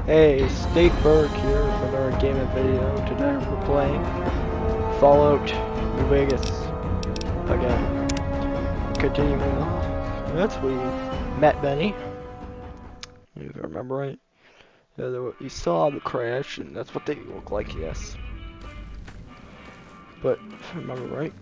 Hey, State Berg here for another gaming video. Today we're playing Fallout New Vegas again. Continuing on. We met Benny. If I remember right. Yeah, you saw the crash, and that's what they look like, yes. But if I remember right.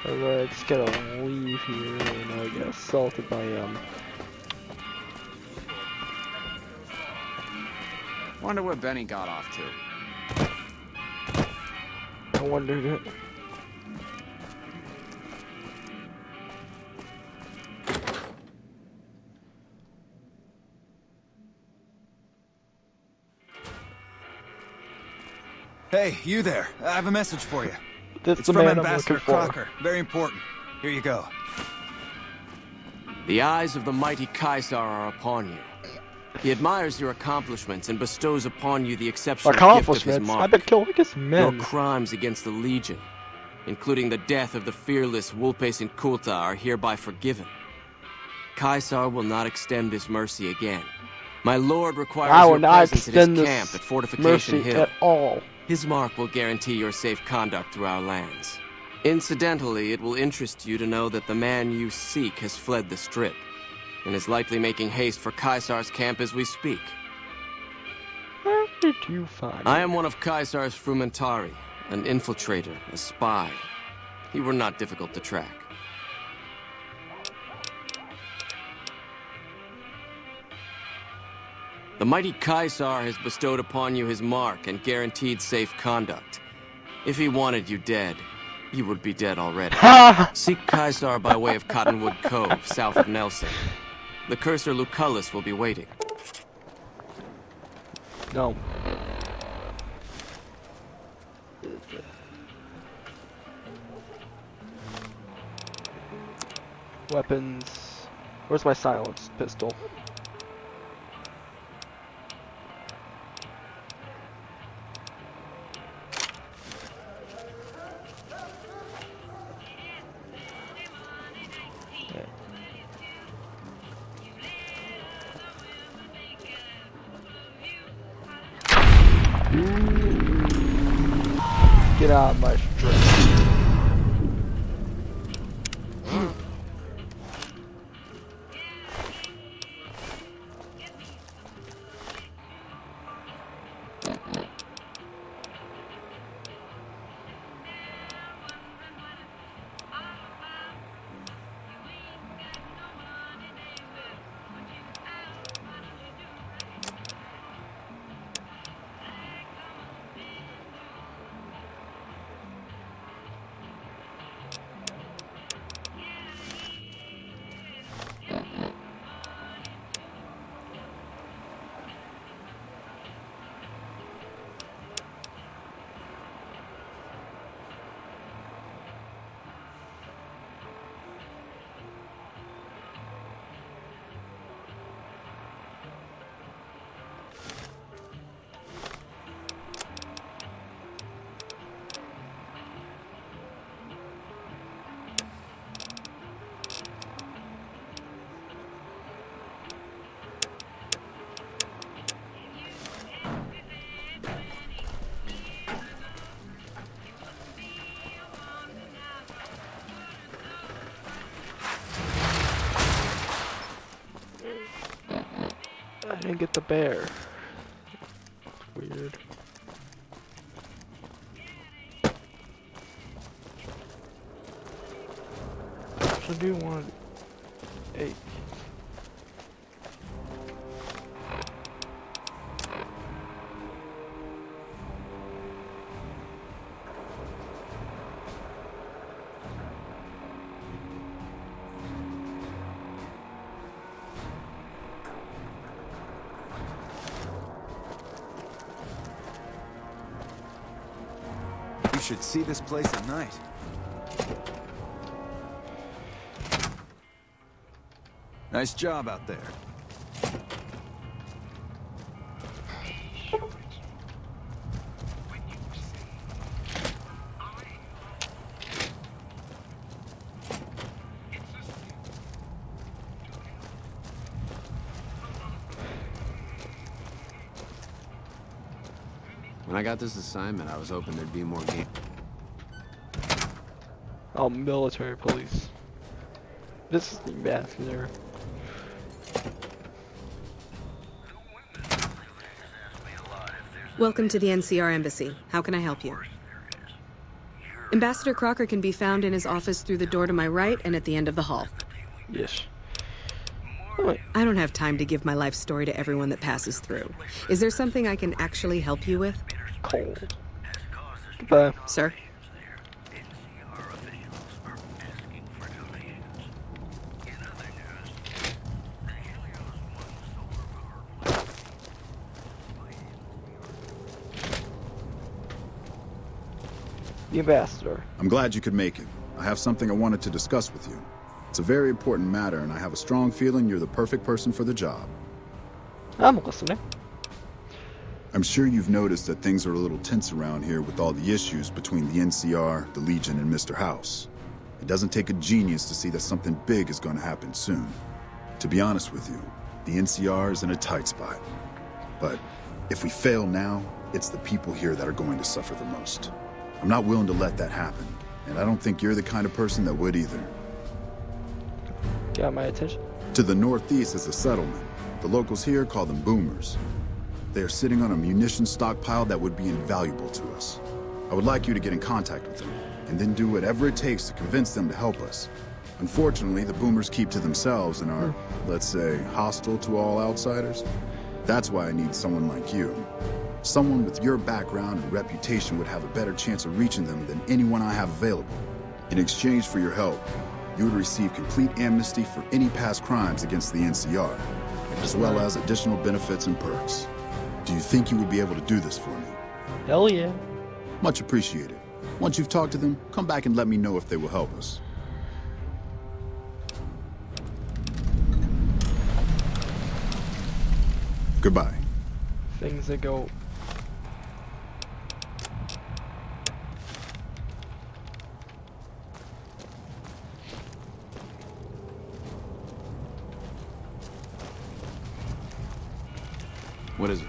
Alright, just gotta leave here, and I get assaulted by Wonder where Benny got off to. I wondered it. Hey, you there. I have a message for you. That's It's the from man I'm Ambassador looking for. Crocker. Very important. Here you go. The eyes of the mighty Caesar are upon you. He admires your accomplishments and bestows upon you the exceptional gift of his Accomplishments? mark. I've been killing his Your men. crimes against the Legion, including the death of the fearless Vulpes and Kulta, are hereby forgiven. Caesar will not extend this mercy again. My lord requires I will your not presence at his extend camp this at Fortification mercy Hill. at all. His mark will guarantee your safe conduct through our lands. Incidentally, it will interest you to know that the man you seek has fled the Strip, and is likely making haste for Caesar's camp as we speak. Where did you find I him? am one of Caesar's frumentari, an infiltrator, a spy. He were not difficult to track. The mighty Caesar has bestowed upon you his mark and guaranteed safe conduct. If he wanted you dead, you would be dead already. Ha! Seek Caesar by way of Cottonwood Cove, south of Nelson. The cursor Lucullus will be waiting. No. Weapons. Where's my silenced pistol? Get out of my strip. I didn't get the bear. Weird. So do you want 8? You should see this place at night. Nice job out there. When I got this assignment, I was hoping there'd be more game. Oh, military police. This is the ambassador. Welcome to the NCR Embassy. How can I help you? Ambassador Crocker can be found in his office through the door to my right and at the end of the hall. Yes. Oh, wait. I don't have time to give my life story to everyone that passes through. Is there something I can actually help you with? Cold. Goodbye. Sir? The ambassador. I'm glad you could make it. I have something I wanted to discuss with you. It's a very important matter, and I have a strong feeling you're the perfect person for the job. I'm listening. I'm sure you've noticed that things are a little tense around here with all the issues between the NCR, the Legion, and Mr. House. It doesn't take a genius to see that something big is going to happen soon. To be honest with you, the NCR is in a tight spot. But if we fail now, it's the people here that are going to suffer the most. I'm not willing to let that happen, and I don't think you're the kind of person that would either. Got my attention. To the northeast is a settlement. The locals here call them boomers. They are sitting on a munition stockpile that would be invaluable to us. I would like you to get in contact with them, and then do whatever it takes to convince them to help us. Unfortunately, the boomers keep to themselves and are, let's say, hostile to all outsiders. That's why I need someone like you. Someone with your background and reputation would have a better chance of reaching them than anyone I have available. In exchange for your help, you would receive complete amnesty for any past crimes against the NCR, as well as additional benefits and perks. Do you think you would be able to do this for me? Hell yeah. Much appreciated. Once you've talked to them, come back and let me know if they will help us. Goodbye. Things that go. What is it?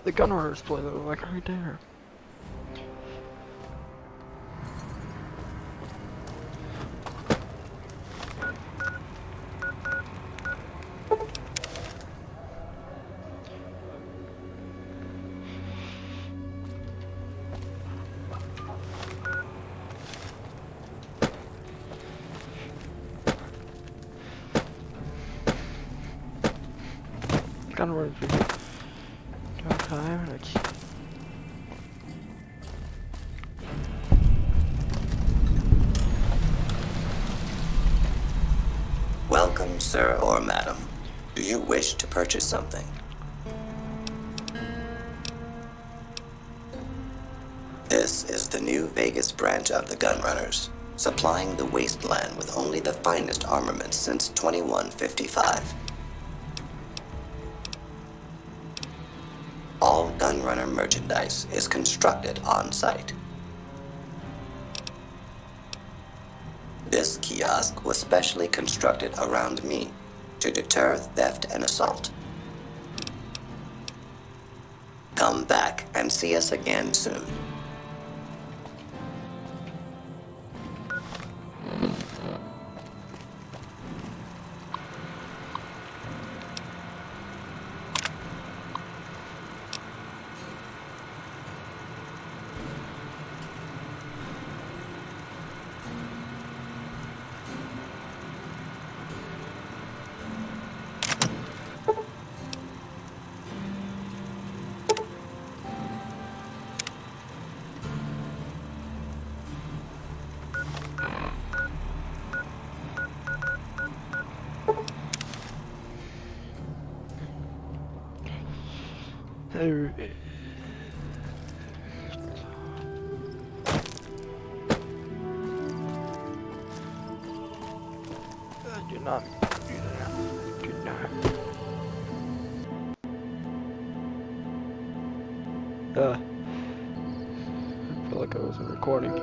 The gun runners play though, like right there. Gun runners. Welcome, sir or madam. Do you wish to purchase something? This is the new Vegas branch of the Gunrunners, supplying the wasteland with only the finest armaments since 2155. All Gunrunner merchandise is constructed on site. This kiosk was specially constructed around me to deter theft and assault. Come back and see us again soon. Do not do that. Do not. I feel like I wasn't recording.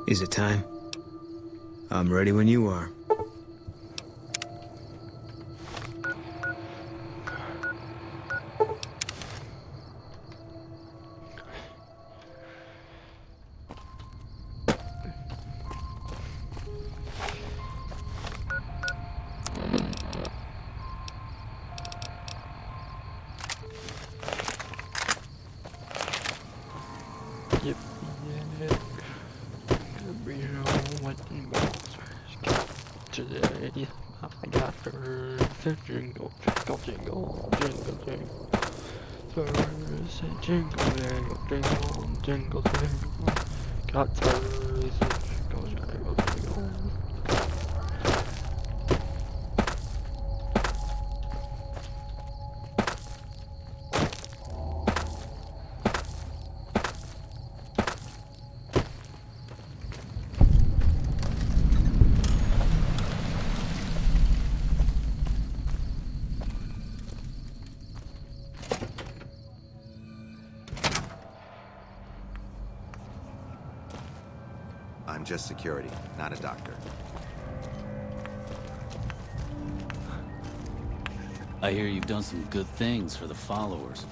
Is it time? I'm ready when you are. Yep. We know what involves today. I got first jingle, jingle, jingle, jingle, jingle. First jingle, jingle, jingle, jingle, jingle. Got first jingle, jingle, jingle. I'm just security, not a doctor. I hear you've done some good things for the followers.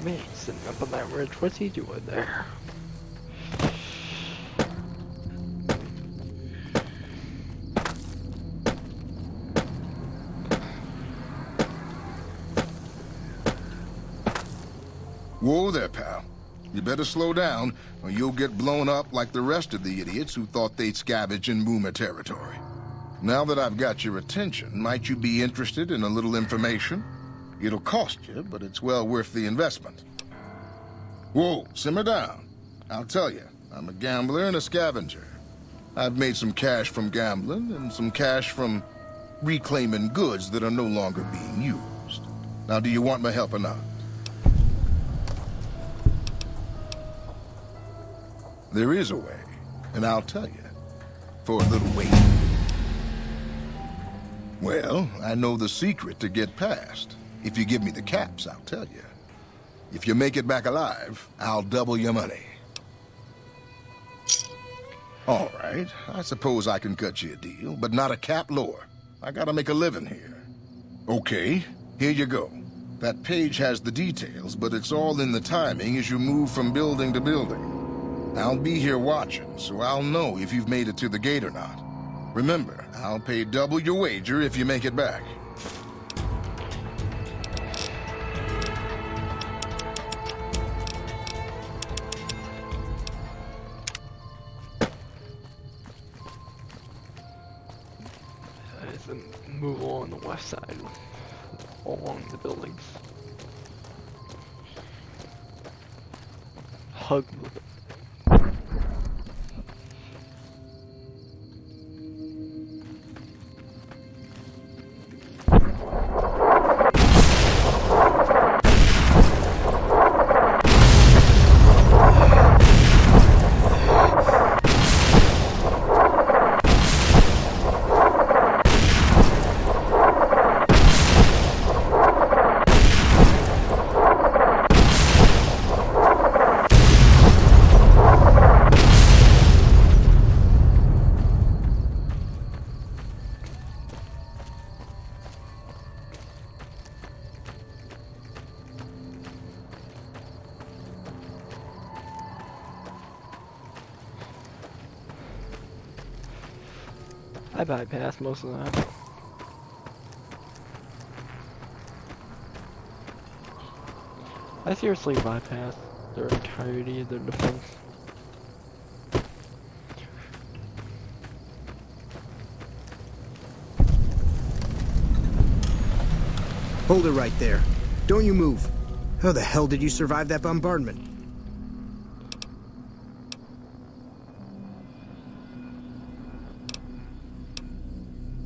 Man, sitting up on that ridge, what's he doing there? Whoa there, pal. You better slow down, or you'll get blown up like the rest of the idiots who thought they'd scavenge in Boomer territory. Now that I've got your attention, might you be interested in a little information? It'll cost you, but it's well worth the investment. Whoa, simmer down. I'll tell you, I'm a gambler and a scavenger. I've made some cash from gambling and some cash from reclaiming goods that are no longer being used. Now, do you want my help or not? There is a way, and I'll tell you, for a little wait. Well, I know the secret to get past. If you give me the caps, I'll tell you. If you make it back alive, I'll double your money. All right, I suppose I can cut you a deal, but not a cap lower. I gotta make a living here. Okay, here you go. That page has the details, but it's all in the timing as you move from building to building. I'll be here watching, so I'll know if you've made it to the gate or not. Remember, I'll pay double your wager if you make it back. Move along the west side, along the buildings. Hug the I bypassed most of that. I seriously bypassed their entirety of their defense. Hold it right there. Don't you move. How the hell did you survive that bombardment?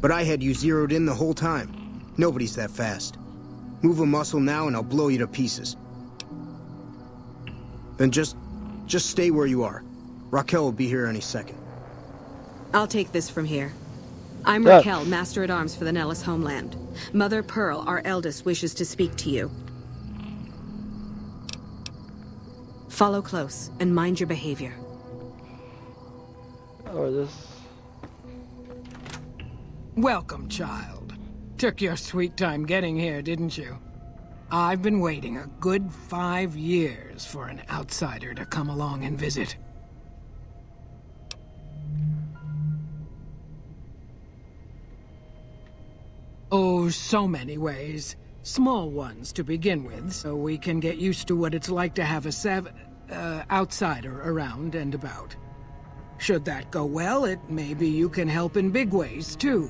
But I had you zeroed in the whole time. Nobody's that fast. Move a muscle now and I'll blow you to pieces. Then just stay where you are. Raquel will be here any second. I'll take this from here. I'm Yeah. Raquel, Master at Arms for the Nellis homeland. Mother Pearl, our eldest, wishes to speak to you. Follow close and mind your behavior. Oh, this. Welcome, child. Took your sweet time getting here, didn't you? I've been waiting a good 5 years for an outsider to come along and visit. Oh, so many ways. Small ones to begin with, so we can get used to what it's like to have a outsider around and about. Should that go well, maybe you can help in big ways, too.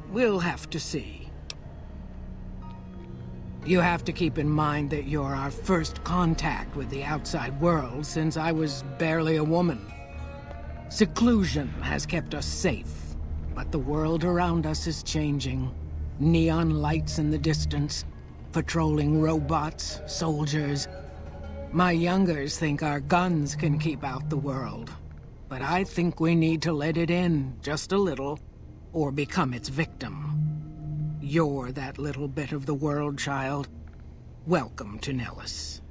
We'll have to see. You have to keep in mind that you're our first contact with the outside world since I was barely a woman. Seclusion has kept us safe, but the world around us is changing. Neon lights in the distance, patrolling robots, soldiers. My youngers think our guns can keep out the world, but I think we need to let it in just a little, or become its victim. You're that little bit of the world, child. Welcome to Nellis.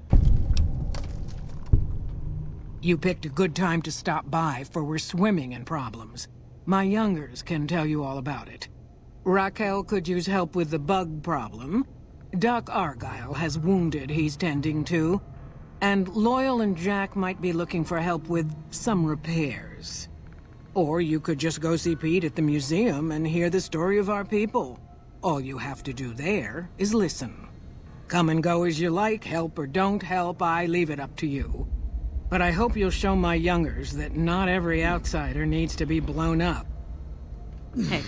You picked a good time to stop by, for we're swimming in problems. My youngers can tell you all about it. Raquel could use help with the bug problem. Doc Argyle has wounded he's tending to. And Loyal and Jack might be looking for help with some repairs. Or you could just go see Pete at the museum and hear the story of our people. All you have to do there is listen. Come and go as you like, help or don't help, I leave it up to you. But I hope you'll show my youngers that not every outsider needs to be blown up. Hey.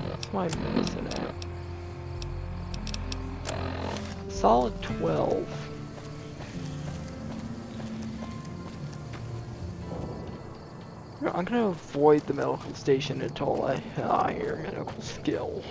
That's my medicine at. Solid 12. I'm gonna avoid the medical station until I higher medical skill.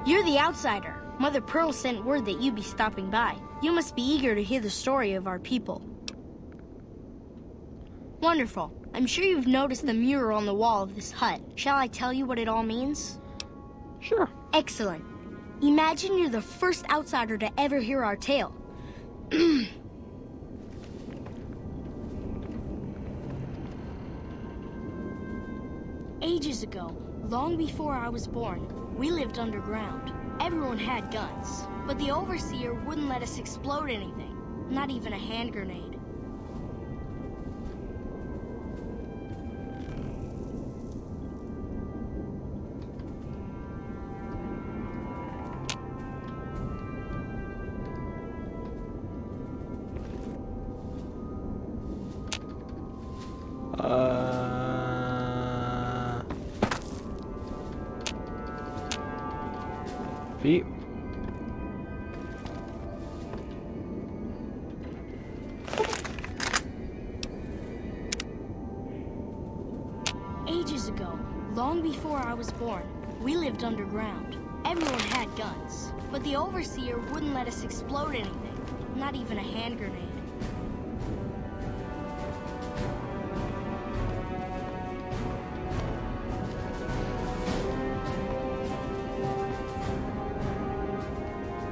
You're the outsider. Mother Pearl sent word that you'd be stopping by. You must be eager to hear the story of our people. Wonderful. I'm sure you've noticed the mural on the wall of this hut. Shall I tell you what it all means? Sure. Excellent. Imagine you're the first outsider to ever hear our tale. Ages ago, long before I was born, we lived underground. Everyone had guns, but the overseer wouldn't let us explode anything, not even a hand grenade. Feet. Ages ago, long before I was born, we lived underground. Everyone had guns, but the Overseer wouldn't let us explode anything, not even a hand grenade.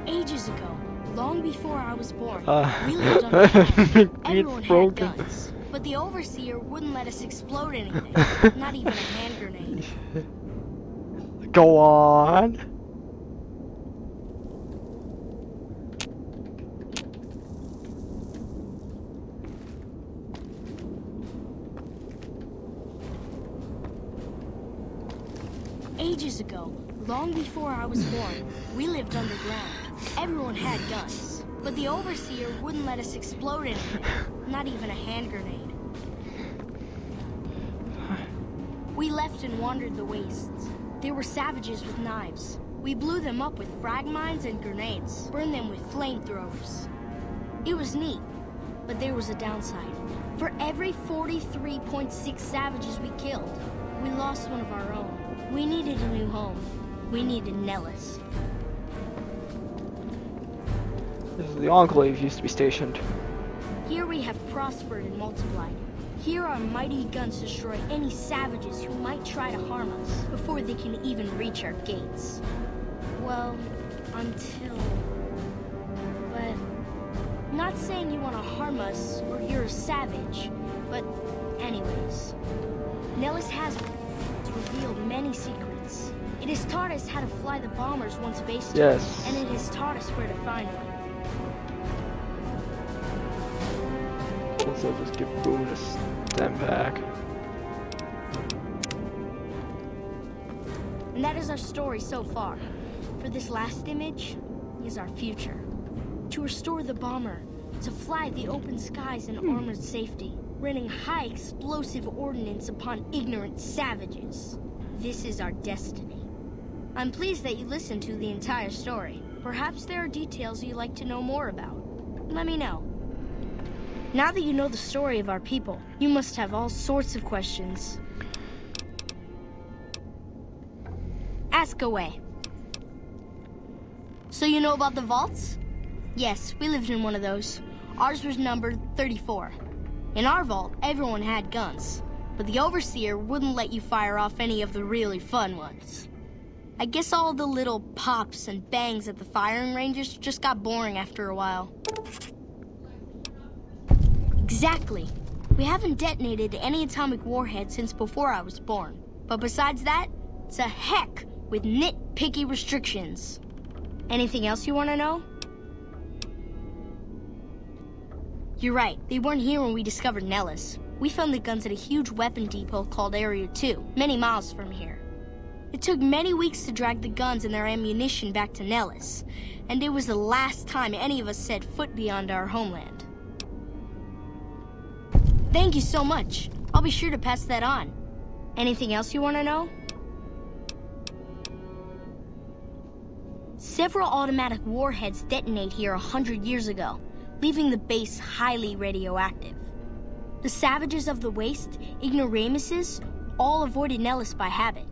Ages ago, long before I was born, we lived underground. Everyone had guns, but the Overseer wouldn't let us explode anything, not even a hand grenade. Go on. Ages ago, long before I was born, we lived underground. Everyone had guns, but the Overseer wouldn't let us explode anything, not even a hand grenade. We left and wandered the wastes. There were savages with knives. We blew them up with frag mines and grenades, burned them with flamethrowers. It was neat, but there was a downside. For every 43.6 savages we killed, we lost one of our own. We needed a new home. We needed Nellis. This is the Enclave used to be stationed. Here we have prospered and multiplied. Here our mighty guns destroy any savages who might try to harm us before they can even reach our gates. Well, until... But... Not saying you want to harm us or you're a savage, but anyways. Nellis has revealed many secrets. It has taught us how to fly the bombers once based here, and it has taught us where to find one. So just give Boone a stem pack. And that is our story so far. For this last image is our future. To restore the bomber, to fly the open skies in armored safety, raining high explosive ordnance upon ignorant savages. This is our destiny. I'm pleased that you listened to the entire story. Perhaps there are details you'd like to know more about. Let me know. Now that you know the story of our people, you must have all sorts of questions. Ask away. So you know about the vaults? Yes, we lived in one of those. Ours was numbered 34. In our vault, everyone had guns, but the Overseer wouldn't let you fire off any of the really fun ones. I guess all the little pops and bangs at the firing ranges just got boring after a while. Exactly. We haven't detonated any atomic warhead since before I was born. But besides that, it's a heck with nitpicky restrictions. Anything else you want to know? You're right, they weren't here when we discovered Nellis. We found the guns at a huge weapon depot called Area 2, many miles from here. It took many weeks to drag the guns and their ammunition back to Nellis, and it was the last time any of us set foot beyond our homeland. Thank you so much. I'll be sure to pass that on. Anything else you want to know? Several automatic warheads detonate here 100 years ago, leaving the base highly radioactive. The savages of the Waste, ignoramuses, all avoided Nellis by habit.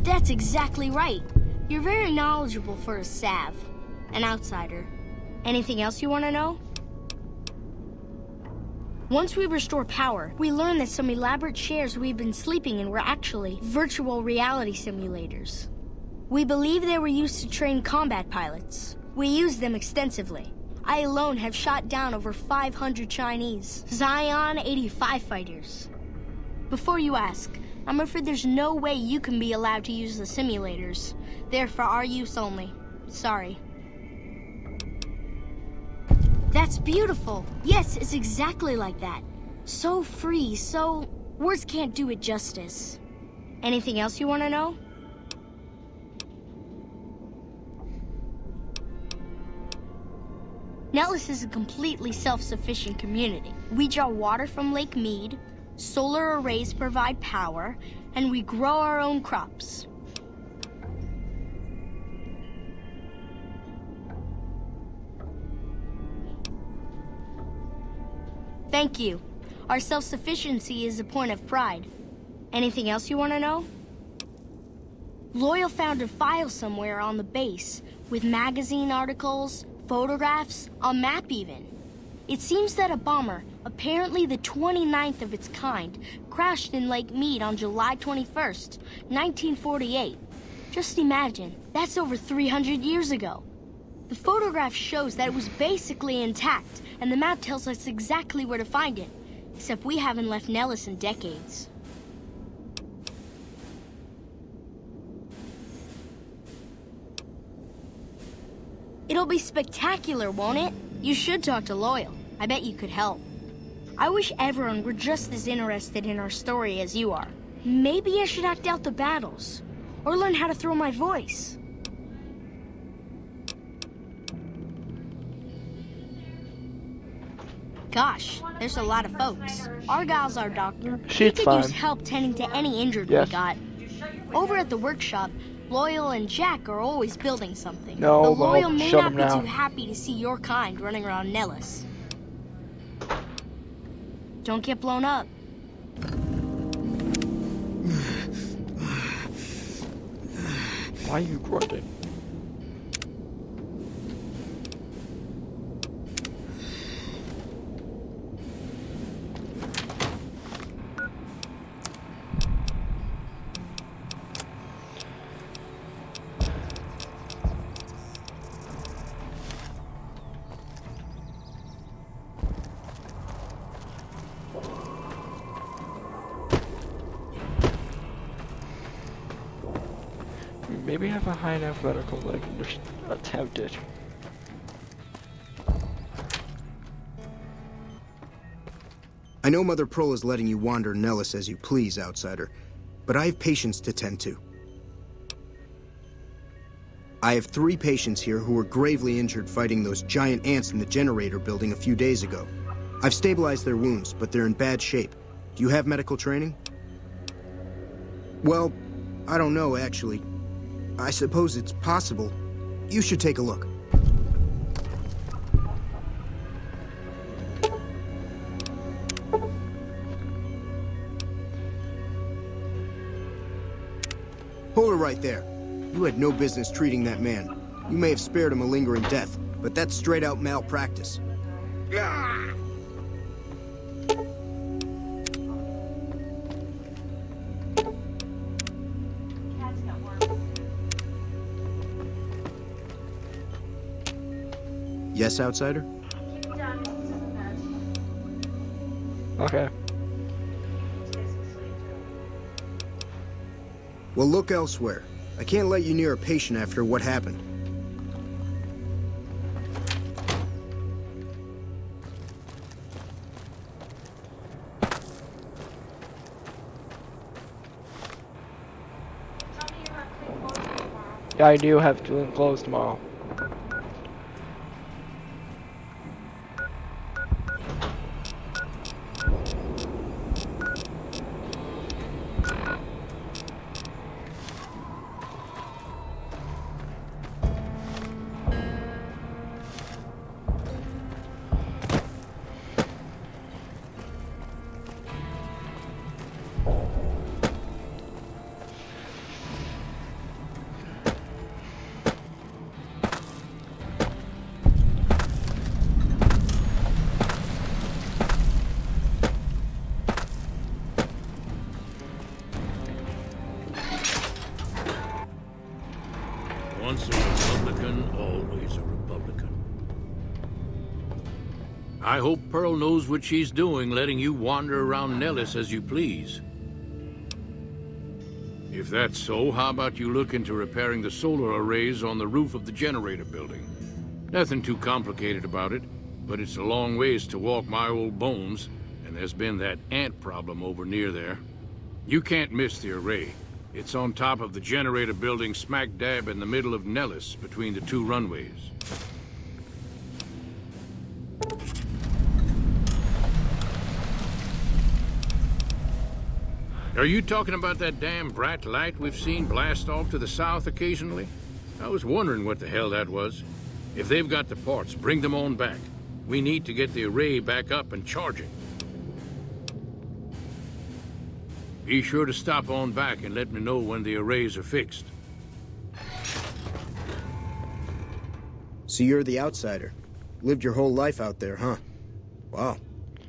That's exactly right. You're very knowledgeable for a Sav, an outsider. Anything else you want to know? Once we restore power, we learn that some elaborate chairs we've been sleeping in were actually virtual reality simulators. We believe they were used to train combat pilots. We use them extensively. I alone have shot down over 500 Chinese Zion 85 fighters. Before you ask, I'm afraid there's no way you can be allowed to use the simulators. They're for our use only. Sorry. That's beautiful. Yes, it's exactly like that. So free, so... Words can't do it justice. Anything else you want to know? Nellis is a completely self-sufficient community. We draw water from Lake Mead, solar arrays provide power, and we grow our own crops. Thank you. Our self-sufficiency is a point of pride. Anything else you want to know? Loyal found a file somewhere on the base, with magazine articles, photographs, a map even. It seems that a bomber, apparently the 29th of its kind, crashed in Lake Mead on July 21st, 1948. Just imagine, that's over 300 years ago. The photograph shows that it was basically intact, and the map tells us exactly where to find it. Except we haven't left Nellis in decades. It'll be spectacular, won't it? You should talk to Loyal. I bet you could help. I wish everyone were just as interested in our story as you are. Maybe I should act out the battles, or learn how to throw my voice. Gosh, there's a lot of folks. Argyle's our doctor. He could use help tending to any injured we got. Over at the workshop, Loyal and Jack are always building something. No, but Loyal may shut not him be down. too happy to see your kind running around Nellis. Don't get blown up. Why are you grunting? Maybe have a high enough medical that I can just attempt it. I know Mother Pearl is letting you wander Nellis as you please, outsider, but I have patients to tend to. I have 3 patients here who were gravely injured fighting those giant ants in the generator building a few days ago. I've stabilized their wounds, but they're in bad shape. Do you have medical training? Well, I don't know, actually. I suppose it's possible. You should take a look. Hold it right there. You had no business treating that man. You may have spared him a lingering death, but that's straight-out malpractice. Yes, outsider? Okay. Well, look elsewhere. I can't let you near a patient after what happened. Yeah, I do have to close tomorrow. Once a Republican, always a Republican. I hope Pearl knows what she's doing, letting you wander around Nellis as you please. If that's so, how about you look into repairing the solar arrays on the roof of the generator building? Nothing too complicated about it, but it's a long ways to walk my old bones, and there's been that ant problem over near there. You can't miss the array. It's on top of the generator building smack dab in the middle of Nellis, between the 2 runways. Are you talking about that damn bright light we've seen blast off to the south occasionally? I was wondering what the hell that was. If they've got the parts, bring them on back. We need to get the array back up and charging. Be sure to stop on back and let me know when the arrays are fixed. So you're the outsider. Lived your whole life out there, huh? Wow.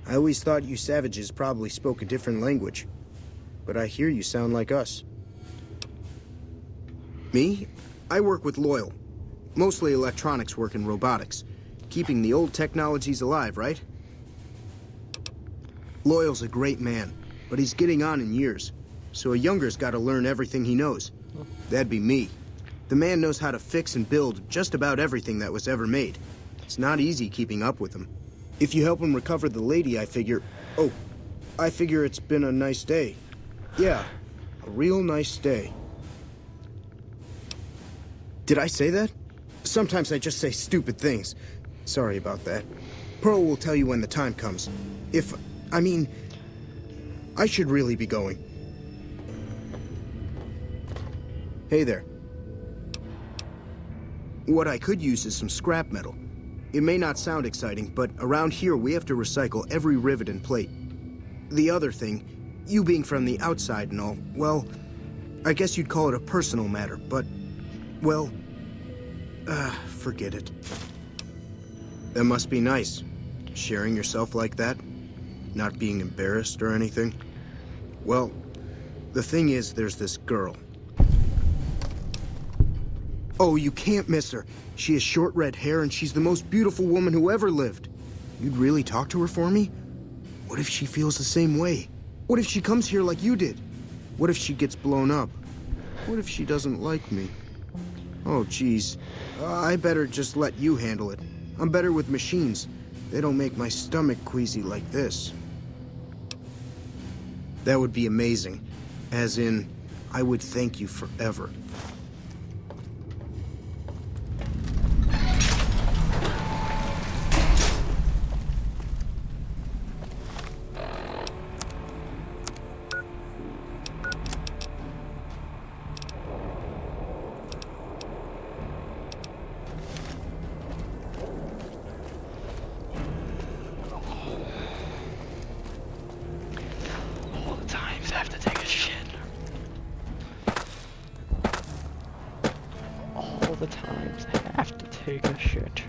I always thought you savages probably spoke a different language. But I hear you sound like us. Me? I work with Loyal. Mostly electronics work and robotics. Keeping the old technologies alive, right? Loyal's a great man, but he's getting on in years. So a younger's gotta learn everything he knows. That'd be me. The man knows how to fix and build just about everything that was ever made. It's not easy keeping up with him. If you help him recover the lady, I figure... Oh, I figure it's been a nice day. Yeah, a real nice day. Did I say that? Sometimes I just say stupid things. Sorry about that. Pearl will tell you when the time comes. I should really be going. Hey there. What I could use is some scrap metal. It may not sound exciting, but around here we have to recycle every rivet and plate. The other thing, you being from the outside and all, well, I guess you'd call it a personal matter, but, well, forget it. That must be nice, sharing yourself like that, not being embarrassed or anything. Well, the thing is, there's this girl. Oh, you can't miss her. She has short red hair and she's the most beautiful woman who ever lived. You'd really talk to her for me? What if she feels the same way? What if she comes here like you did? What if she gets blown up? What if she doesn't like me? Oh, geez. I better just let you handle it. I'm better with machines. They don't make my stomach queasy like this. That would be amazing. As in, I would thank you forever. All the times I have to take a shit. All the times I have to take a shit.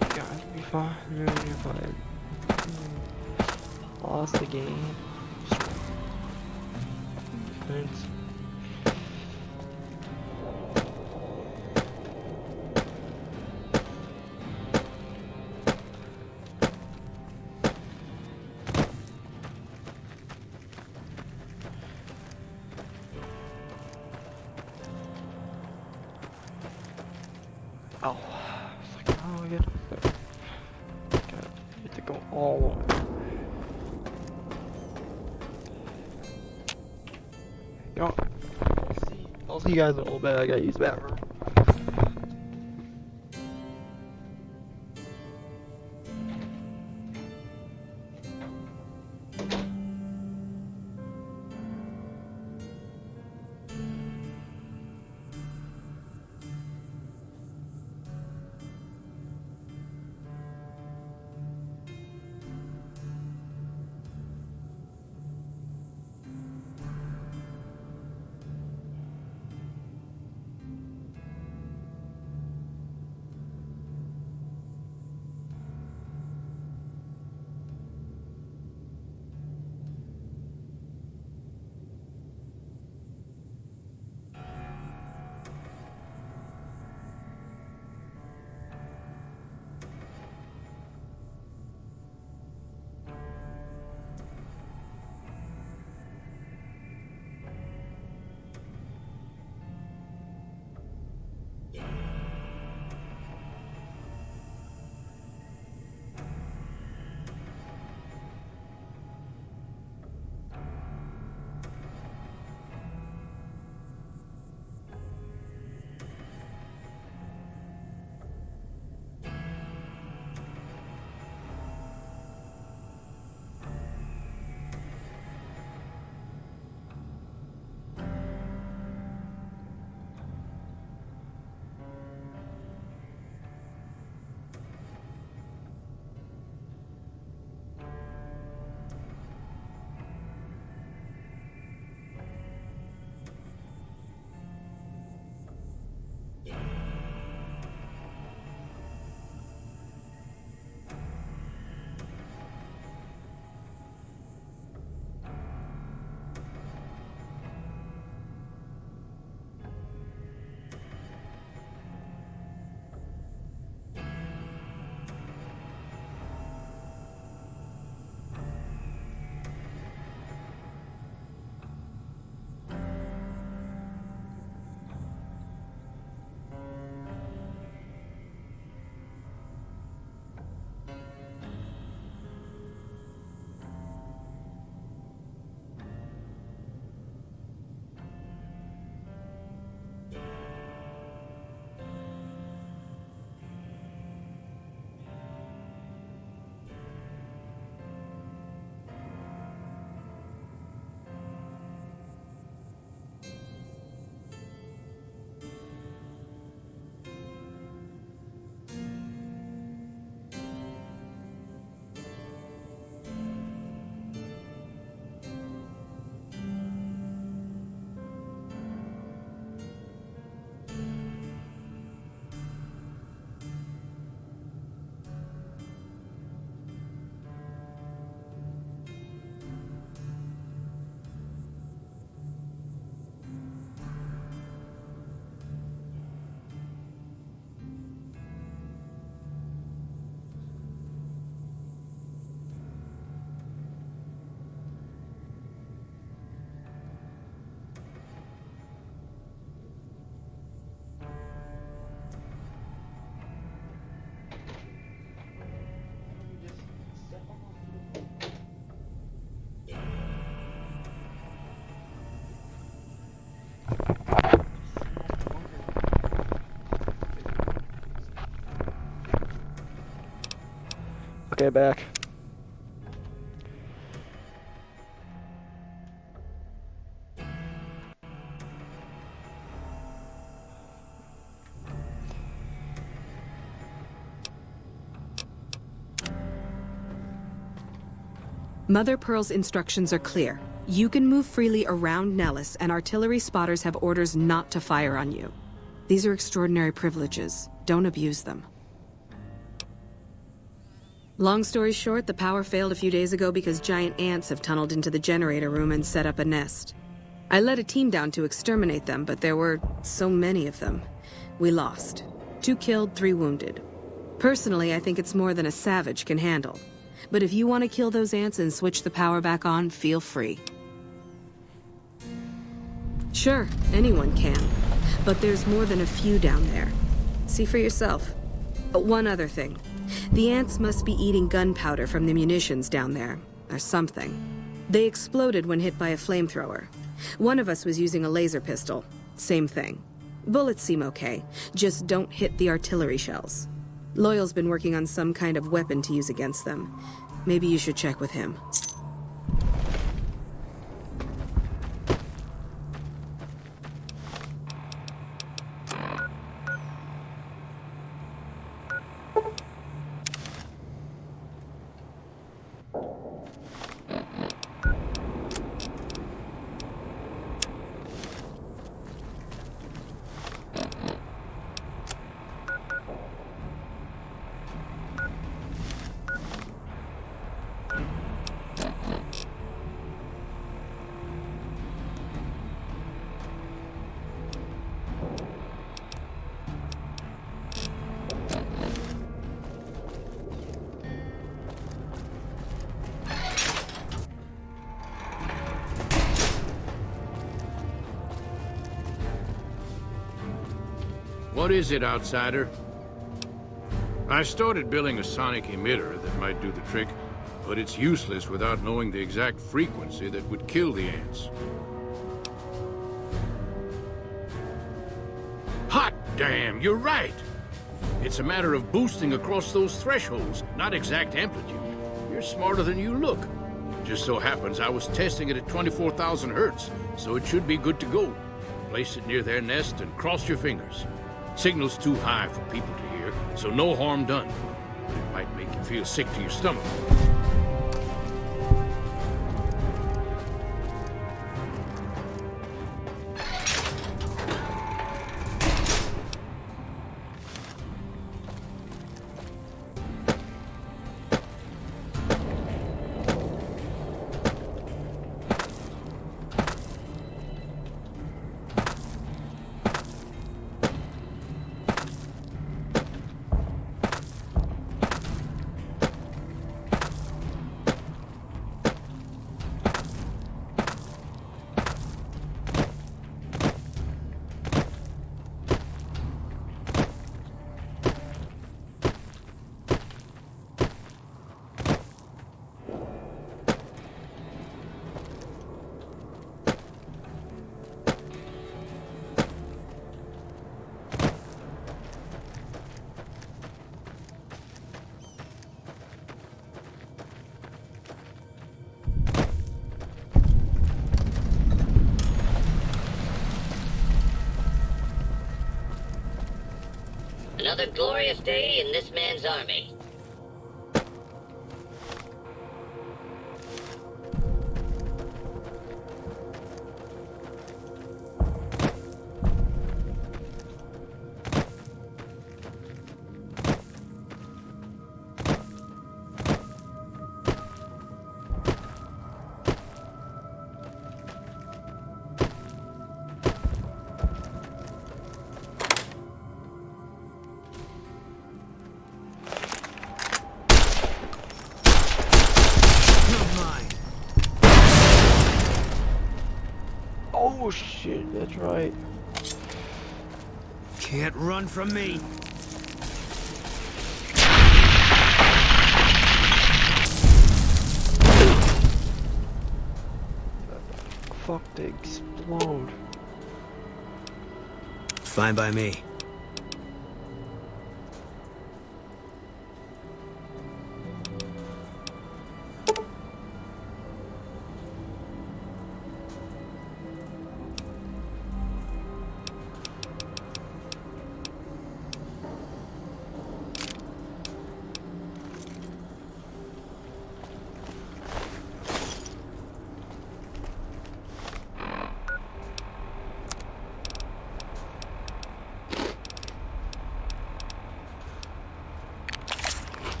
Gotta be fine. You're fine. Lost the game. Thanks. Oh, it's like, oh, I get to go all the way. You know, I'll see you guys in a little bit. I gotta use the bathroom. get back. Mother Pearl's instructions are clear. You can move freely around Nellis, and artillery spotters have orders not to fire on you. These are extraordinary privileges. Don't abuse them. Long story short, the power failed a few days ago because giant ants have tunneled into the generator room and set up a nest. I led a team down to exterminate them, but there were so many of them. We lost. 2 killed, 3 wounded. Personally, I think it's more than a savage can handle. But if you want to kill those ants and switch the power back on, feel free. Sure, anyone can. But there's more than a few down there. See for yourself. One other thing. The ants must be eating gunpowder from the munitions down there, or something. They exploded when hit by a flamethrower. One of us was using a laser pistol. Same thing. Bullets seem okay, just don't hit the artillery shells. Loyal's been working on some kind of weapon to use against them. Maybe you should check with him. What is it, outsider? I started building a sonic emitter that might do the trick, but it's useless without knowing the exact frequency that would kill the ants. Hot damn, you're right! It's a matter of boosting across those thresholds, not exact amplitude. You're smarter than you look. Just so happens I was testing it at 24,000 hertz, so it should be good to go. Place it near their nest and cross your fingers. Signal's too high for people to hear, so no harm done. But it might make you feel sick to your stomach. Another glorious day in this man's army. Oh shit, that's right. Can't run from me. Fuck, they explode. Fine by me.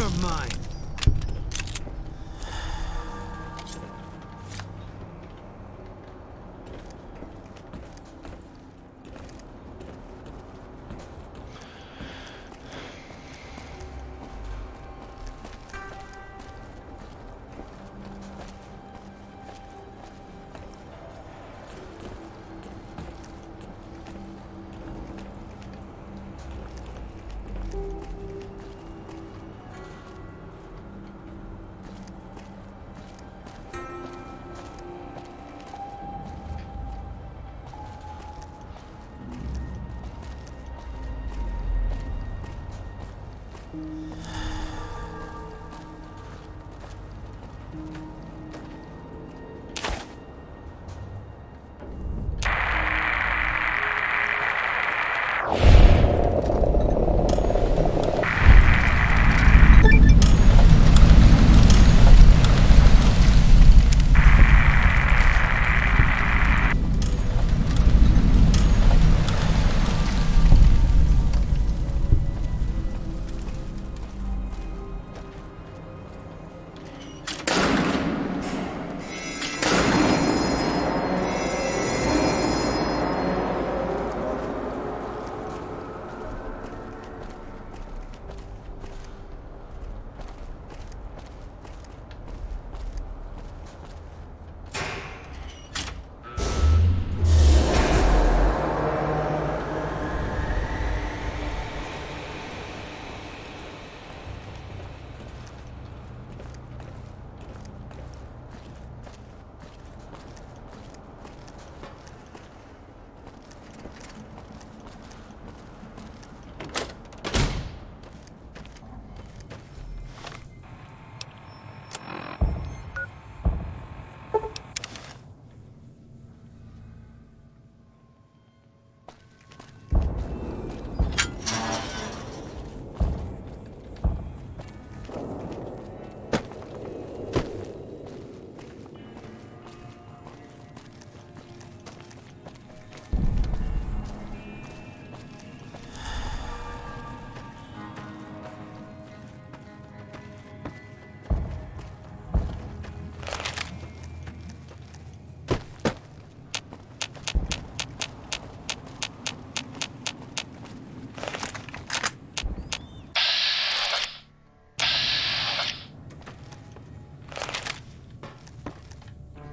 You're mine.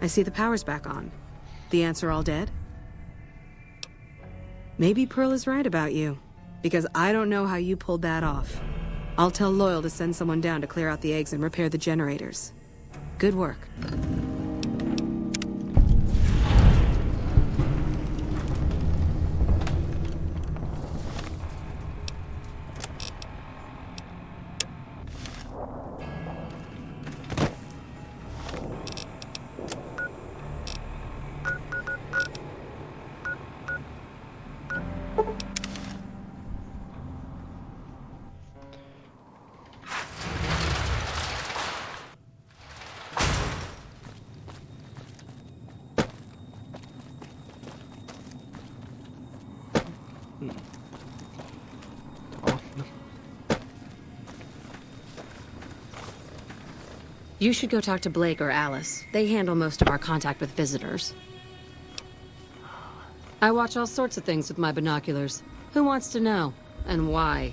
I see the power's back on. The ants are all dead? Maybe Pearl is right about you, because I don't know how you pulled that off. I'll tell Loyal to send someone down to clear out the eggs and repair the generators. Good work. You should go talk to Blake or Alice. They handle most of our contact with visitors. I watch all sorts of things with my binoculars. Who wants to know? And why?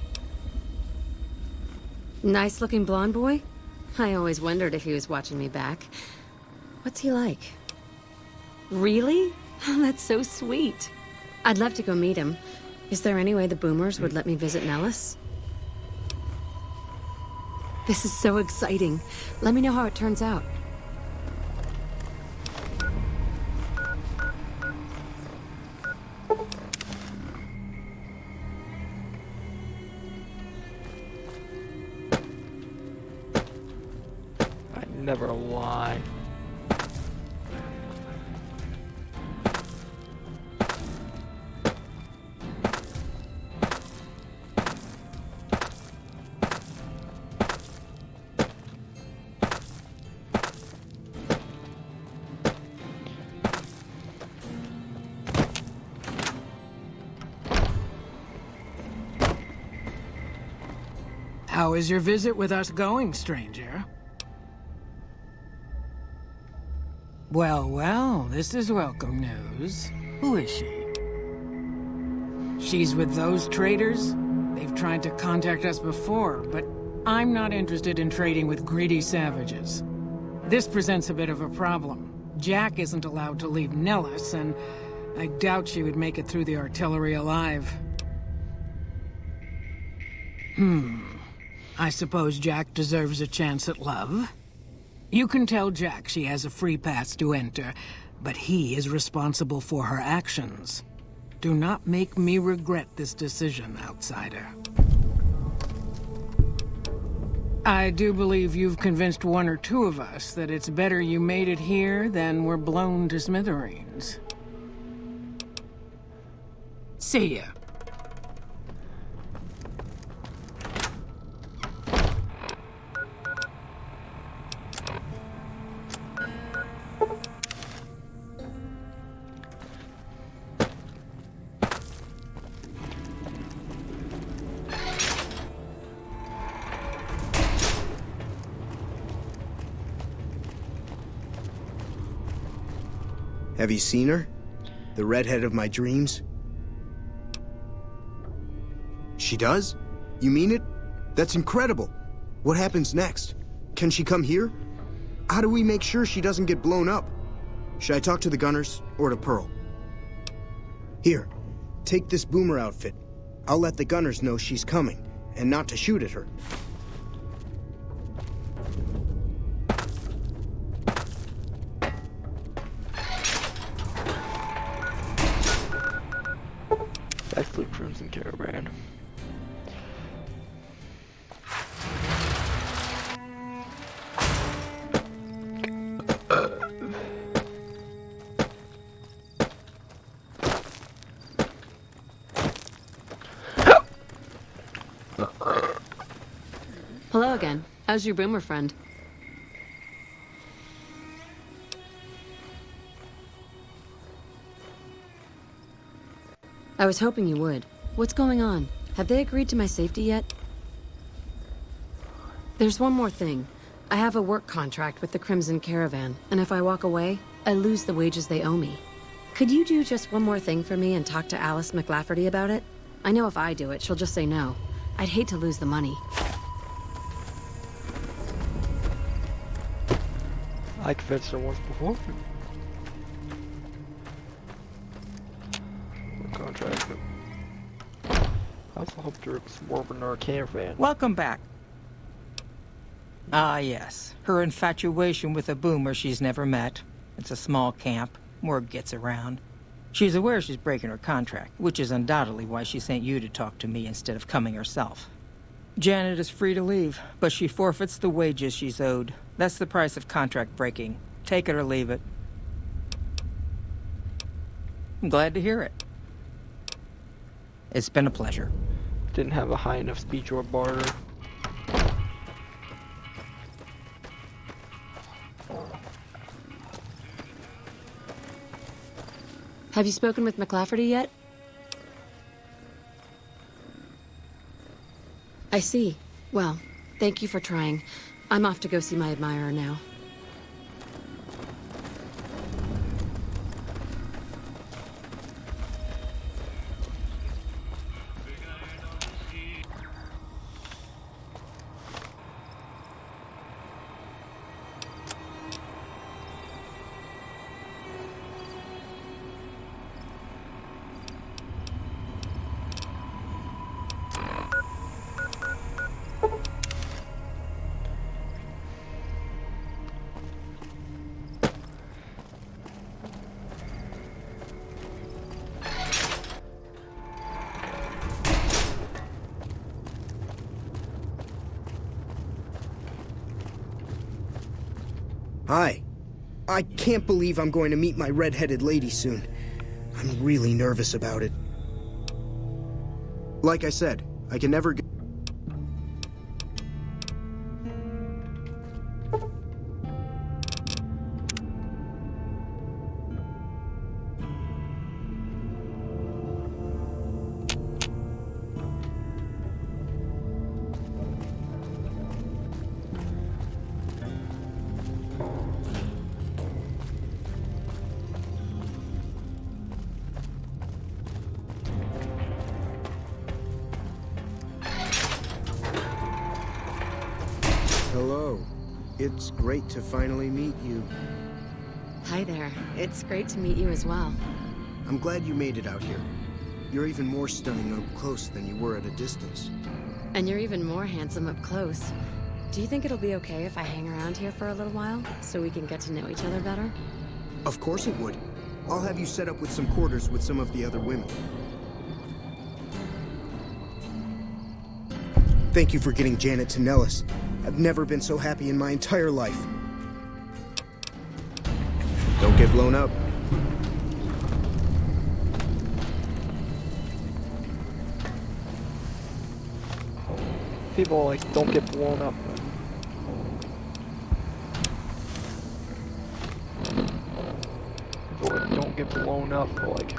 Nice-looking blonde boy? I always wondered if he was watching me back. What's he like? Really? That's so sweet. I'd love to go meet him. Is there any way the Boomers would let me visit Nellis? This is so exciting. Let me know how it turns out. I never lie. How is your visit with us going, stranger? Well, well, this is welcome news. Who is she? She's with those traders? They've tried to contact us before, but I'm not interested in trading with greedy savages. This presents a bit of a problem. Jack isn't allowed to leave Nellis, and I doubt she would make it through the artillery alive. I suppose Jack deserves a chance at love? You can tell Jack she has a free pass to enter, but he is responsible for her actions. Do not make me regret this decision, outsider. I do believe you've convinced one or two of us that it's better you made it here than were blown to smithereens. See ya. Have you seen her? The redhead of my dreams? She does? You mean it? That's incredible. What happens next? Can she come here? How do we make sure she doesn't get blown up? Should I talk to the gunners or to Pearl? Here, take this boomer outfit. I'll let the gunners know she's coming, and not to shoot at her. Actually, Crimson Caravan. Hello again. How's your boomer friend? I was hoping you would. What's going on? Have they agreed to my safety yet? There's one more thing. I have a work contract with the Crimson Caravan, and if I walk away, I lose the wages they owe me. Could you do just one more thing for me and talk to Alice McLafferty about it? I know if I do it, she'll just say no. I'd hate to lose the money. I convinced her once before. Contract. I also hope there was more of an arcane fan. Welcome back. Ah, yes. Her infatuation with a boomer she's never met. It's a small camp. Word gets around. She's aware she's breaking her contract, which is undoubtedly why she sent you to talk to me instead of coming herself. Janet is free to leave, but she forfeits the wages she's owed. That's the price of contract breaking. Take it or leave it. I'm glad to hear it. It's been a pleasure. Didn't have a high enough speech or barter. Have you spoken with McLafferty yet? I see. Well, thank you for trying. I'm off to go see my admirer now. Hi. I can't believe I'm going to meet my red-headed lady soon. I'm really nervous about it. Like I said, I can never get... Hello. It's great to finally meet you. Hi there. It's great to meet you as well. I'm glad you made it out here. You're even more stunning up close than you were at a distance. And you're even more handsome up close. Do you think it'll be okay if I hang around here for a little while, so we can get to know each other better? Of course it would. I'll have you set up with some quarters with some of the other women. Thank you for getting Janet to Nellis. I've never been so happy in my entire life. Don't get blown up. People like don't get blown up. People like, don't get blown up. Like,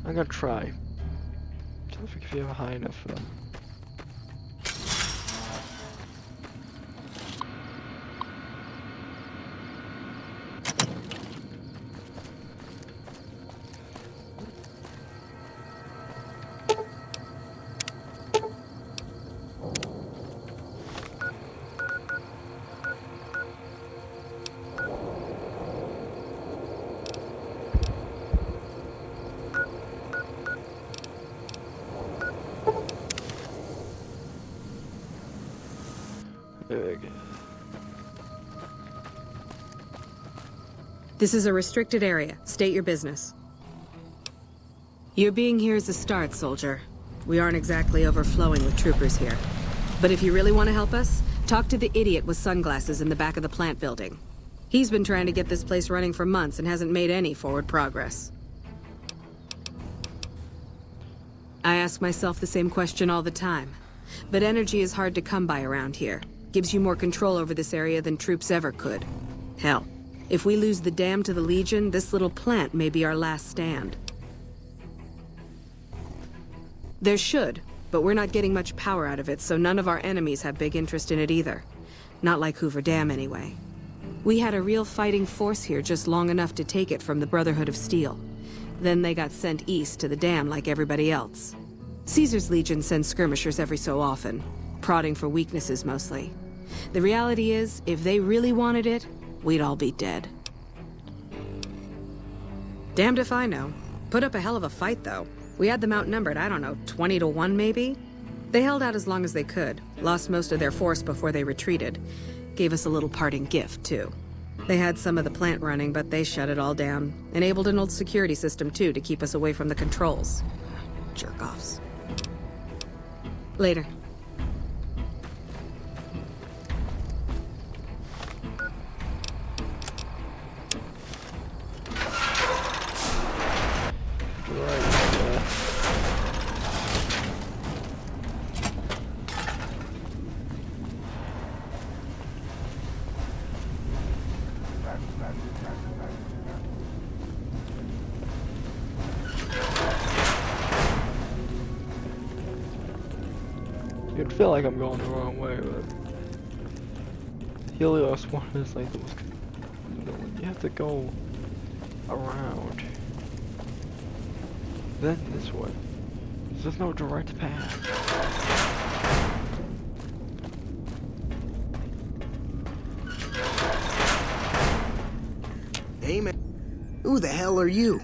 I'm gonna try. Just if you have a high enough. This is a restricted area. State your business. Your being here is a start, soldier. We aren't exactly overflowing with troopers here. But if you really want to help us, talk to the idiot with sunglasses in the back of the plant building. He's been trying to get this place running for months and hasn't made any forward progress. I ask myself the same question all the time. But energy is hard to come by around here. Gives you more control over this area than troops ever could. Hell, if we lose the dam to the Legion, this little plant may be our last stand. There should, but we're not getting much power out of it, so none of our enemies have big interest in it either. Not like Hoover Dam, anyway. We had a real fighting force here just long enough to take it from the Brotherhood of Steel. Then they got sent east to the dam like everybody else. Caesar's Legion sends skirmishers every so often, prodding for weaknesses mostly. The reality is, if they really wanted it, we'd all be dead. Damned if I know. Put up a hell of a fight, though. We had them outnumbered, I don't know, 20 to 1 maybe? They held out as long as they could, lost most of their force before they retreated. Gave us a little parting gift, too. They had some of the plant running, but they shut it all down. Enabled an old security system, too, to keep us away from the controls. Jerk-offs. Later. You'd feel like I'm going the wrong way, but Helios 1 is like the most. You have to go around. Then this way. There's no direct path. Hey, man. Who the hell are you?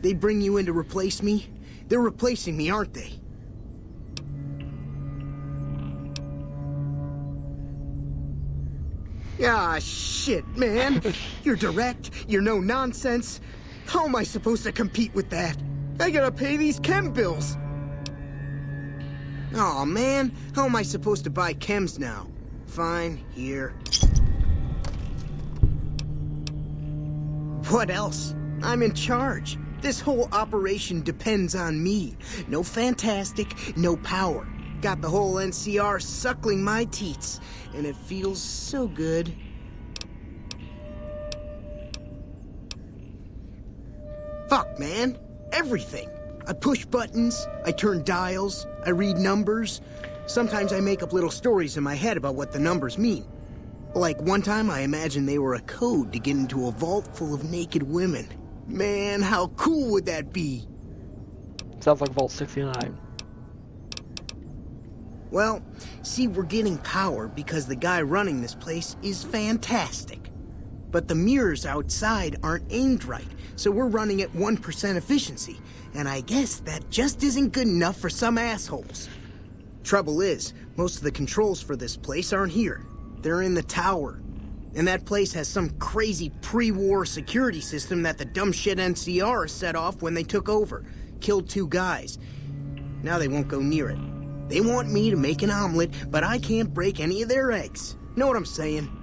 They bring you in to replace me? They're replacing me, aren't they? Ah, shit, man. You're direct, you're no nonsense. How am I supposed to compete with that? I gotta pay these chem bills. Aw, man. How am I supposed to buy chems now? Fine, here. What else? I'm in charge. This whole operation depends on me. No fantastic, no power. Got the whole NCR suckling my teats, and it feels so good. Fuck, man. Everything. I push buttons, I turn dials, I read numbers. Sometimes I make up little stories in my head about what the numbers mean. Like one time I imagined they were a code to get into a vault full of naked women. Man, how cool would that be? Sounds like Vault 69. Well, see, we're getting power because the guy running this place is fantastic. But the mirrors outside aren't aimed right, so we're running at 1% efficiency, and I guess that just isn't good enough for some assholes. Trouble is, most of the controls for this place aren't here. They're in the tower. And that place has some crazy pre-war security system that the dumb shit NCR set off when they took over. Killed 2 guys. Now they won't go near it. They want me to make an omelet, but I can't break any of their eggs. Know what I'm saying?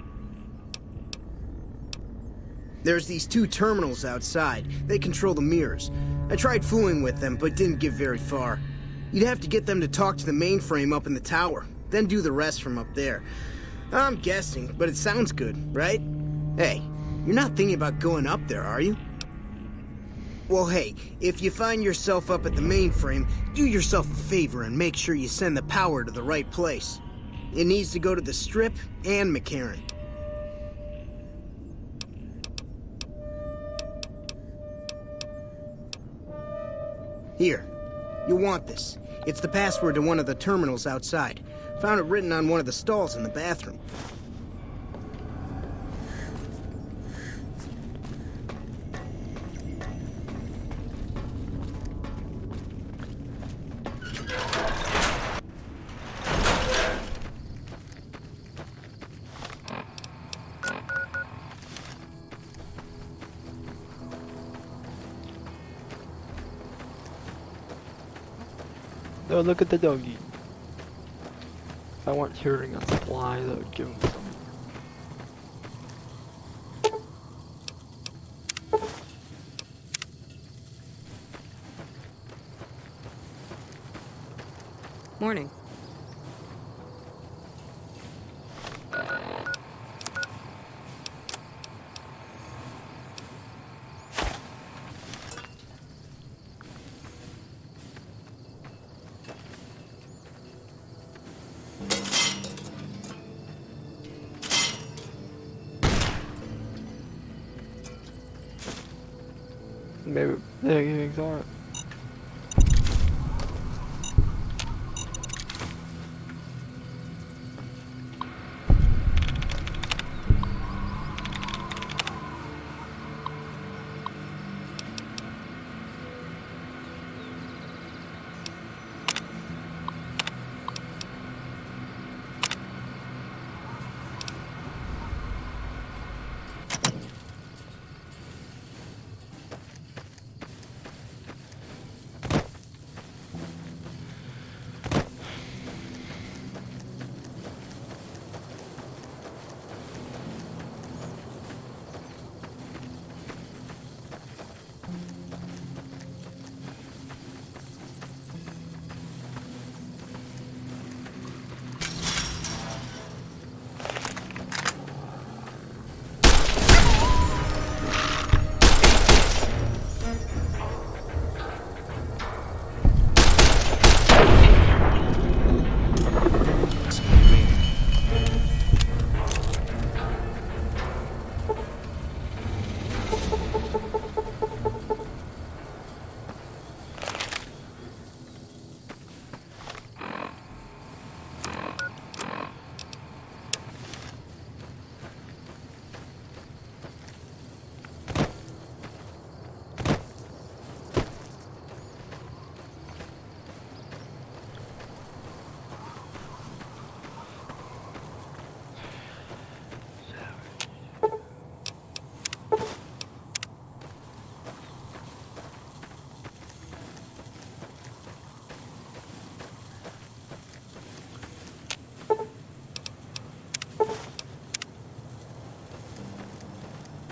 There's these 2 terminals outside. They control the mirrors. I tried fooling with them, but didn't get very far. You'd have to get them to talk to the mainframe up in the tower, then do the rest from up there. I'm guessing, but it sounds good, right? Hey, you're not thinking about going up there, are you? Well, hey, if you find yourself up at the mainframe, do yourself a favor and make sure you send the power to the right place. It needs to go to the Strip and McCarran. Here, you'll want this. It's the password to one of the terminals outside. Found it written on one of the stalls in the bathroom. Oh, look at the doggy. If I weren't hearing on supplies, I would give him some. Morning. Maybe they are.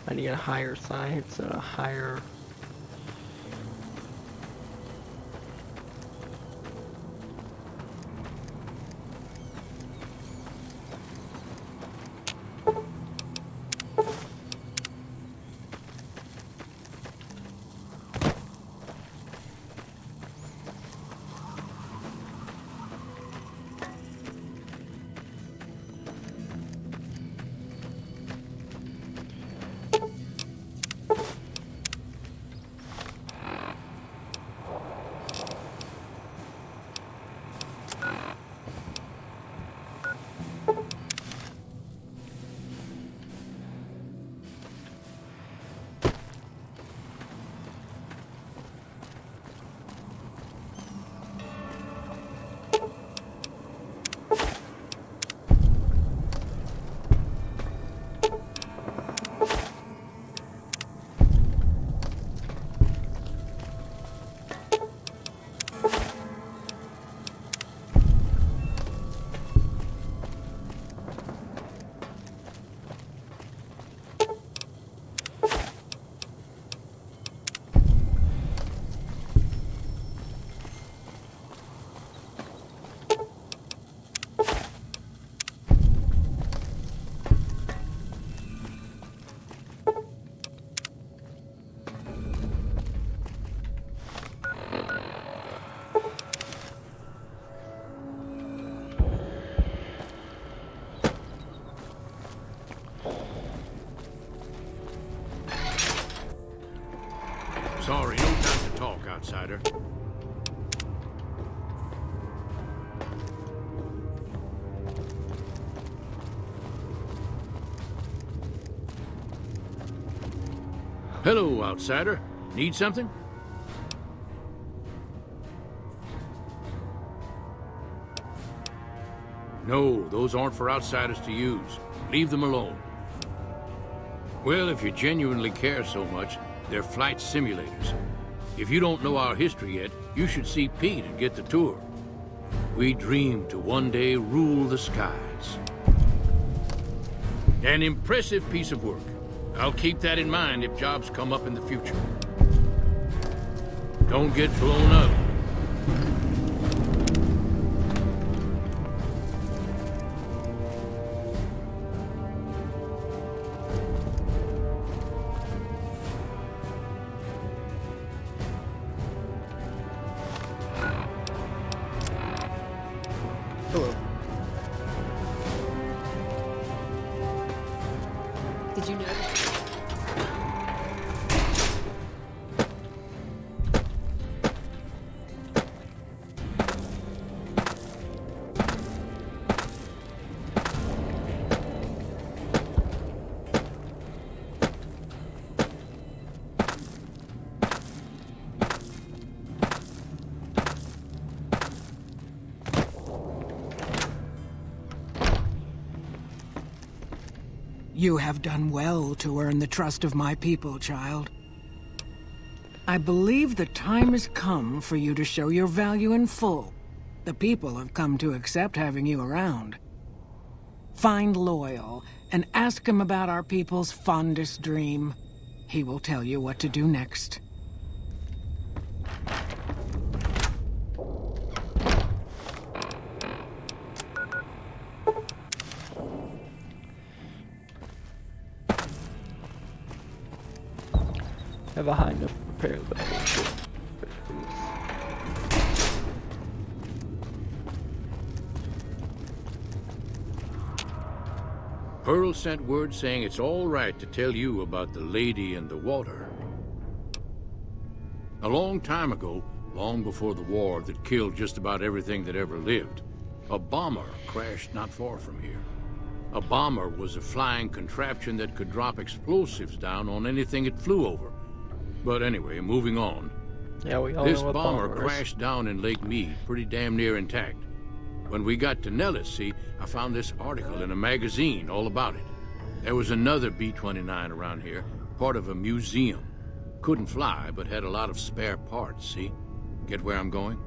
I need a higher science and a higher... Sorry, no time to talk, outsider. Hello, outsider. Need something? No, those aren't for outsiders to use. Leave them alone. Well, if you genuinely care so much, they're flight simulators. If you don't know our history yet, you should see Pete and get the tour. We dream to one day rule the skies. An impressive piece of work. I'll keep that in mind if jobs come up in the future. Don't get blown up. Hello. Did you notice? You have done well to earn the trust of my people, child. I believe the time has come for you to show your value in full. The people have come to accept having you around. Find Loyal and ask him about our people's fondest dream. He will tell you what to do next. Have a high enough repair level. Pearl sent word saying it's all right to tell you about the lady in the water. A long time ago, long before the war that killed just about everything that ever lived, a bomber crashed not far from here. A bomber was a flying contraption that could drop explosives down on anything it flew over. But anyway, moving on. Yeah, we all This know what bomber bombers. crashed down in Lake Mead, pretty damn near intact. When we got to Nellis, see, I found this article in a magazine all about it. There was another B-29 around here, part of a museum. Couldn't fly, but had a lot of spare parts, see? Get where I'm going?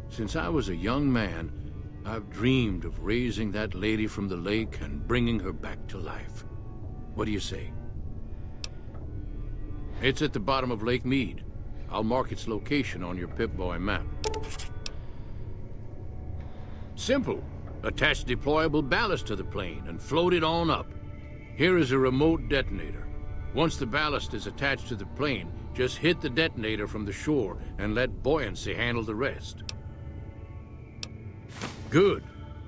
Since I was a young man, I've dreamed of raising that lady from the lake and bringing her back to life. What do you say? It's at the bottom of Lake Mead. I'll mark its location on your Pip-Boy map. Simple. Attach deployable ballast to the plane and float it on up. Here is a remote detonator. Once the ballast is attached to the plane, just hit the detonator from the shore and let buoyancy handle the rest. Good.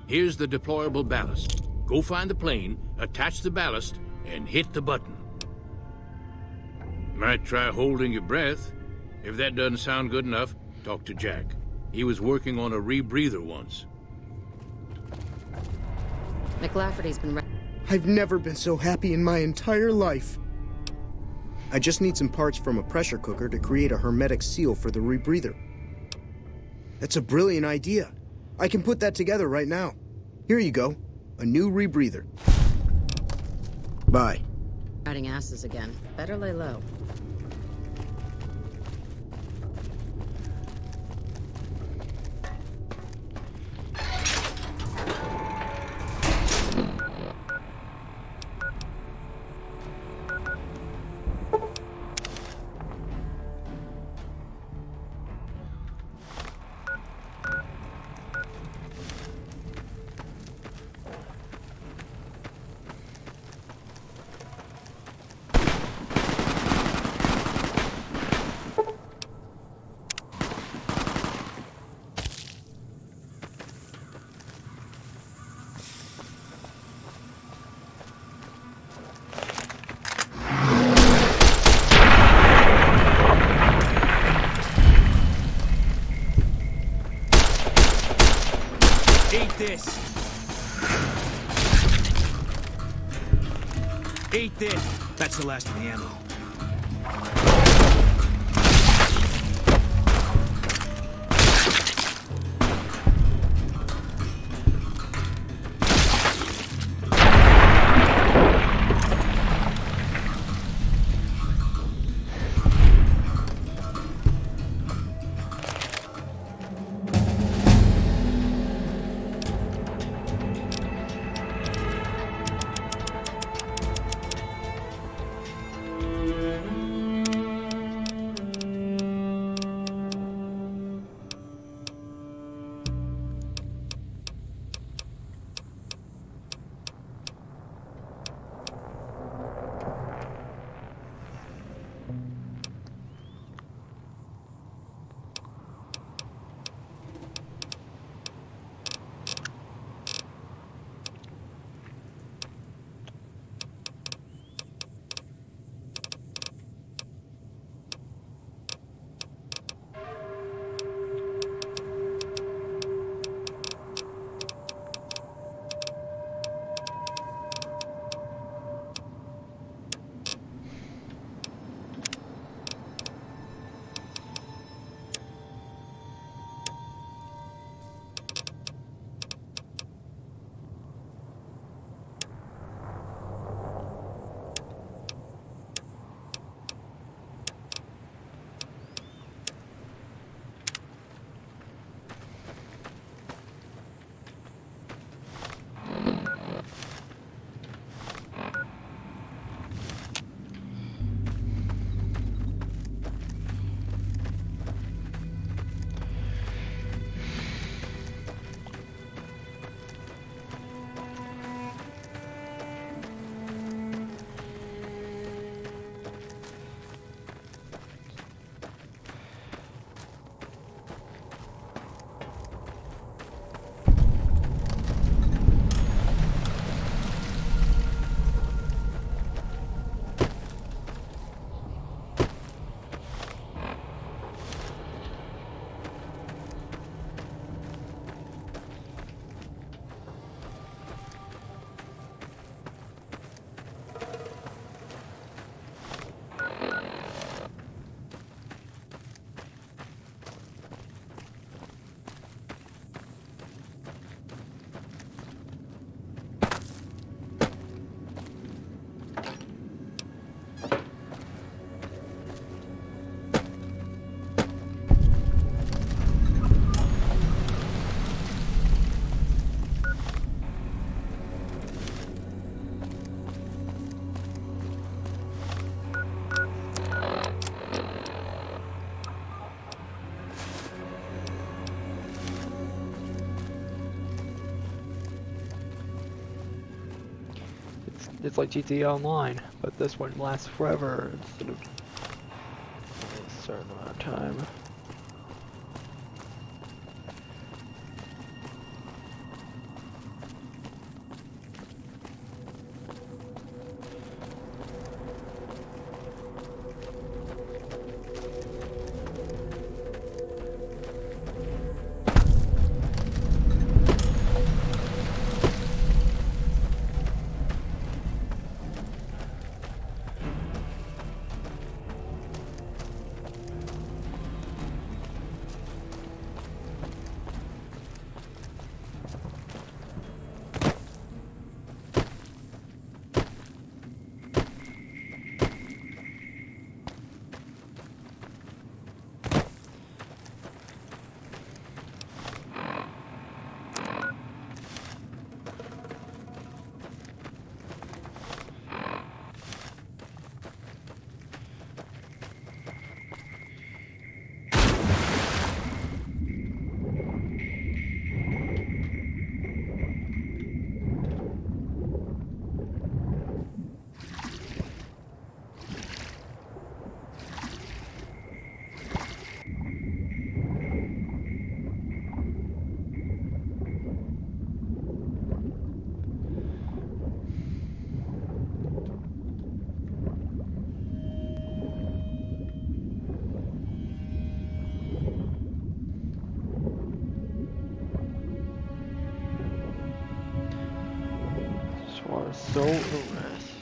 Here's the deployable ballast. Go find the plane, attach the ballast, and hit the button. Might try holding your breath. If that doesn't sound good enough, talk to Jack. He was working on a rebreather once. McLafferty's been... I've never been so happy in my entire life. I just need some parts from a pressure cooker to create a hermetic seal for the rebreather. That's a brilliant idea. I can put that together right now. Here you go. A new rebreather. Bye. Riding asses again. Better lay low. Eat this. That's the last of the ammo. It's like GTA Online, but this one lasts forever instead of a certain amount of time. So arrest.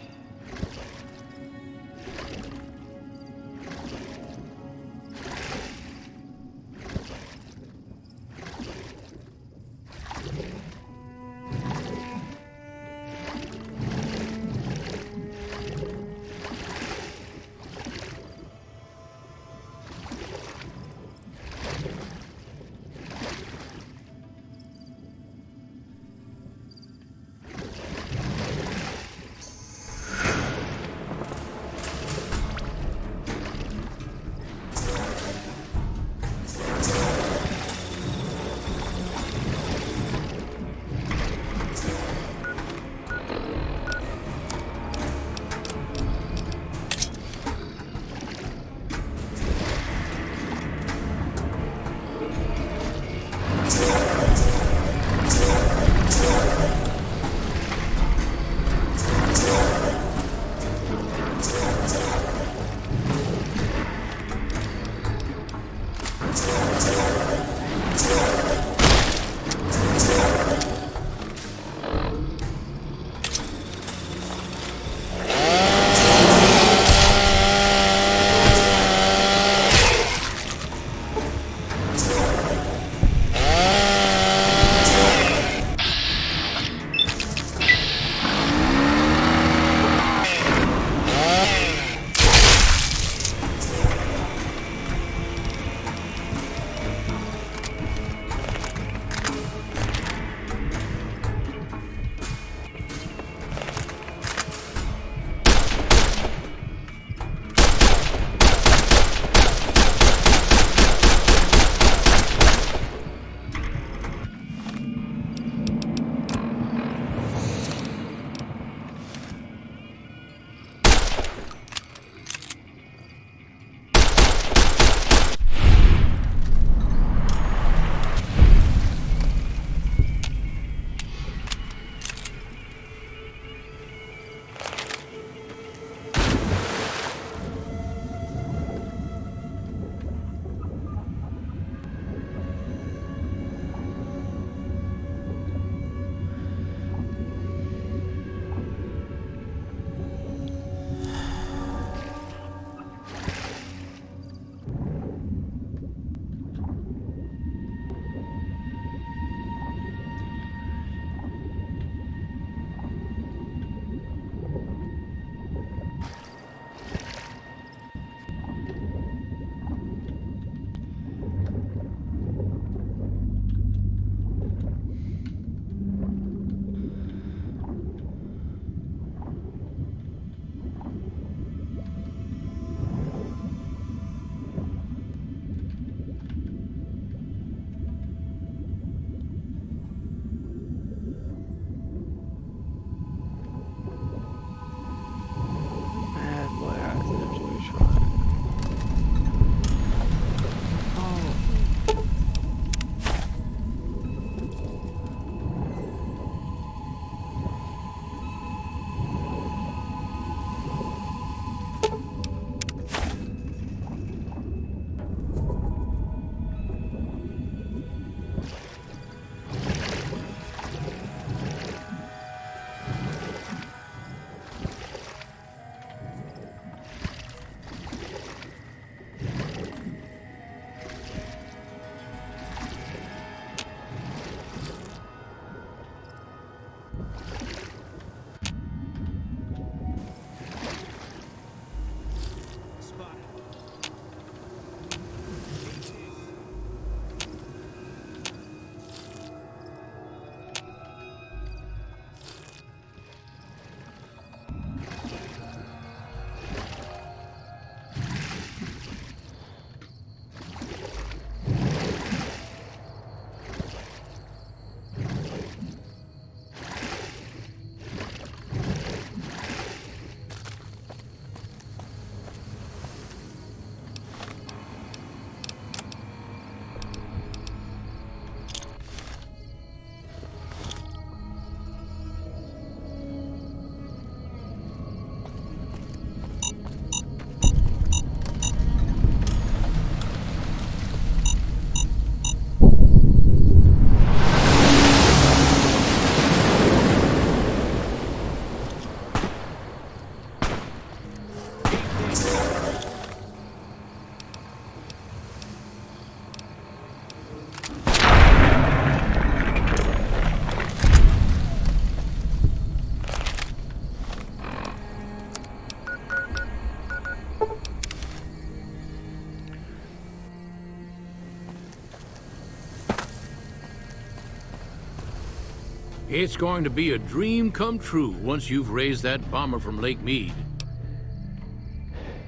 It's going to be a dream come true once you've raised that bomber from Lake Mead.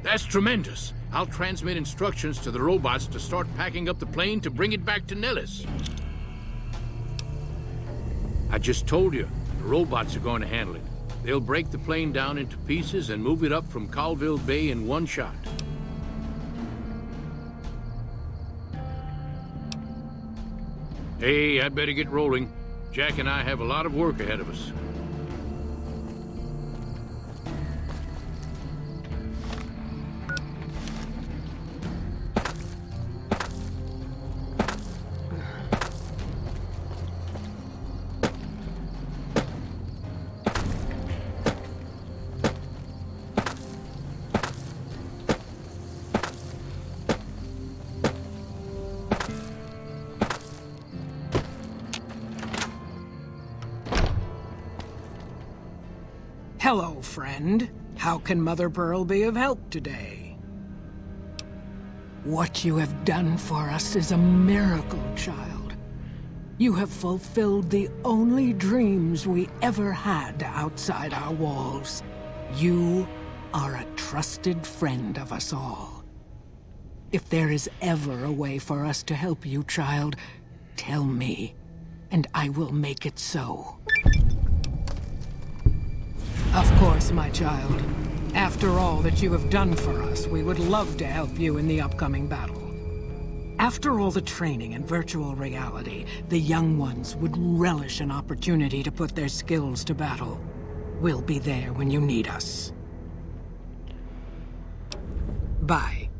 That's tremendous. I'll transmit instructions to the robots to start packing up the plane to bring it back to Nellis. I just told you, the robots are going to handle it. They'll break the plane down into pieces and move it up from Colville Bay in one shot. Hey, I'd better get rolling. Jack and I have a lot of work ahead of us. Hello, friend. How can Mother Pearl be of help today? What you have done for us is a miracle, child. You have fulfilled the only dreams we ever had outside our walls. You are a trusted friend of us all. If there is ever a way for us to help you, child, tell me, and I will make it so. Of course, my child. After all that you have done for us, we would love to help you in the upcoming battle. After all the training in virtual reality, the young ones would relish an opportunity to put their skills to battle. We'll be there when you need us. Bye.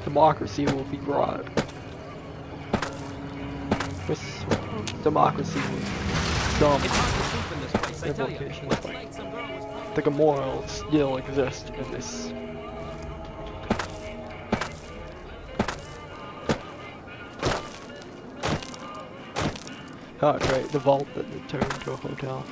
Democracy will be brought. This democracy was dumb. Implications like the morals still exist in this. Oh great, the vault that turned into a hotel.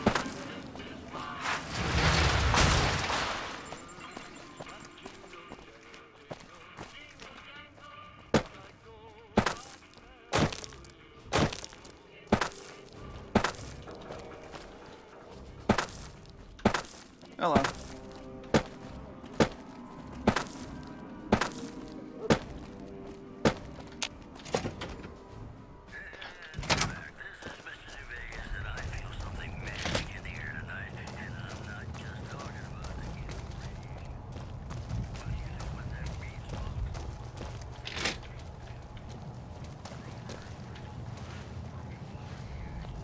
Hello.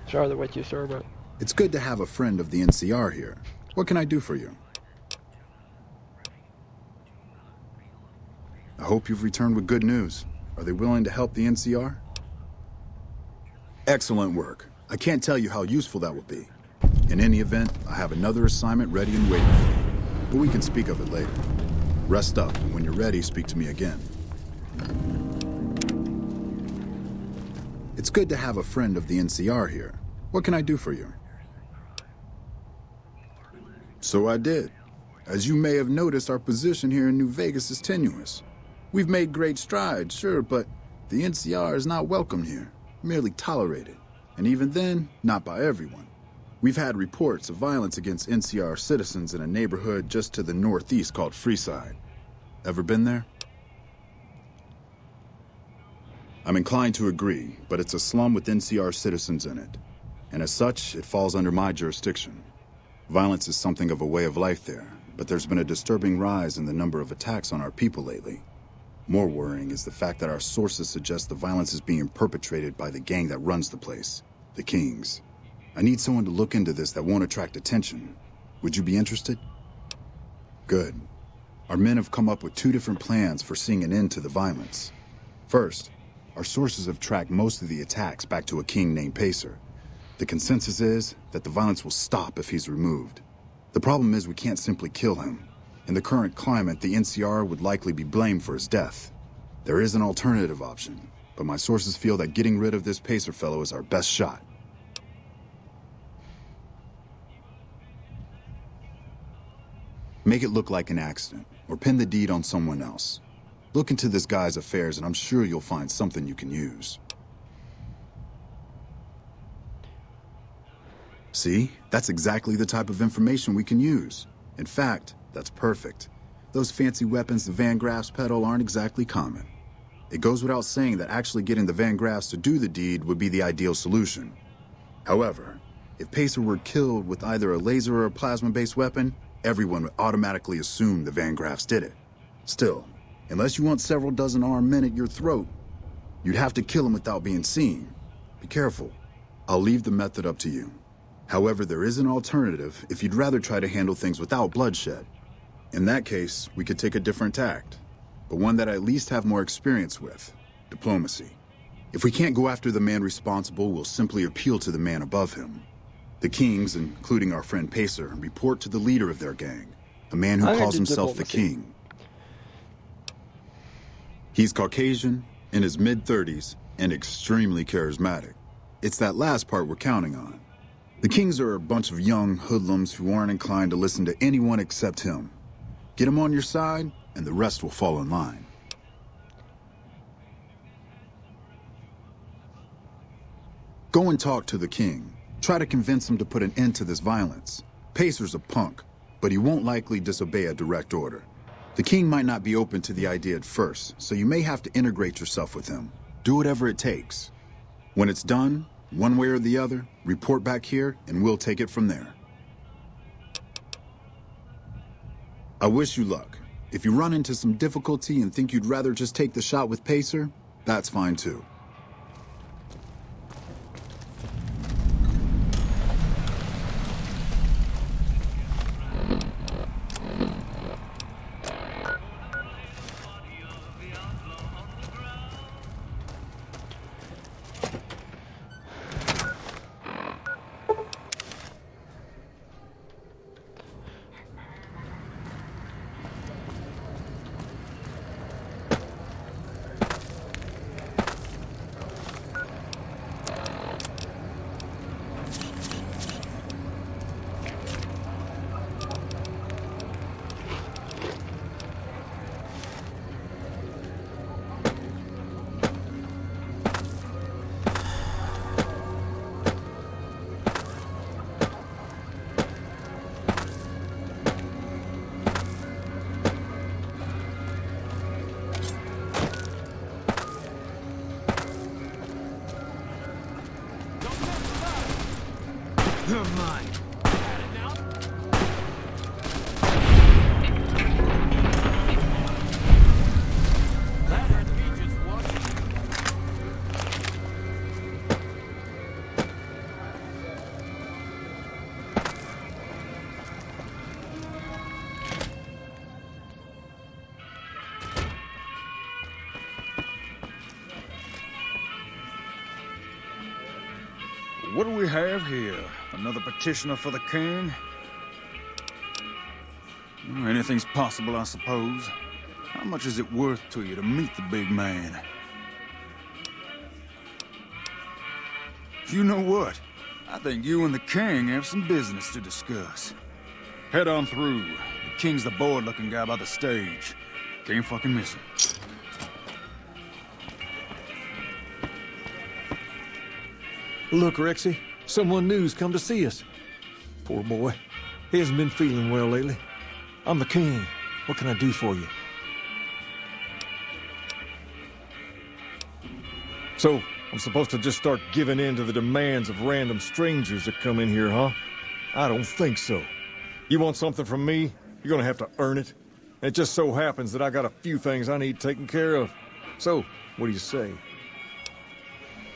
Charlotte, what you serve? It's good to have a friend of the NCR here. What can I do for you? I hope you've returned with good news. Are they willing to help the NCR? Excellent work. I can't tell you how useful that will be. In any event, I have another assignment ready and waiting for you. But we can speak of it later. Rest up, and when you're ready, speak to me again. It's good to have a friend of the NCR here. What can I do for you? So I did. As you may have noticed, our position here in New Vegas is tenuous. We've made great strides, sure, but the NCR is not welcome here, merely tolerated. And even then, not by everyone. We've had reports of violence against NCR citizens in a neighborhood just to the northeast called Freeside. Ever been there? I'm inclined to agree, but it's a slum with NCR citizens in it. And as such, it falls under my jurisdiction. Violence is something of a way of life there, but there's been a disturbing rise in the number of attacks on our people lately. More worrying is the fact that our sources suggest the violence is being perpetrated by the gang that runs the place, the Kings. I need someone to look into this that won't attract attention. Would you be interested? Good. Our men have come up with 2 different plans for seeing an end to the violence. First, our sources have tracked most of the attacks back to a king named Pacer. The consensus is that the violence will stop if he's removed. The problem is we can't simply kill him. In the current climate, the NCR would likely be blamed for his death. There is an alternative option, but my sources feel that getting rid of this Pacer fellow is our best shot. Make it look like an accident, or pin the deed on someone else. Look into this guy's affairs and I'm sure you'll find something you can use. See? That's exactly the type of information we can use. In fact, that's perfect. Those fancy weapons the Van Graffs peddle aren't exactly common. It goes without saying that actually getting the Van Graffs to do the deed would be the ideal solution. However, if Pacer were killed with either a laser or a plasma-based weapon, everyone would automatically assume the Van Graffs did it. Still, unless you want several dozen armed men at your throat, you'd have to kill him without being seen. Be careful. I'll leave the method up to you. However, there is an alternative if you'd rather try to handle things without bloodshed. In that case, we could take a different tact, but one that I at least have more experience with: diplomacy. If we can't go after the man responsible, we'll simply appeal to the man above him. The kings, including our friend Pacer, report to the leader of their gang, a man who calls himself the King. He's Caucasian, in his mid-30s, and extremely charismatic. It's that last part we're counting on. The Kings are a bunch of young hoodlums who aren't inclined to listen to anyone except him. Get him on your side, and the rest will fall in line. Go and talk to the King. Try to convince him to put an end to this violence. Pacer's a punk, but he won't likely disobey a direct order. The King might not be open to the idea at first, so you may have to integrate yourself with him. Do whatever it takes. When it's done, one way or the other, report back here, and we'll take it from there. I wish you luck. If you run into some difficulty and think you'd rather just take the shot with Pacer, that's fine too. You're mine. What do we have here? Another petitioner for the king? Well, anything's possible, I suppose. How much is it worth to you to meet the big man? You know what? I think you and the king have some business to discuss. Head on through. The king's the bored-looking guy by the stage. Can't fucking miss him. Look, Rexy, someone new's come to see us. Poor boy. He hasn't been feeling well lately. I'm the king. What can I do for you? So, I'm supposed to just start giving in to the demands of random strangers that come in here, huh? I don't think so. You want something from me? You're gonna have to earn it. And it just so happens that I got a few things I need taken care of. So, what do you say?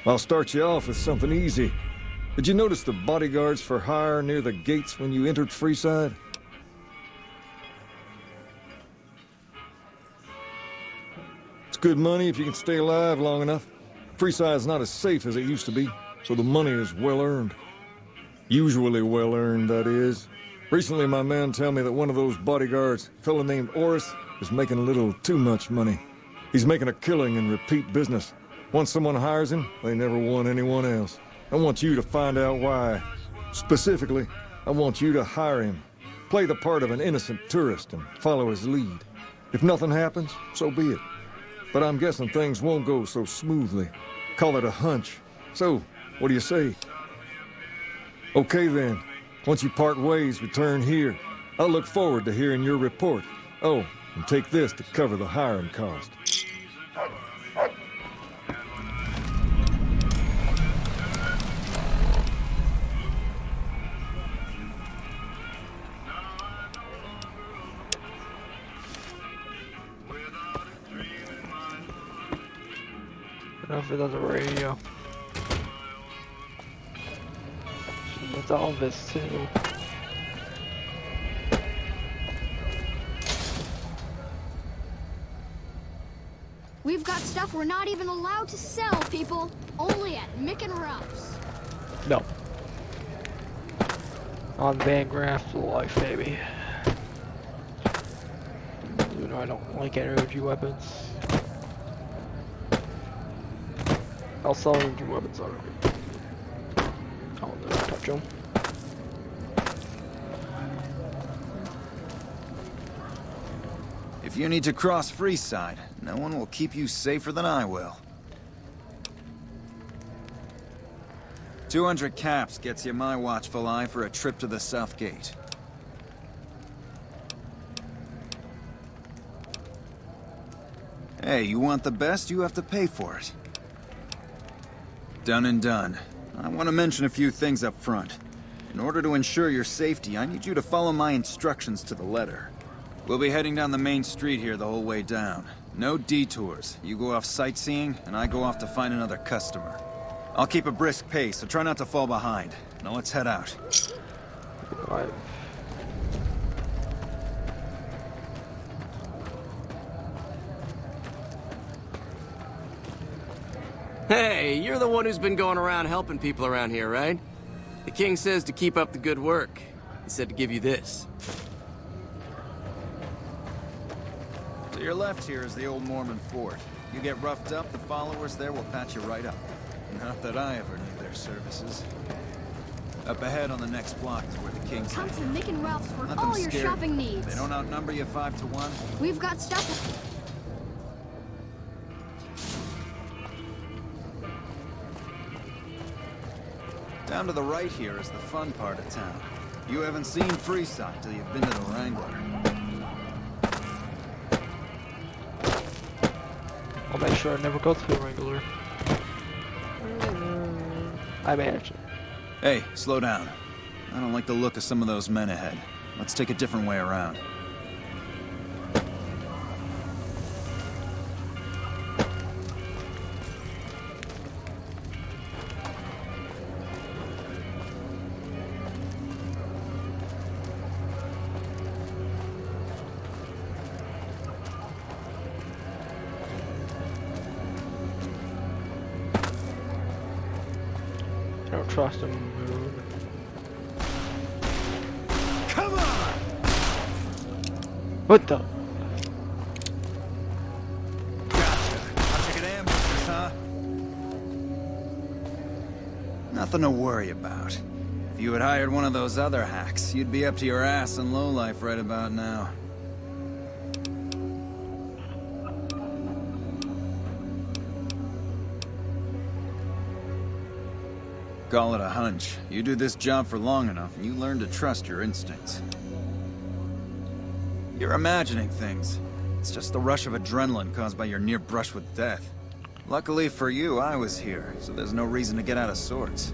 I'll start you off with something easy. Did you notice the bodyguards for hire near the gates when you entered Freeside? good money if you can stay alive long enough. Freeside's not as safe as it used to be, so the money is well earned. Usually well earned, that is. Recently, my men tell me that one of those bodyguards, a fellow named Oris, is making a little too much money. He's making a killing in repeat business. Once someone hires him, they never want anyone else. I want you to find out why. Specifically, I want you to hire him. Play the part of an innocent tourist and follow his lead. If nothing happens, so be it. But I'm guessing things won't go so smoothly. Call it a hunch. So, what do you say? Okay then. Once you part ways, return here. I'll look forward to hearing your report. Oh, and take this to cover the hiring cost. If it has a radio. That's all this too. We've got stuff we're not even allowed to sell, people. Only at Mick and Ruff's. No. On Van Graff's life, baby. You know I don't like energy weapons. I'll sell energy weapons already. I'll never touch them. If you need to cross Freeside, no one will keep you safer than I will. 200 caps gets you my watchful eye for a trip to the South Gate. Hey, you want the best, you have to pay for it. Done and done. I want to mention a few things up front. In order to ensure your safety, I need you to follow my instructions to the letter. We'll be heading down the main street here the whole way down. No detours. You go off sightseeing, and I go off to find another customer. I'll keep a brisk pace, so try not to fall behind. Now let's head out. Right. Hey, you're the one who's been going around helping people around here, right? The king says to keep up the good work. He said to give you this. To your left here is the old Mormon fort. You get roughed up, the followers there will patch you right up. Not that I ever need their services. Up ahead on the next block is where the king's Come at. to Mick and Ralph's for Let all them your scare you. shopping needs. They don't outnumber you 5 to 1. We've got stuff. Down to the right here is the fun part of town. You haven't seen Freeside till you've been to the Wrangler. I'll make sure I never go to the Wrangler. I managed it. Hey, slow down. I don't like the look of some of those men ahead. Let's take a different way around. I don't trust him. Come on! What the? Gotcha. How'd you get ambushed, huh? Nothing to worry about. If you had hired one of those other hacks, you'd be up to your ass in lowlife right about now. Call it a hunch. You do this job for long enough, and you learn to trust your instincts. You're imagining things. It's just the rush of adrenaline caused by your near brush with death. Luckily for you, I was here, so there's no reason to get out of sorts.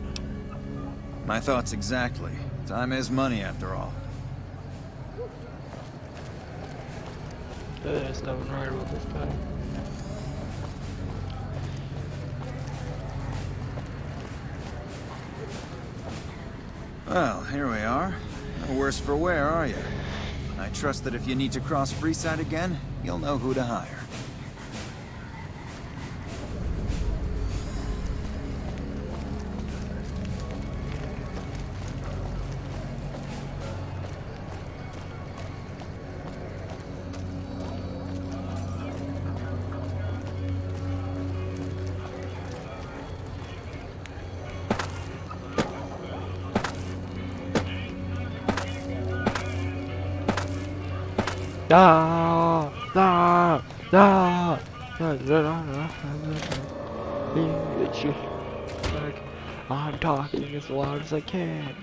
My thoughts exactly. Time is money, after all. There's nothing right about this guy. Well, here we are. No worse for wear, are you? I trust that if you need to cross Freeside again, you'll know who to hire. Ah, ah, ah, I'm talking as loud as I can.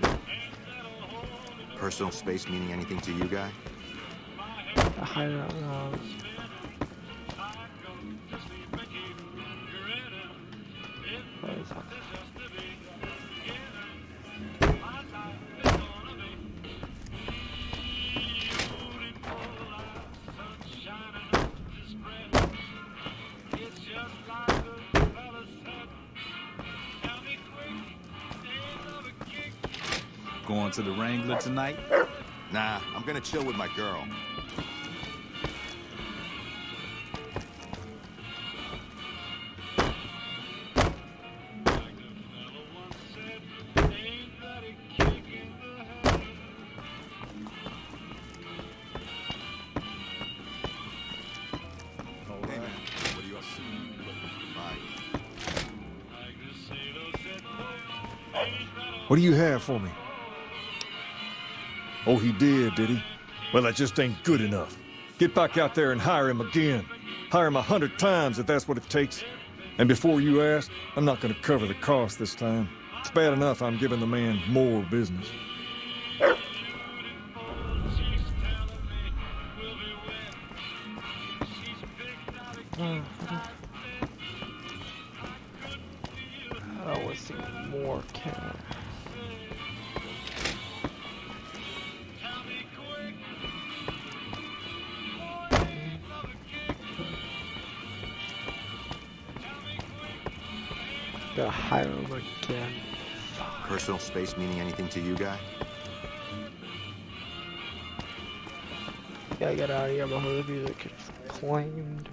Personal space meaning anything to you, guy? I don't know. What is that? Going to the Wrangler tonight? Nah, I'm gonna chill with my girl. Hey man, what do you up to? Bye. What do you have for me? Oh, he did he? Well, that just ain't good enough. Get back out there and hire him again. Hire him 100 times if that's what it takes. And before you ask, I'm not gonna cover the cost this time. It's bad enough I'm giving the man more business. I was seeing more cat. Gotta hire him again. Personal space meaning anything to you, guy? Gotta get out of here before the music gets claimed.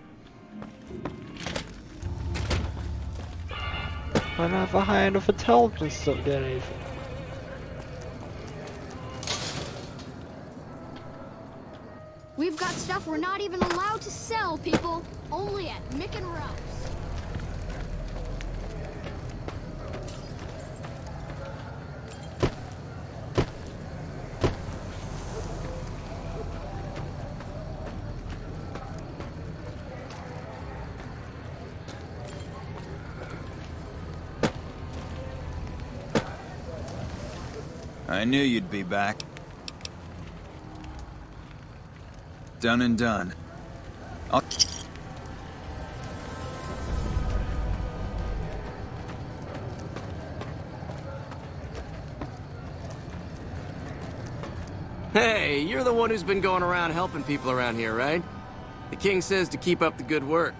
I'm not high enough intelligence to get anything. We've got stuff we're not even allowed to sell, people. Only at Mick and Ralph's. I knew you'd be back. Done and done. I'll... Hey, you're the one who's been going around helping people around here, right? The king says to keep up the good work.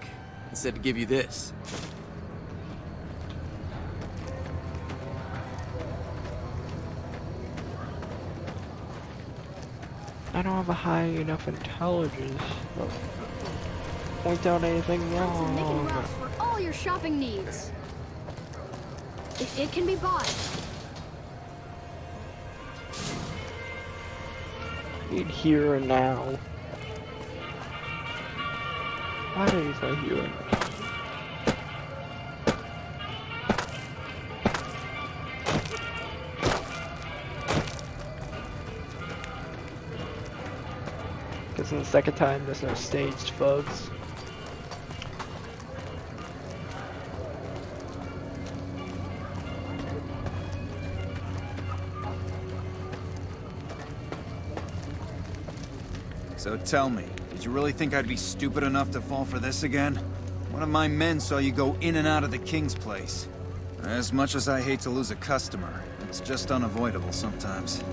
He said to give you this. I don't have a high enough intelligence to point out anything Come to Mick and wrong. Ralph's for all your shopping needs. If it can be bought. Need here and now. Why is my here and now? This is the second time there's no staged folks. So tell me, did you really think I'd be stupid enough to fall for this again? One of my men saw you go in and out of the king's place. As much as I hate to lose a customer, it's just unavoidable sometimes.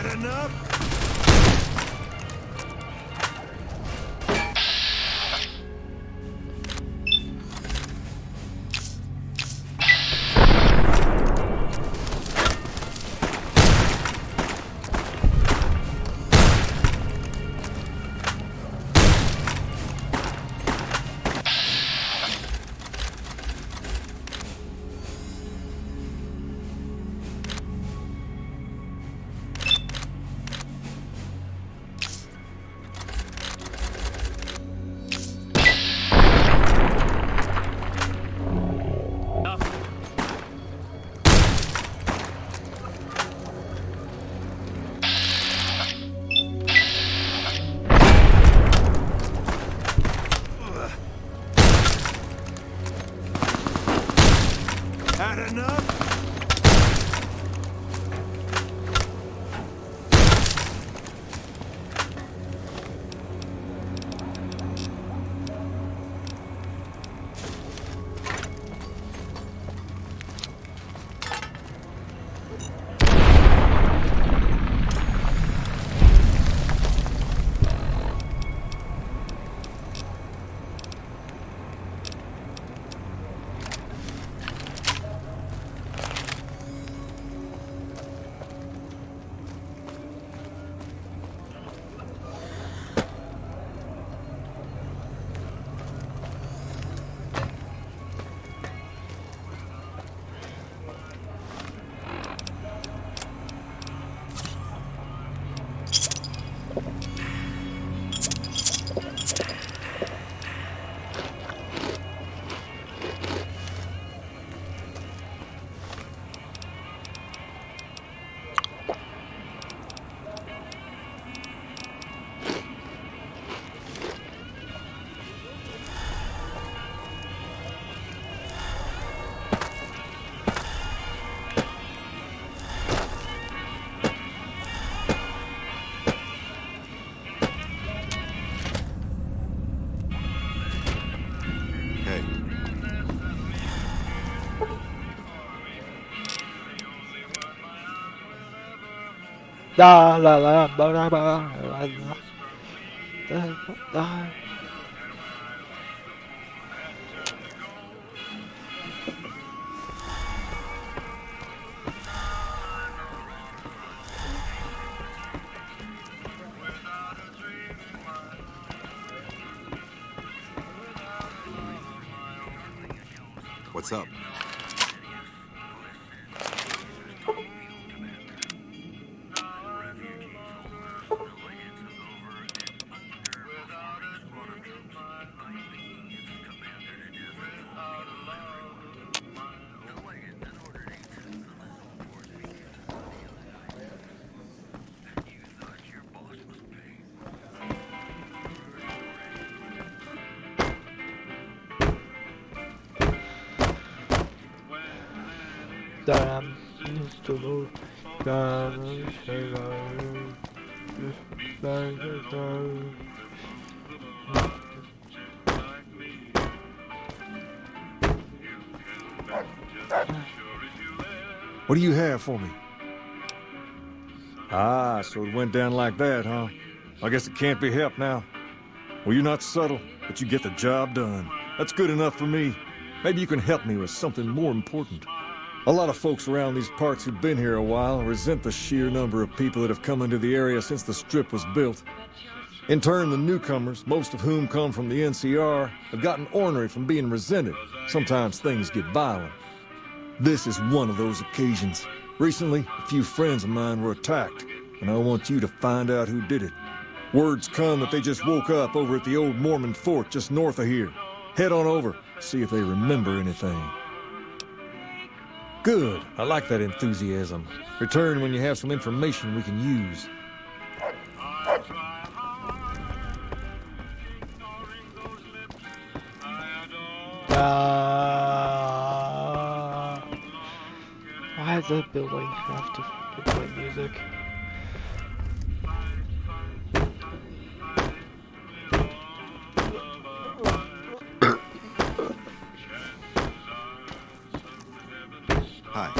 Had enough? Had enough? La la la ba la ba la la la. What's up? Damn, Mr. Lord, What do you have for me? Ah, so it went down like that, huh? I guess it can't be helped now. Well, you're not subtle, but you get the job done. That's good enough for me. Maybe you can help me with something more important. A lot of folks around these parts who've been here a while resent the sheer number of people that have come into the area since the Strip was built. In turn, the newcomers, most of whom come from the NCR, have gotten ornery from being resented. Sometimes things get violent. This is one of those occasions. Recently, a few friends of mine were attacked, and I want you to find out who did it. Word's come that they just woke up over at the old Mormon fort just north of here. Head on over, see if they remember anything. Good. I like that enthusiasm. Return when you have some information we can use. Why does that building have to play music? Hi.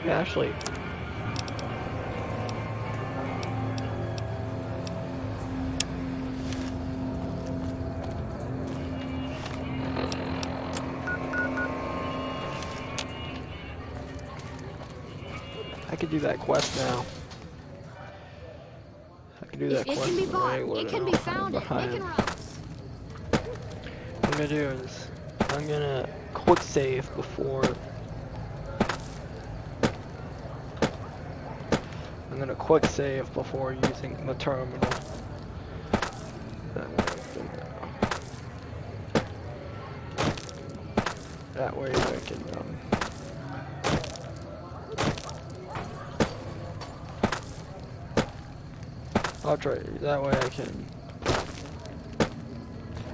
Yeah, actually. I could do that quest now. I can do that quest. It can be bought. Wrangler It can now. be found at Behind. Nick and Ross. What I'm gonna do is I'm gonna quick save before. I'm gonna quick save before using the terminal. That way I can I'll try that way I can.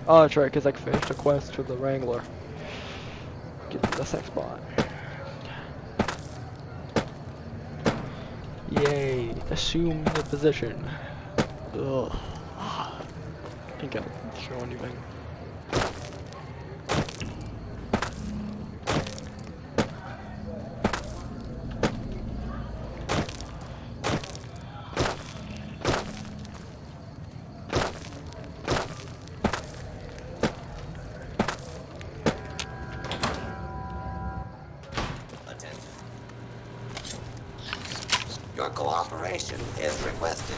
Oh, that's right, because I can finish the quest with the Wrangler. Get to the sex spot. Yay! Assume the position. Ugh. I think I'll show anything. Your cooperation is requested.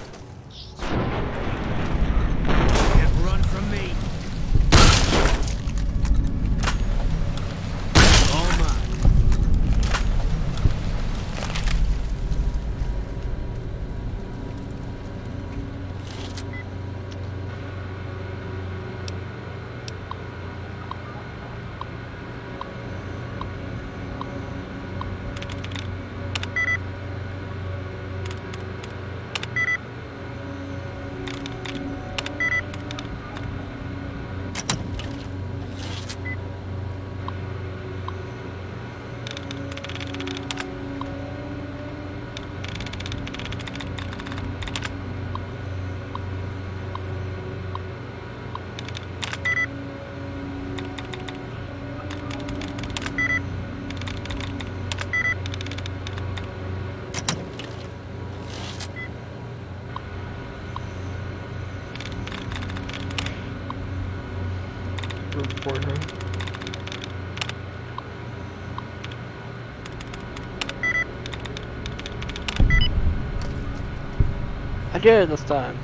Can't run from me. All mine. Report her. I did it this time.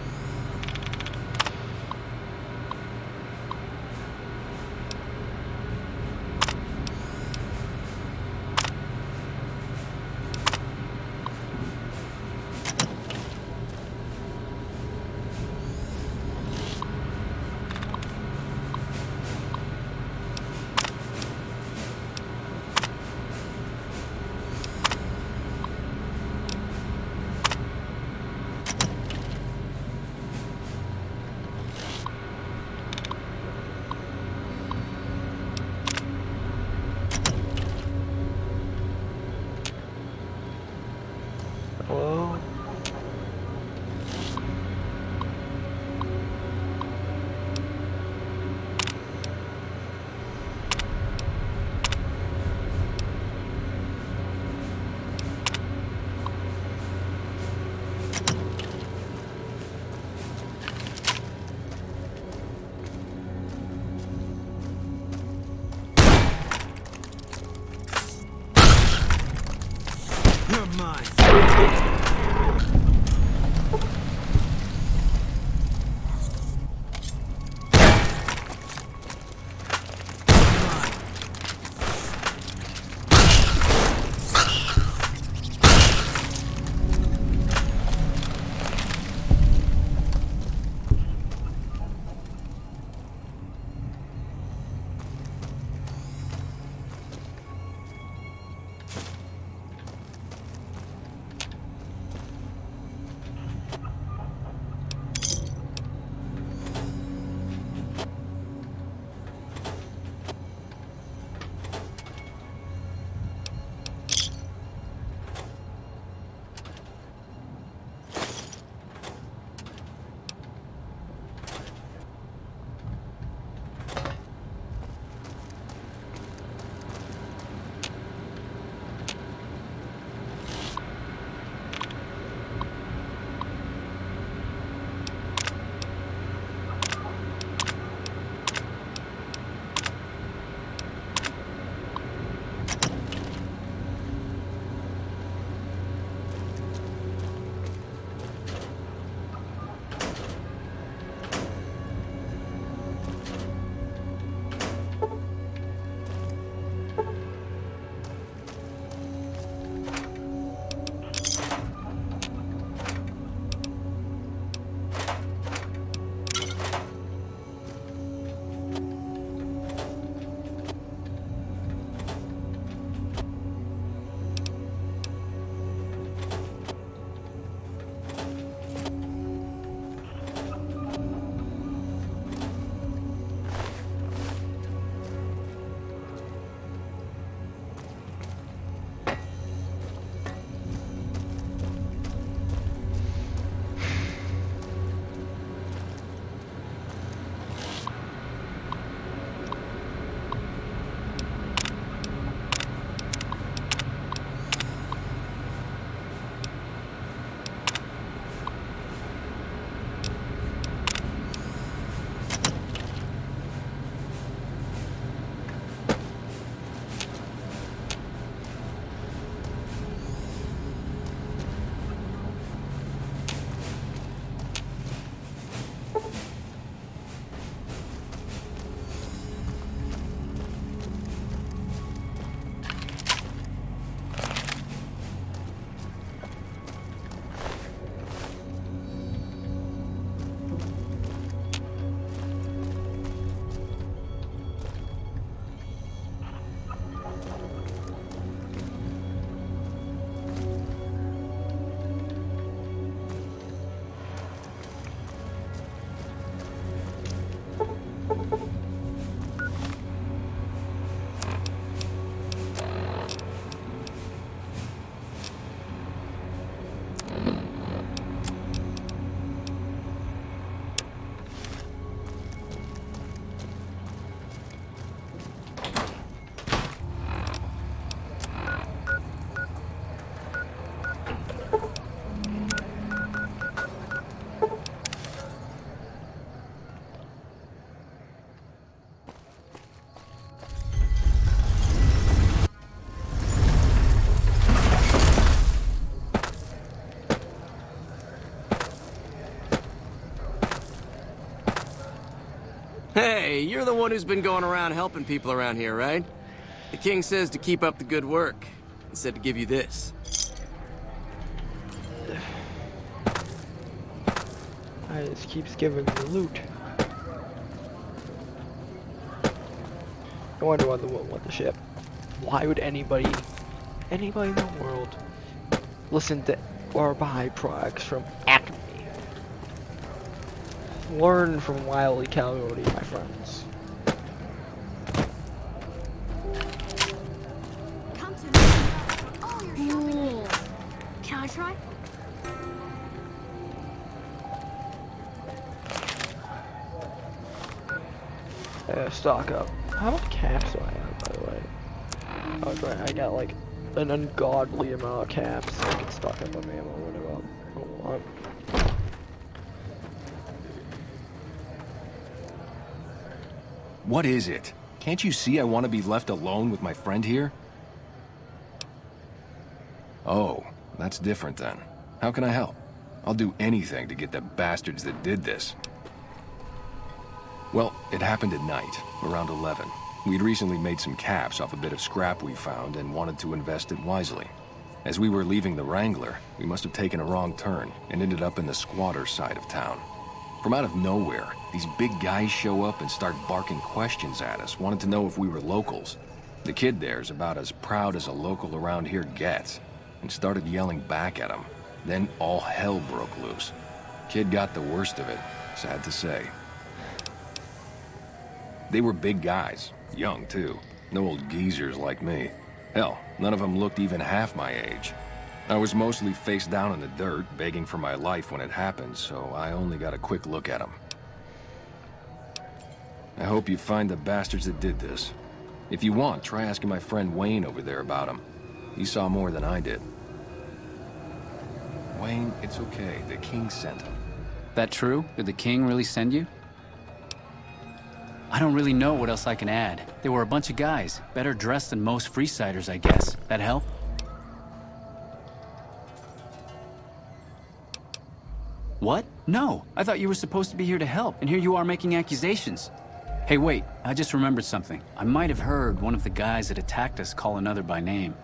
You're the one who's been going around helping people around here, right? The king says to keep up the good work. He said to give you this. I just keeps giving me loot. I wonder what the ship. Why would anybody in the world listen to or buy products from Acme? Learn from Wile E. Coyote, my friends. Ooh. Can I try? Stock up. How much caps do I have, by the way? Oh, that's right. I got like an ungodly amount of caps. I can stock up on ammo whenever I want. What is it? Can't you see I want to be left alone with my friend here? Oh, that's different then. How can I help? I'll do anything to get the bastards that did this. Well, it happened at night, around 11. We'd recently made some caps off a bit of scrap we found and wanted to invest it wisely. As we were leaving the Wrangler, we must have taken a wrong turn and ended up in the squatter side of town. From out of nowhere, these big guys show up and start barking questions at us, wanted to know if we were locals. The kid there's about as proud as a local around here gets, and started yelling back at him. Then all hell broke loose. Kid got the worst of it, sad to say. They were big guys, young too, no old geezers like me. Hell, none of them looked even half my age. I was mostly face down in the dirt, begging for my life when it happened, so I only got a quick look at them. I hope you find the bastards that did this. If you want, try asking my friend Wayne over there about him. He saw more than I did. Wayne, it's okay. The king sent him. That true? Did the king really send you? I don't really know what else I can add. They were a bunch of guys, better dressed than most Freesiders, I guess. That help? What? No, I thought you were supposed to be here to help, and here you are making accusations. Hey, wait, I just remembered something. I might have heard one of the guys that attacked us call another by name.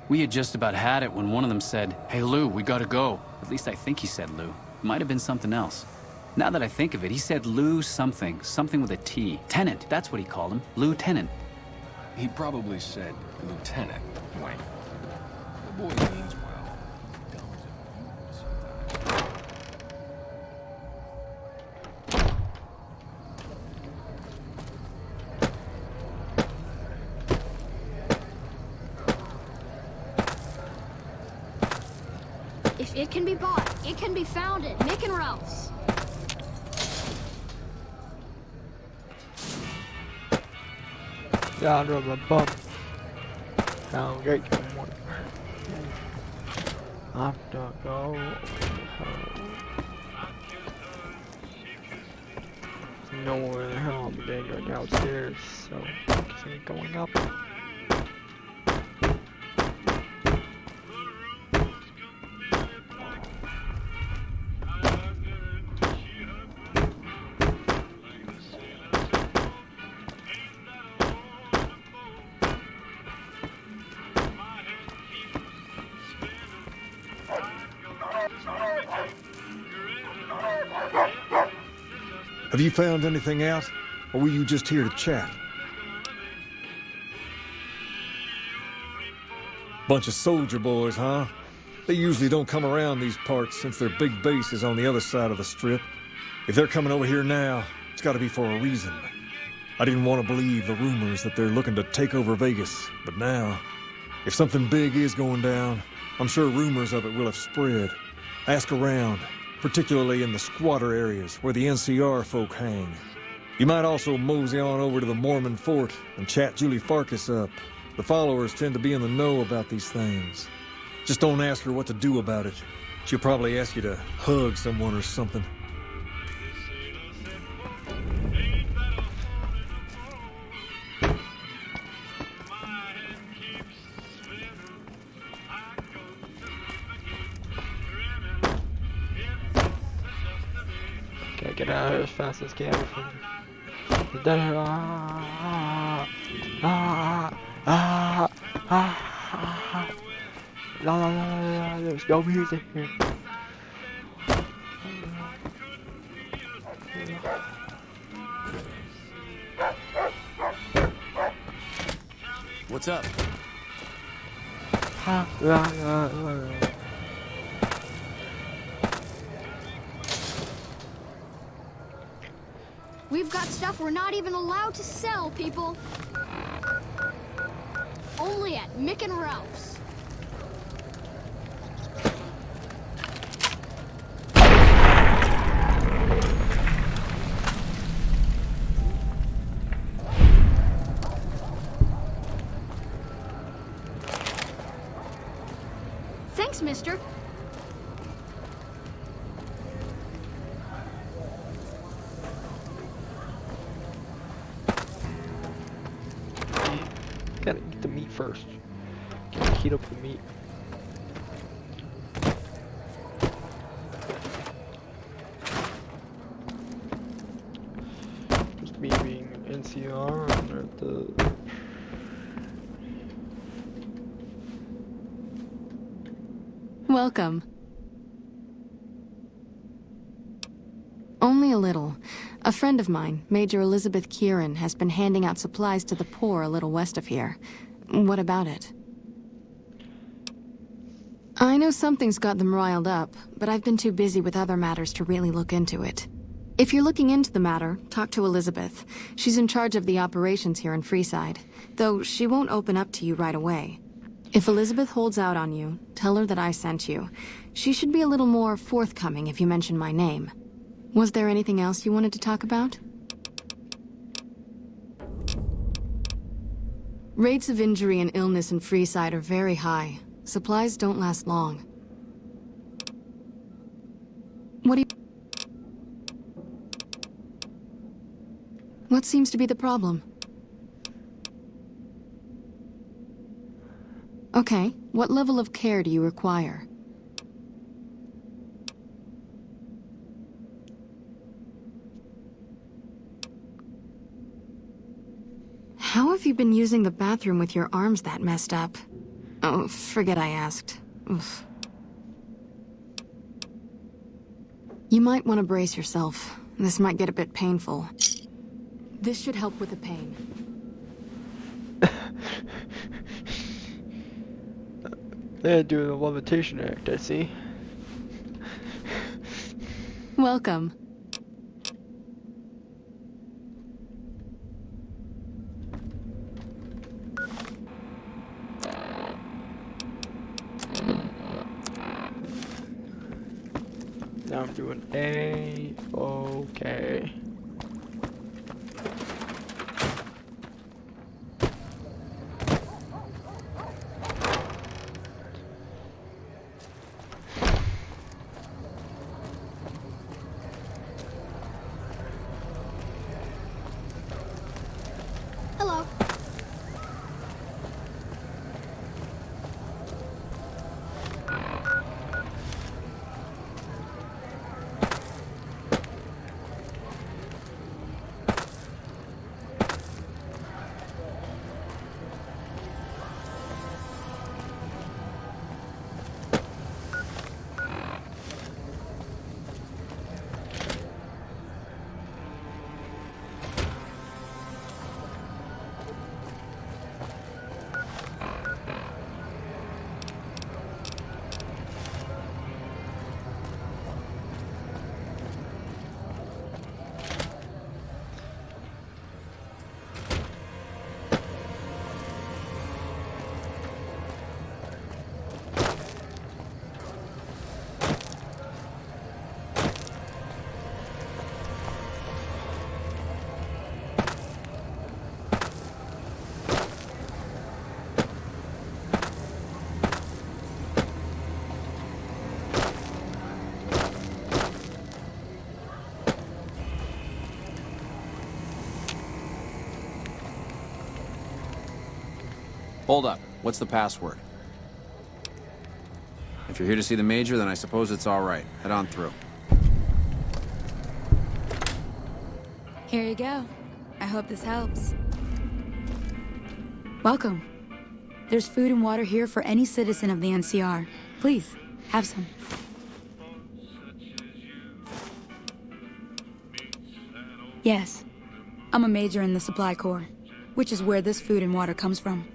We had just about had it when one of them said, "Hey, Lou, we gotta go." At least I think he said Lou. It might have been something else. Now that I think of it, he said Lou something. Something with a T. Tenant, that's what he called him. Lieutenant. He probably said Lieutenant, Wayne. The boy means well. If it can be bought, it can be found at Nick and Ralph's. Down to the bump. Down great one. I'm to go. Nowhere in the hell I'm dead right downstairs, so I keep going up. Have you found anything out, or were you just here to chat? Bunch of soldier boys, huh? They usually don't come around these parts since their big base is on the other side of the strip. If they're coming over here now, it's gotta be for a reason. I didn't want to believe the rumors that they're looking to take over Vegas, but now, if something big is going down, I'm sure rumors of it will have spread. Ask around, particularly in the squatter areas where the NCR folk hang. You might also mosey on over to the Mormon fort and chat Julie Farkas up. The followers tend to be in the know about these things. Just don't ask her what to do about it. She'll probably ask you to hug someone or something. Gotta get out of here as fast as I can before La la la la, there's no music here. What's up? We've got stuff we're not even allowed to sell, people. Only at Mick and Ralph's. Thanks, mister. Gotta eat the meat first. Gotta heat up the meat. Just me being an NCR or the... Welcome. Only a little. A friend of mine, Major Elizabeth Kieran, has been handing out supplies to the poor a little west of here. What about it? I know something's got them riled up, but I've been too busy with other matters to really look into it. If you're looking into the matter, talk to Elizabeth. She's in charge of the operations here in Freeside, though she won't open up to you right away. If Elizabeth holds out on you, tell her that I sent you. She should be a little more forthcoming if you mention my name. Was there anything else you wanted to talk about? Rates of injury and illness in Freeside are very high. Supplies don't last long. What seems to be the problem? Okay, what level of care do you require? How have you been using the bathroom with your arms that messed up? Oh, forget I asked. Oof. You might want to brace yourself. This might get a bit painful. This should help with the pain. They're doing the levitation act, I see. Welcome. Now I'm doing A-okay. Hello. Hold up. What's the password? If you're here to see the Major, then I suppose it's all right. Head on through. Here you go. I hope this helps. Welcome. There's food and water here for any citizen of the NCR. Please, have some. Yes, I'm a major in the Supply Corps, which is where this food and water comes from.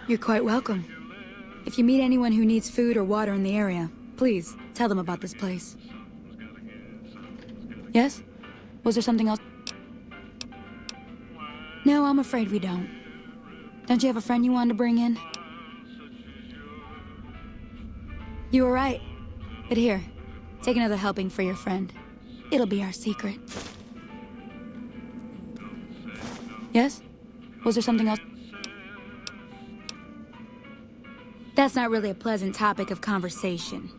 You're quite welcome. If you meet anyone who needs food or water in the area, please tell them about this place. Yes? Was there something else? No, I'm afraid we don't. Don't you have a friend you wanted to bring in? You were right. But here, take another helping for your friend. It'll be our secret. Yes? Was there something else? That's not really a pleasant topic of conversation.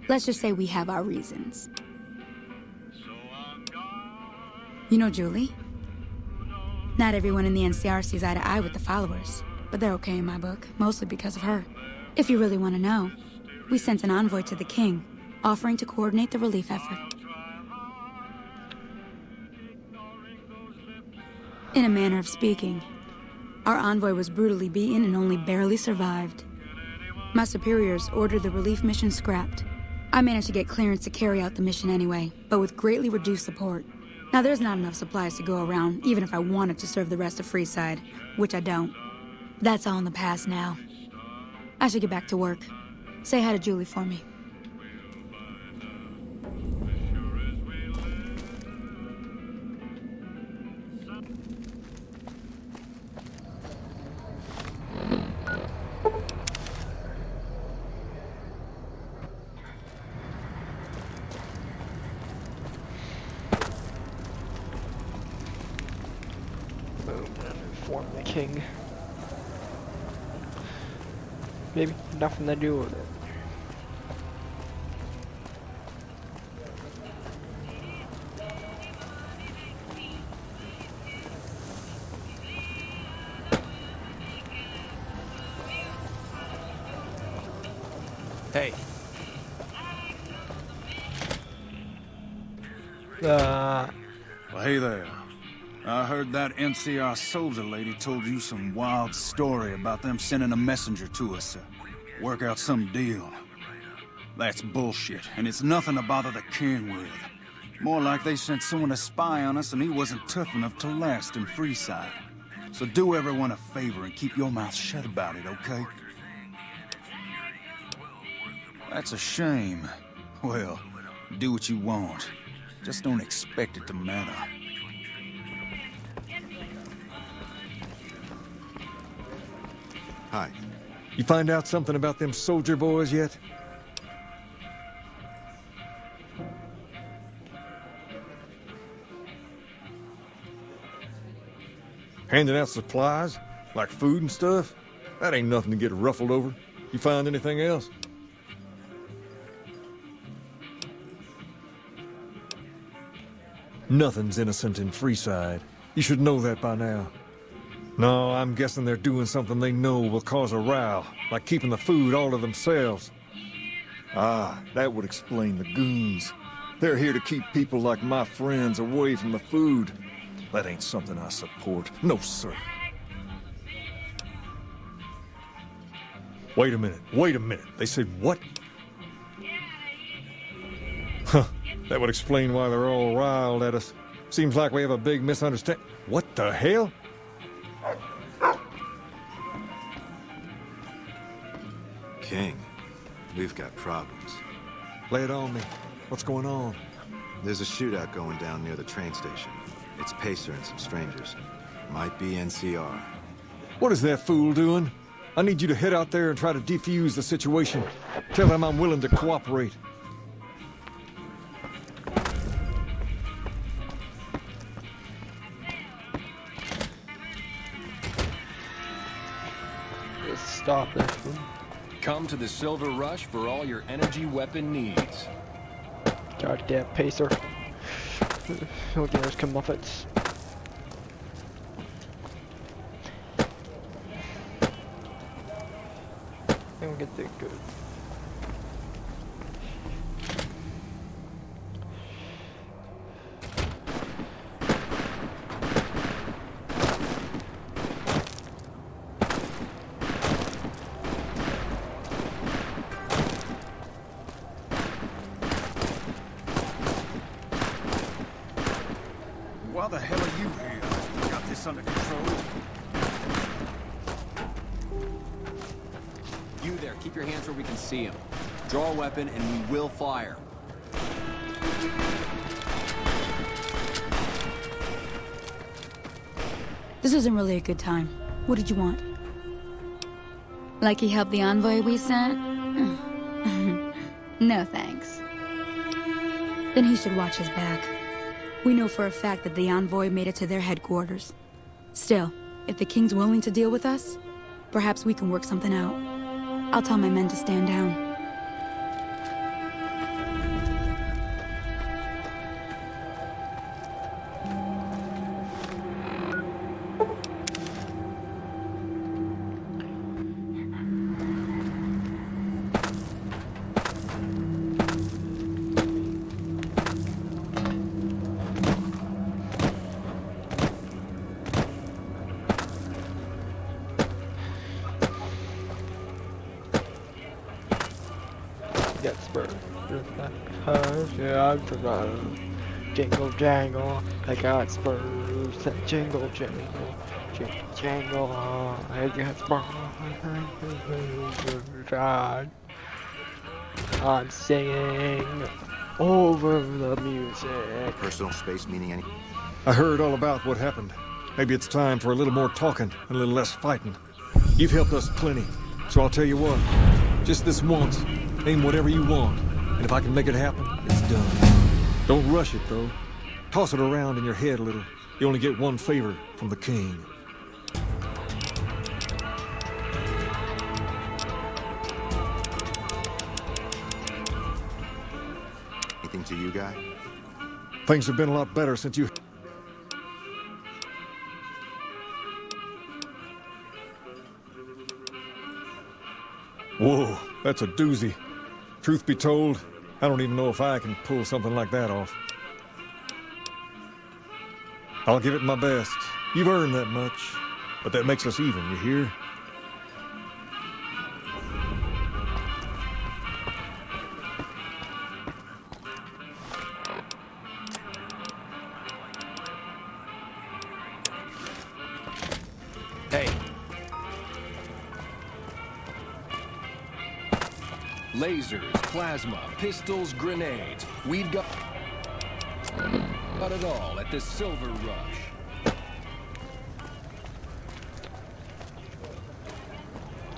Let's just say we have our reasons. You know Julie? Not everyone in the NCR sees eye to eye with the followers, but they're okay in my book, mostly because of her. If you really want to know, we sent an envoy to the king, offering to coordinate the relief effort. In a manner of speaking, our envoy was brutally beaten and only barely survived. My superiors ordered the relief mission scrapped. I managed to get clearance to carry out the mission anyway, but with greatly reduced support. Now there's not enough supplies to go around, even if I wanted to serve the rest of Freeside, which I don't. That's all in the past now. I should get back to work. Say hi to Julie for me. Inform the king. Maybe nothing to do with it. Hey. Well, hey there. I heard that NCR soldier lady told you some wild story about them sending a messenger to us to work out some deal. That's bullshit, and it's nothing to bother the king with. More like they sent someone to spy on us and he wasn't tough enough to last in Freeside. So do everyone a favor and keep your mouth shut about it, okay? That's a shame. Well, do what you want. Just don't expect it to matter. Hi. You find out something about them soldier boys yet? Handing out supplies? Like food and stuff? That ain't nothing to get ruffled over. You find anything else? Nothing's innocent in Freeside. You should know that by now. No, I'm guessing they're doing something they know will cause a row, like keeping the food all to themselves. Ah, that would explain the goons. They're here to keep people like my friends away from the food. That ain't something I support. No, sir. Wait a minute. They said what? Huh. That would explain why they're all riled at us. Seems like we have a big misunderstanding. What the hell? King, we've got problems. Lay it on me. What's going on? There's a shootout going down near the train station. It's Pacer and some strangers. Might be NCR. What is that fool doing? I need you to head out there and try to defuse the situation. Tell them I'm willing to cooperate. Stop that. Come to the Silver Rush for all your energy weapon needs. Goddamn Pacer. He'll get his comeuppance. And get the good. this under control. You there, keep your hands where we can see him. Draw a weapon and we will fire. This isn't really a good time. What did you want? Like he helped the envoy we sent? No thanks. Then he should watch his back. We know for a fact that the envoy made it to their headquarters. Still, if the king's willing to deal with us, perhaps we can work something out. I'll tell my men to stand down. Get spurred. Yeah, I forgot. Jingle jangle, I got spurs. Jingle jangle, jingle jangle, I got spurs. I'm singing over the music. Personal space meaning any... I heard all about what happened. Maybe it's time for a little more talking and a little less fighting. You've helped us plenty, so I'll tell you what. Just this once, name whatever you want, and if I can make it happen, it's done. Don't rush it, though. Toss it around in your head a little. You only get one favor from the king. Anything to you, guy? Things have been a lot better since you... Whoa, that's a doozy. Truth be told, I don't even know if I can pull something like that off. I'll give it my best. You've earned that much, but that makes us even, you hear? Hey. Lasers, plasma, pistols, grenades. We've got it all at the Silver Rush.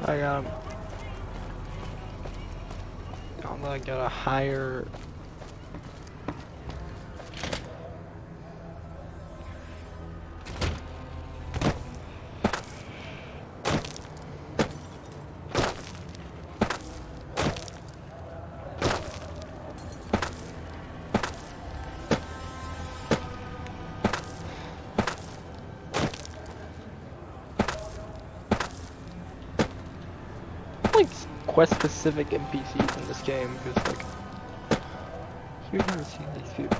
I got him. I'm gonna get a higher... like quest-specific NPCs in this game, because like you've never seen these people.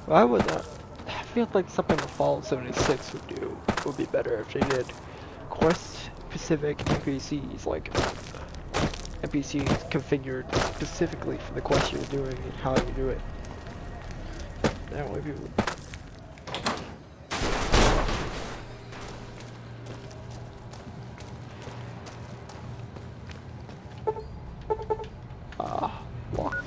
Why would that? I feel like something the Fallout 76 would be better if they did quest-specific NPCs, like NPCs configured specifically for the quest you're doing and how you do it. That way people. Lock.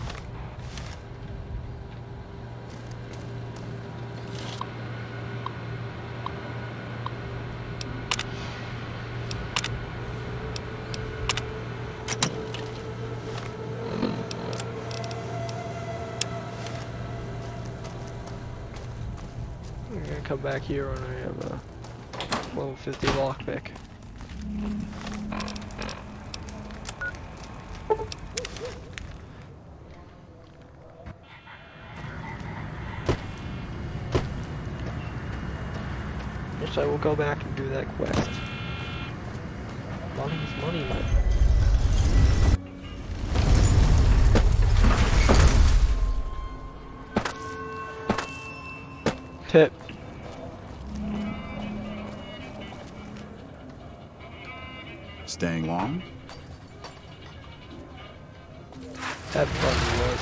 I'm gonna come back here when I have a level 50 lockpick. Guess I will go back and do that quest. Money's money, man. Tip. Staying long? That probably was.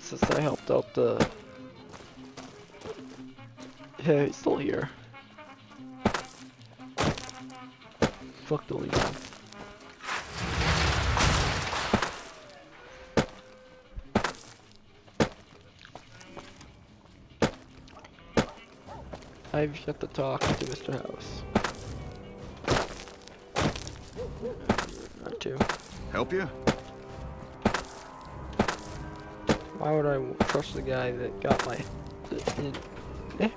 since I helped out the... Yeah, he's still here. Fuck the leader. I've got to talk to Mr. House. Not to. Help you? Why would I trust the guy that got my...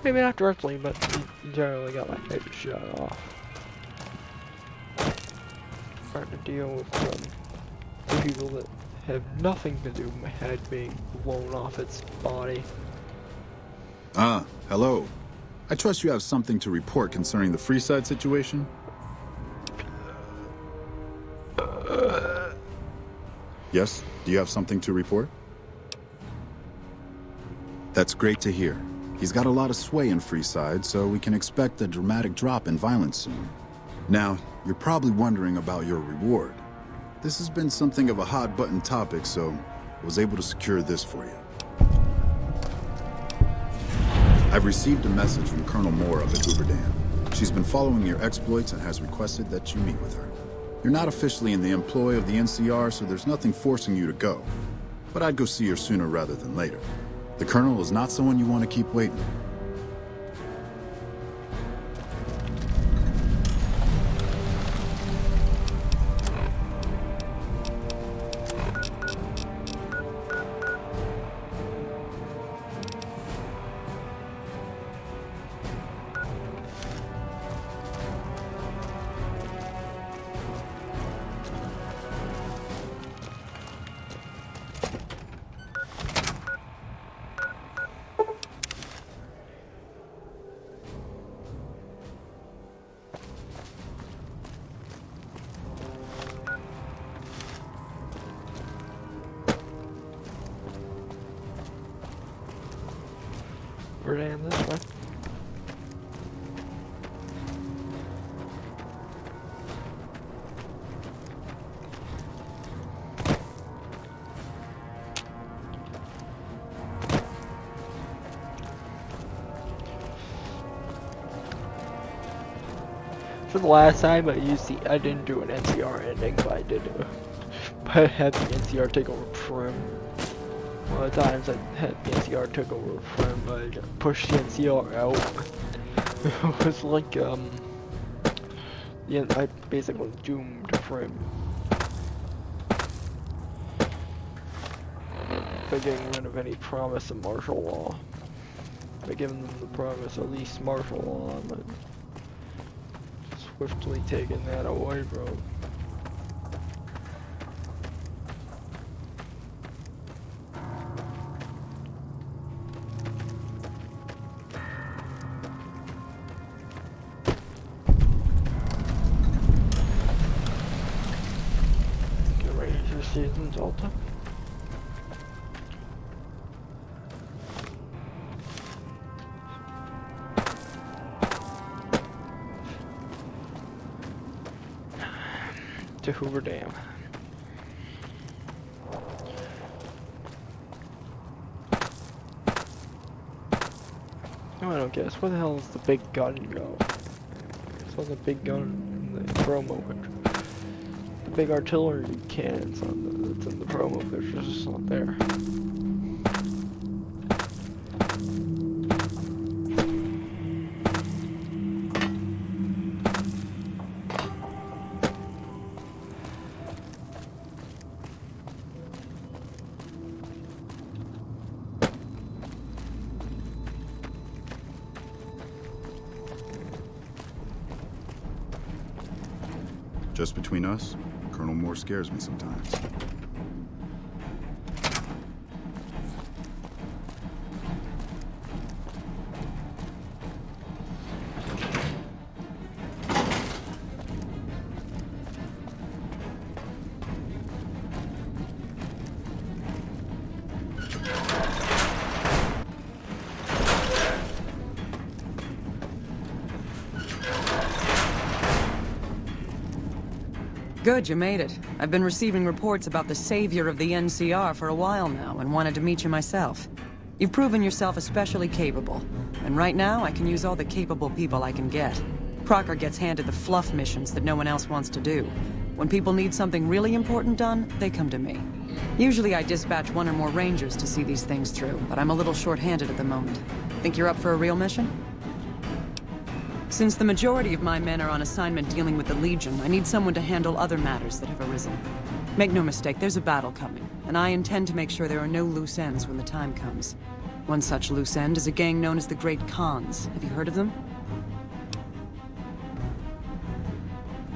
maybe not directly, but he generally got my head shot off. Trying to deal with two people that have nothing to do with my head being blown off its body. Ah, hello. I trust you have something to report concerning the Freeside situation? Yes? Do you have something to report? That's great to hear. He's got a lot of sway in Freeside, so we can expect a dramatic drop in violence soon. Now, you're probably wondering about your reward. This has been something of a hot-button topic, so I was able to secure this for you. I've received a message from Colonel Moore up at Hoover Dam. She's been following your exploits and has requested that you meet with her. You're not officially in the employ of the NCR, so there's nothing forcing you to go. But I'd go see her sooner rather than later. The Colonel is not someone you want to keep waiting. We're down this way. For the last time I didn't do an NCR ending, but I did but I had the NCR take over Prim. One of the times I had the NCR took over Prim, but I just pushed the NCR out. It was like, yeah, I basically doomed Prim. By getting rid of any promise of martial law. By giving them the promise of at least martial law, but swiftly taking that away from them. Get ready for seasons, Alta. To Hoover Dam. No, I don't guess. Where the hell is the big gun go? I saw the big gun in the promo picture. The big artillery cannons that's in the promo picture is just not there. Just between us, Colonel Moore scares me sometimes. Good, you made it. I've been receiving reports about the savior of the NCR for a while now, and wanted to meet you myself. You've proven yourself especially capable, and right now I can use all the capable people I can get. Crocker gets handed the fluff missions that no one else wants to do. When people need something really important done, they come to me. Usually I dispatch one or more rangers to see these things through, but I'm a little short-handed at the moment. Think you're up for a real mission? Since the majority of my men are on assignment dealing with the Legion, I need someone to handle other matters that have arisen. Make no mistake, there's a battle coming, and I intend to make sure there are no loose ends when the time comes. One such loose end is a gang known as the Great Khans. Have you heard of them?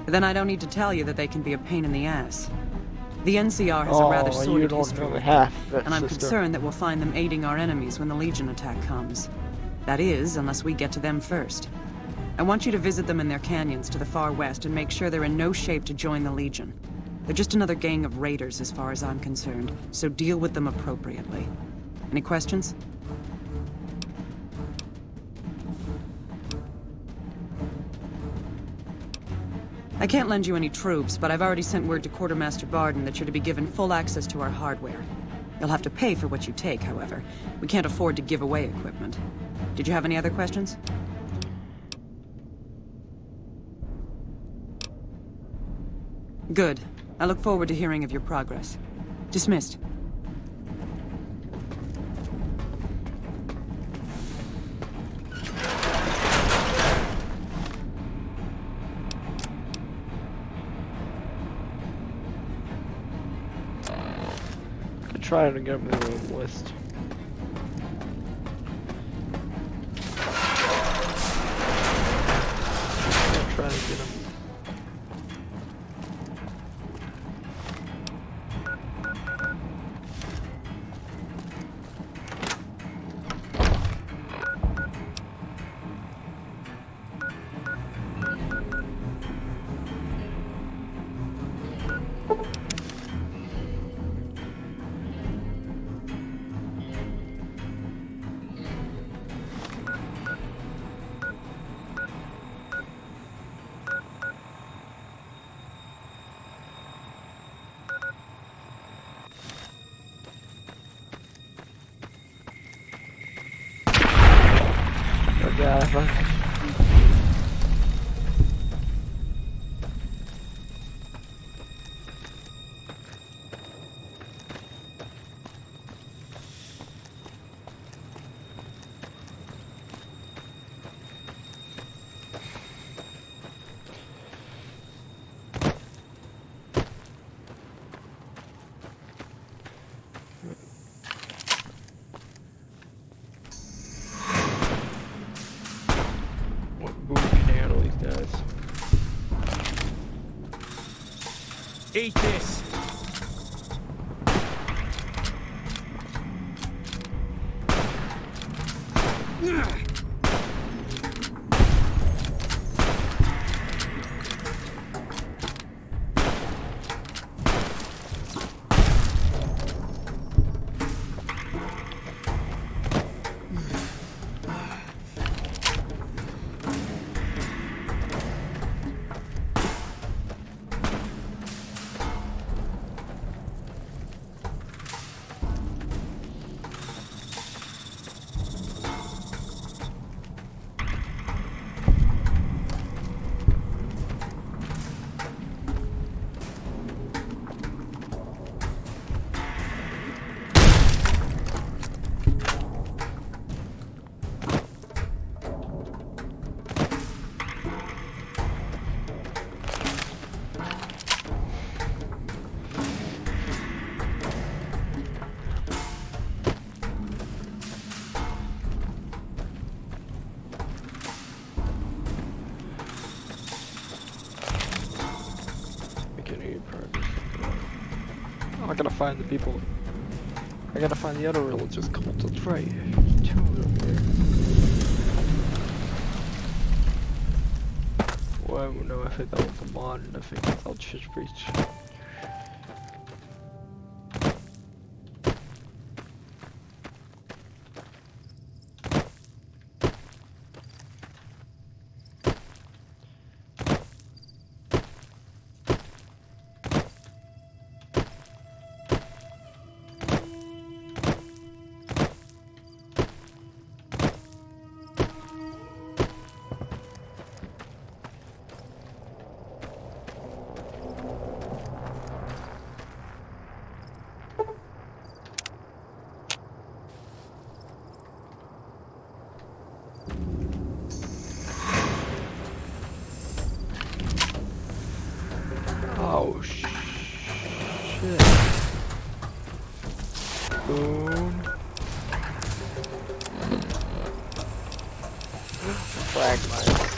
Then I don't need to tell you that they can be a pain in the ass. The NCR has a rather sordid history with them, and I'm concerned that we'll find them aiding our enemies when the Legion attack comes. That is, unless we get to them first. I want you to visit them in their canyons to the far west and make sure they're in no shape to join the Legion. They're just another gang of raiders as far as I'm concerned, so deal with them appropriately. Any questions? I can't lend you any troops, but I've already sent word to Quartermaster Barden that you're to be given full access to our hardware. You'll have to pay for what you take, however. We can't afford to give away equipment. Did you have any other questions? Good. I look forward to hearing of your progress. Dismissed. Could try to get me the list. Try to get him. Yeah, Eat this! I gotta find the people. I gotta find the other religious cults. That's right. There's 2 of them here. Well, no, I think that was a mod, and I think that's all Church Breach. Oh, shit. Boom. Fragmites.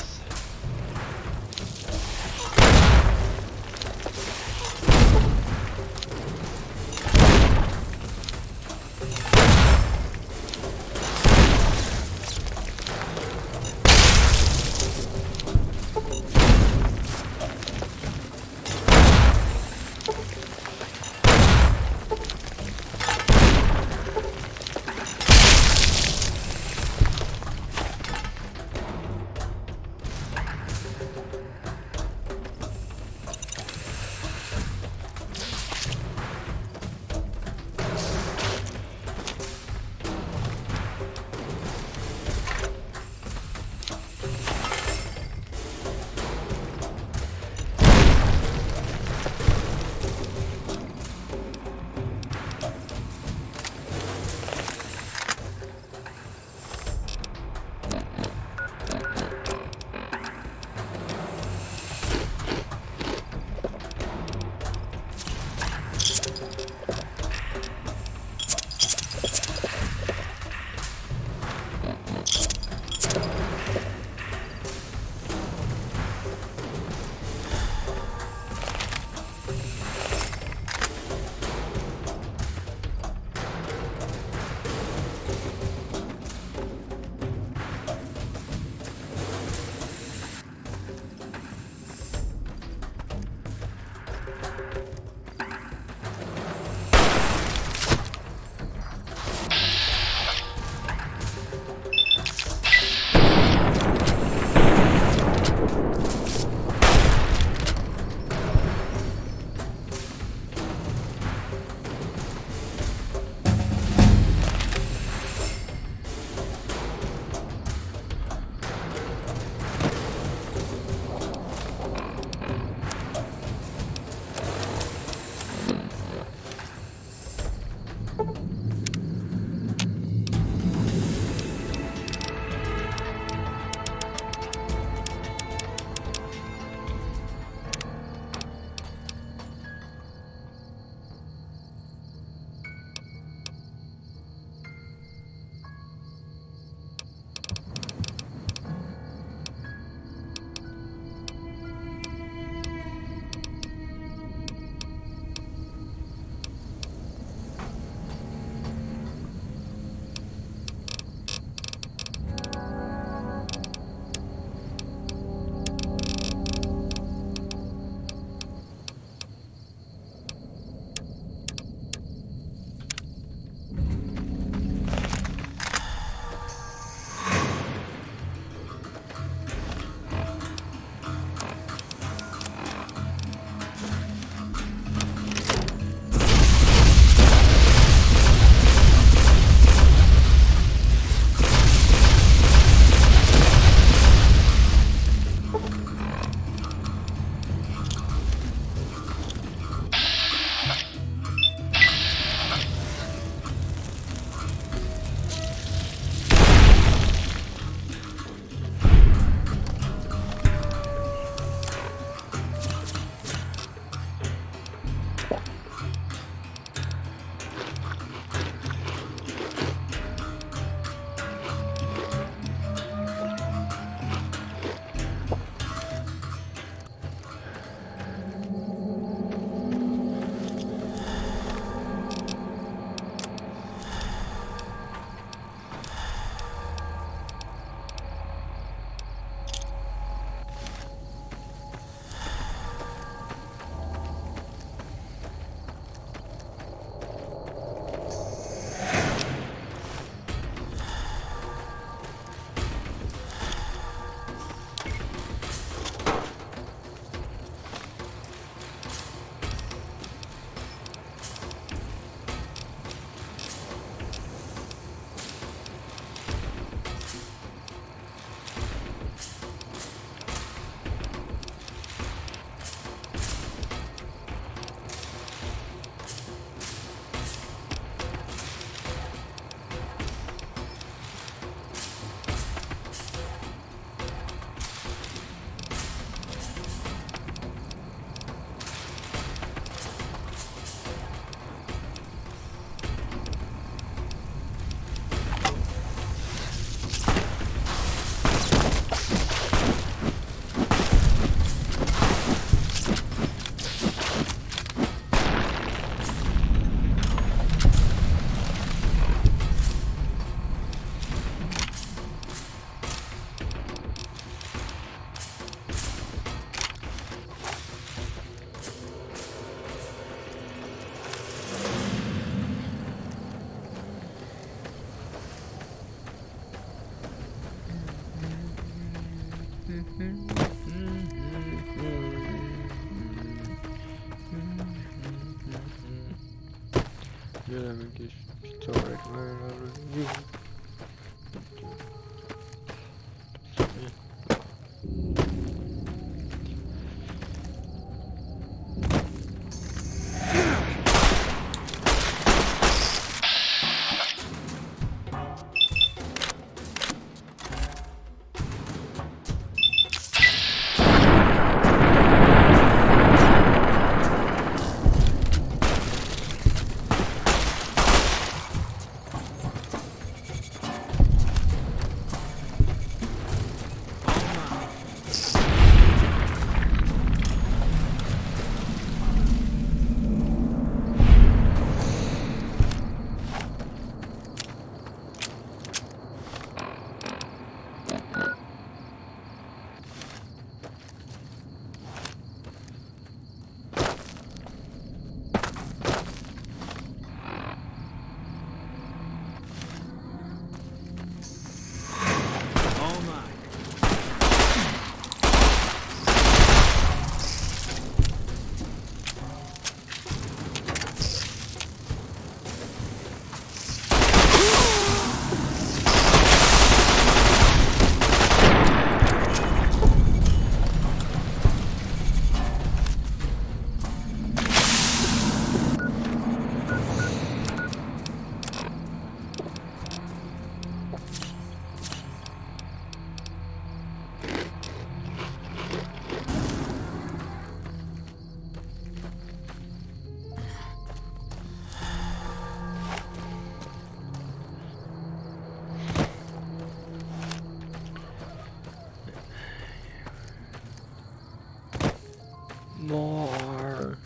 More.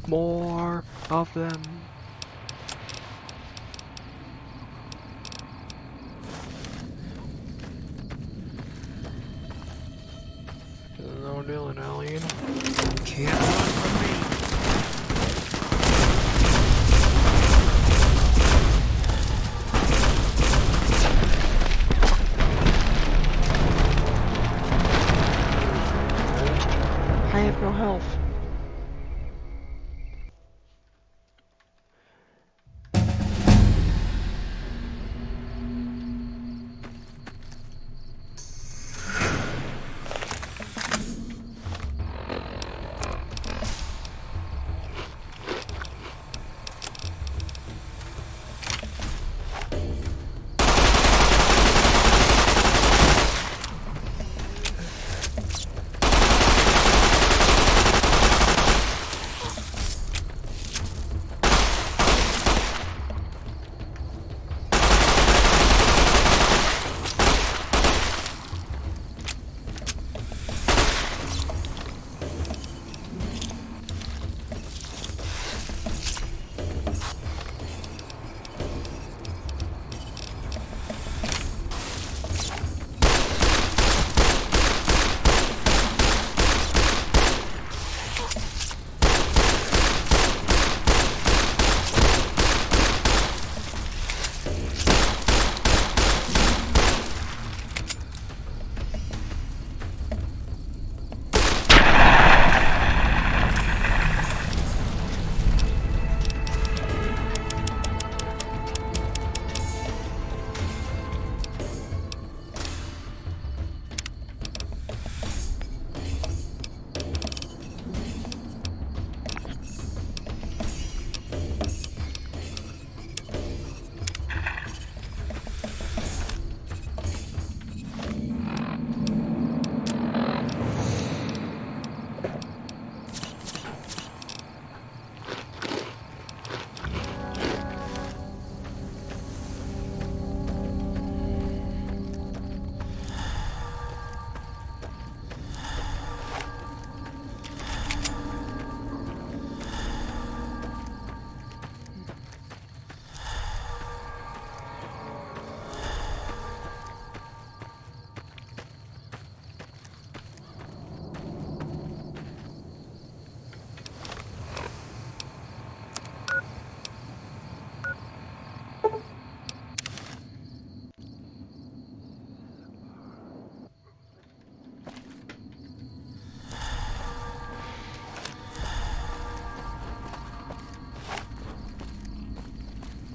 More of them. No dealing, alien. Can't run from me. I have no health.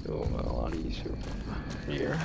Oh, a lot easier here.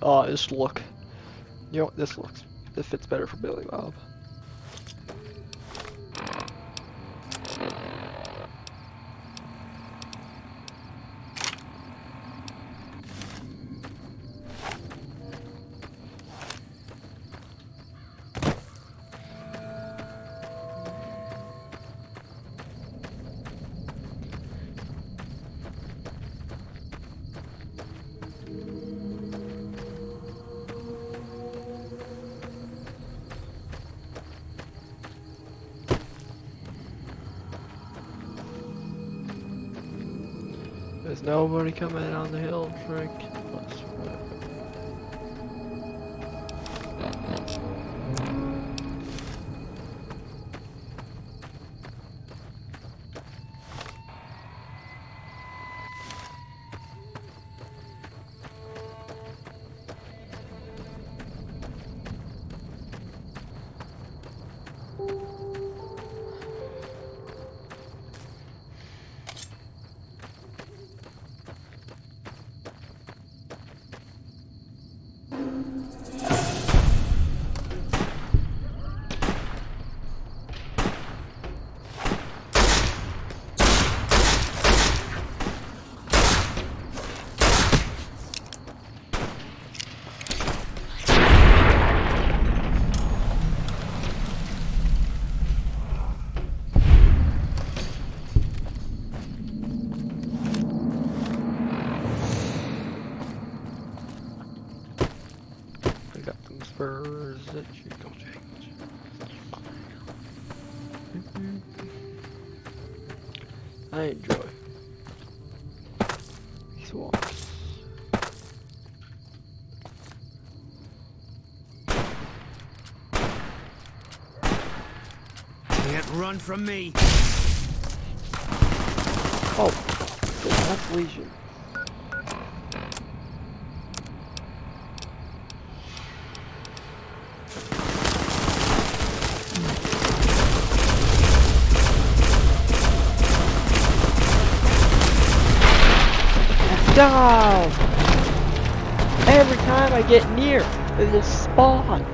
Oh, this look. You know, this looks This fits better for Billy Bob. There's nobody coming on the hill, Trick. Spurs that you don't change. I enjoy these walks. Can't run from me. Oh, that's Legion. Die! Every time I get near, they just spawn.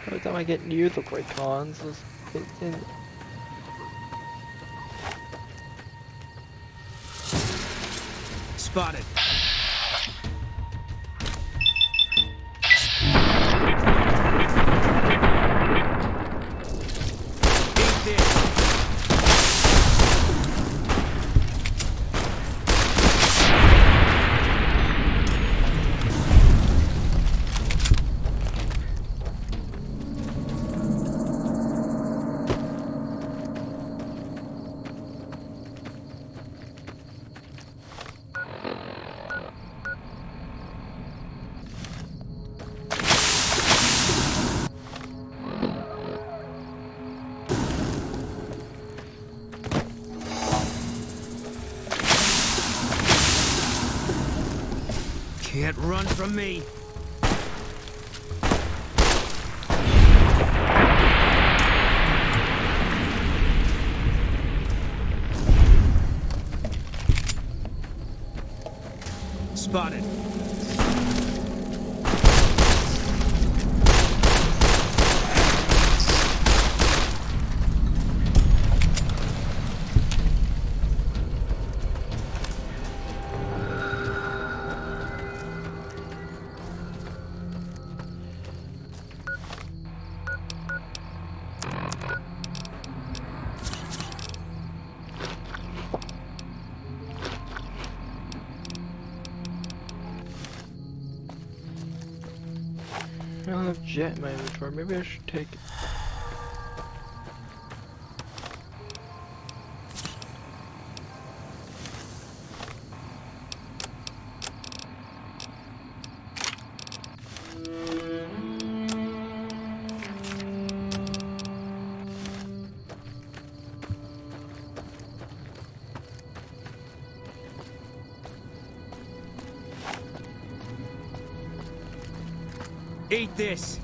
Every time I get near the great cons, it's in. Spotted. Can't run from me. Spotted. jet in my inventory. Maybe I should take it. Eat this!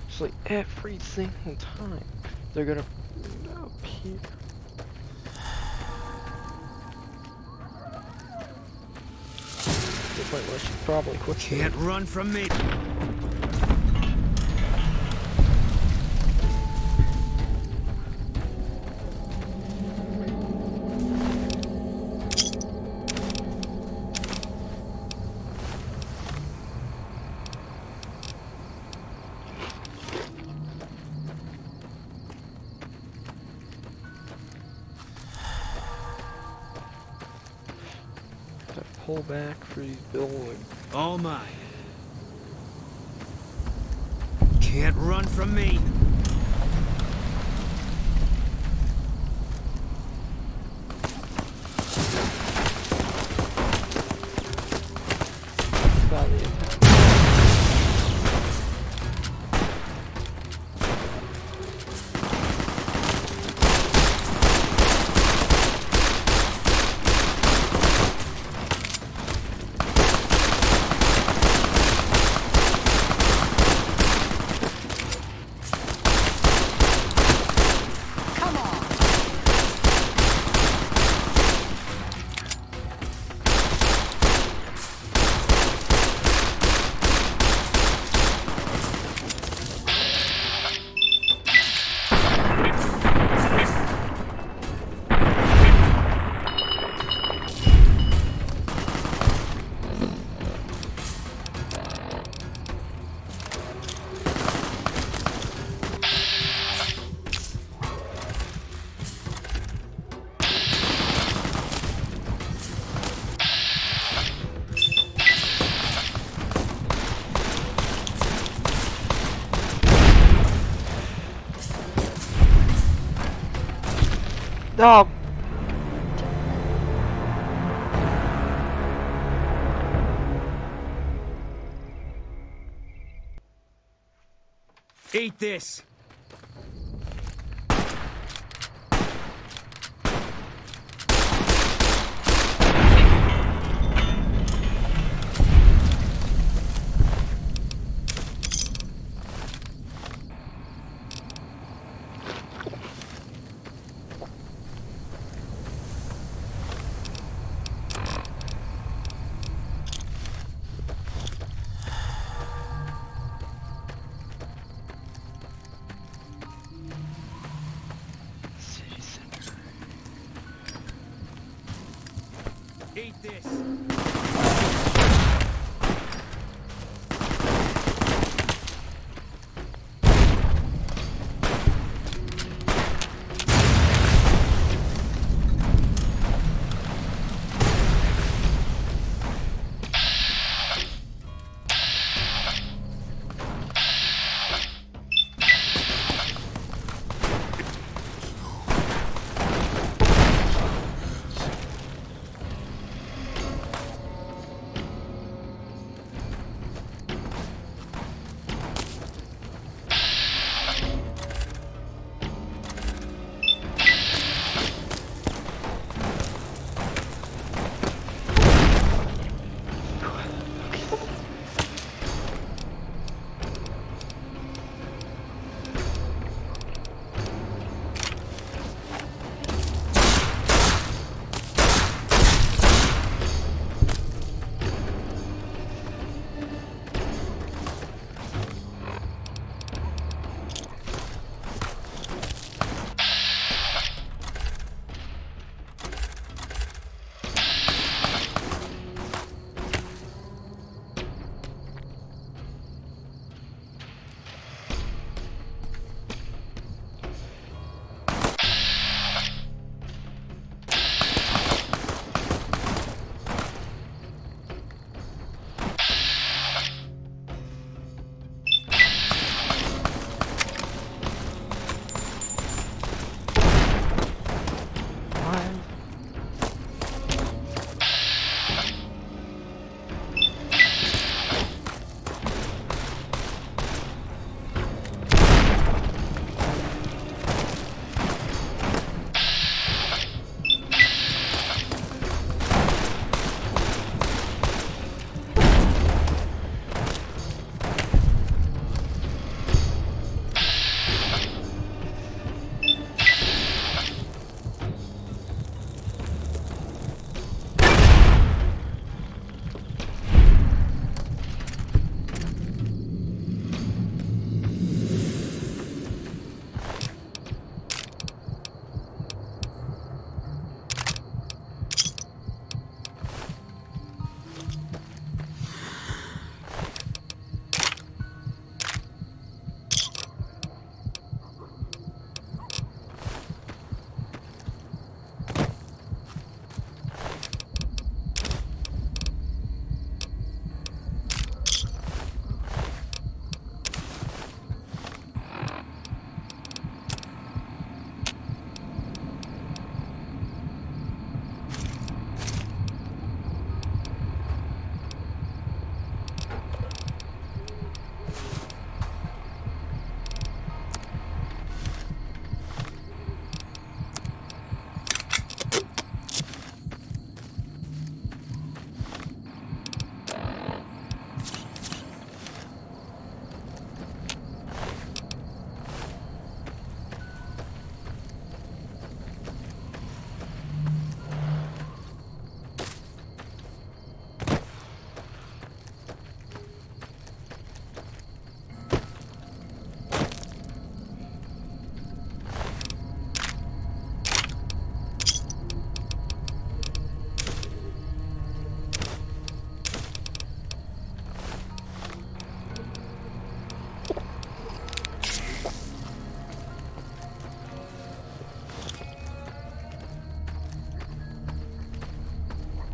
It's like every single time they're gonna appear. This might let you probably quick. Can't run from me. Pull back for these buildings. All mine. Can't run from me. No. Eat this. Eat this.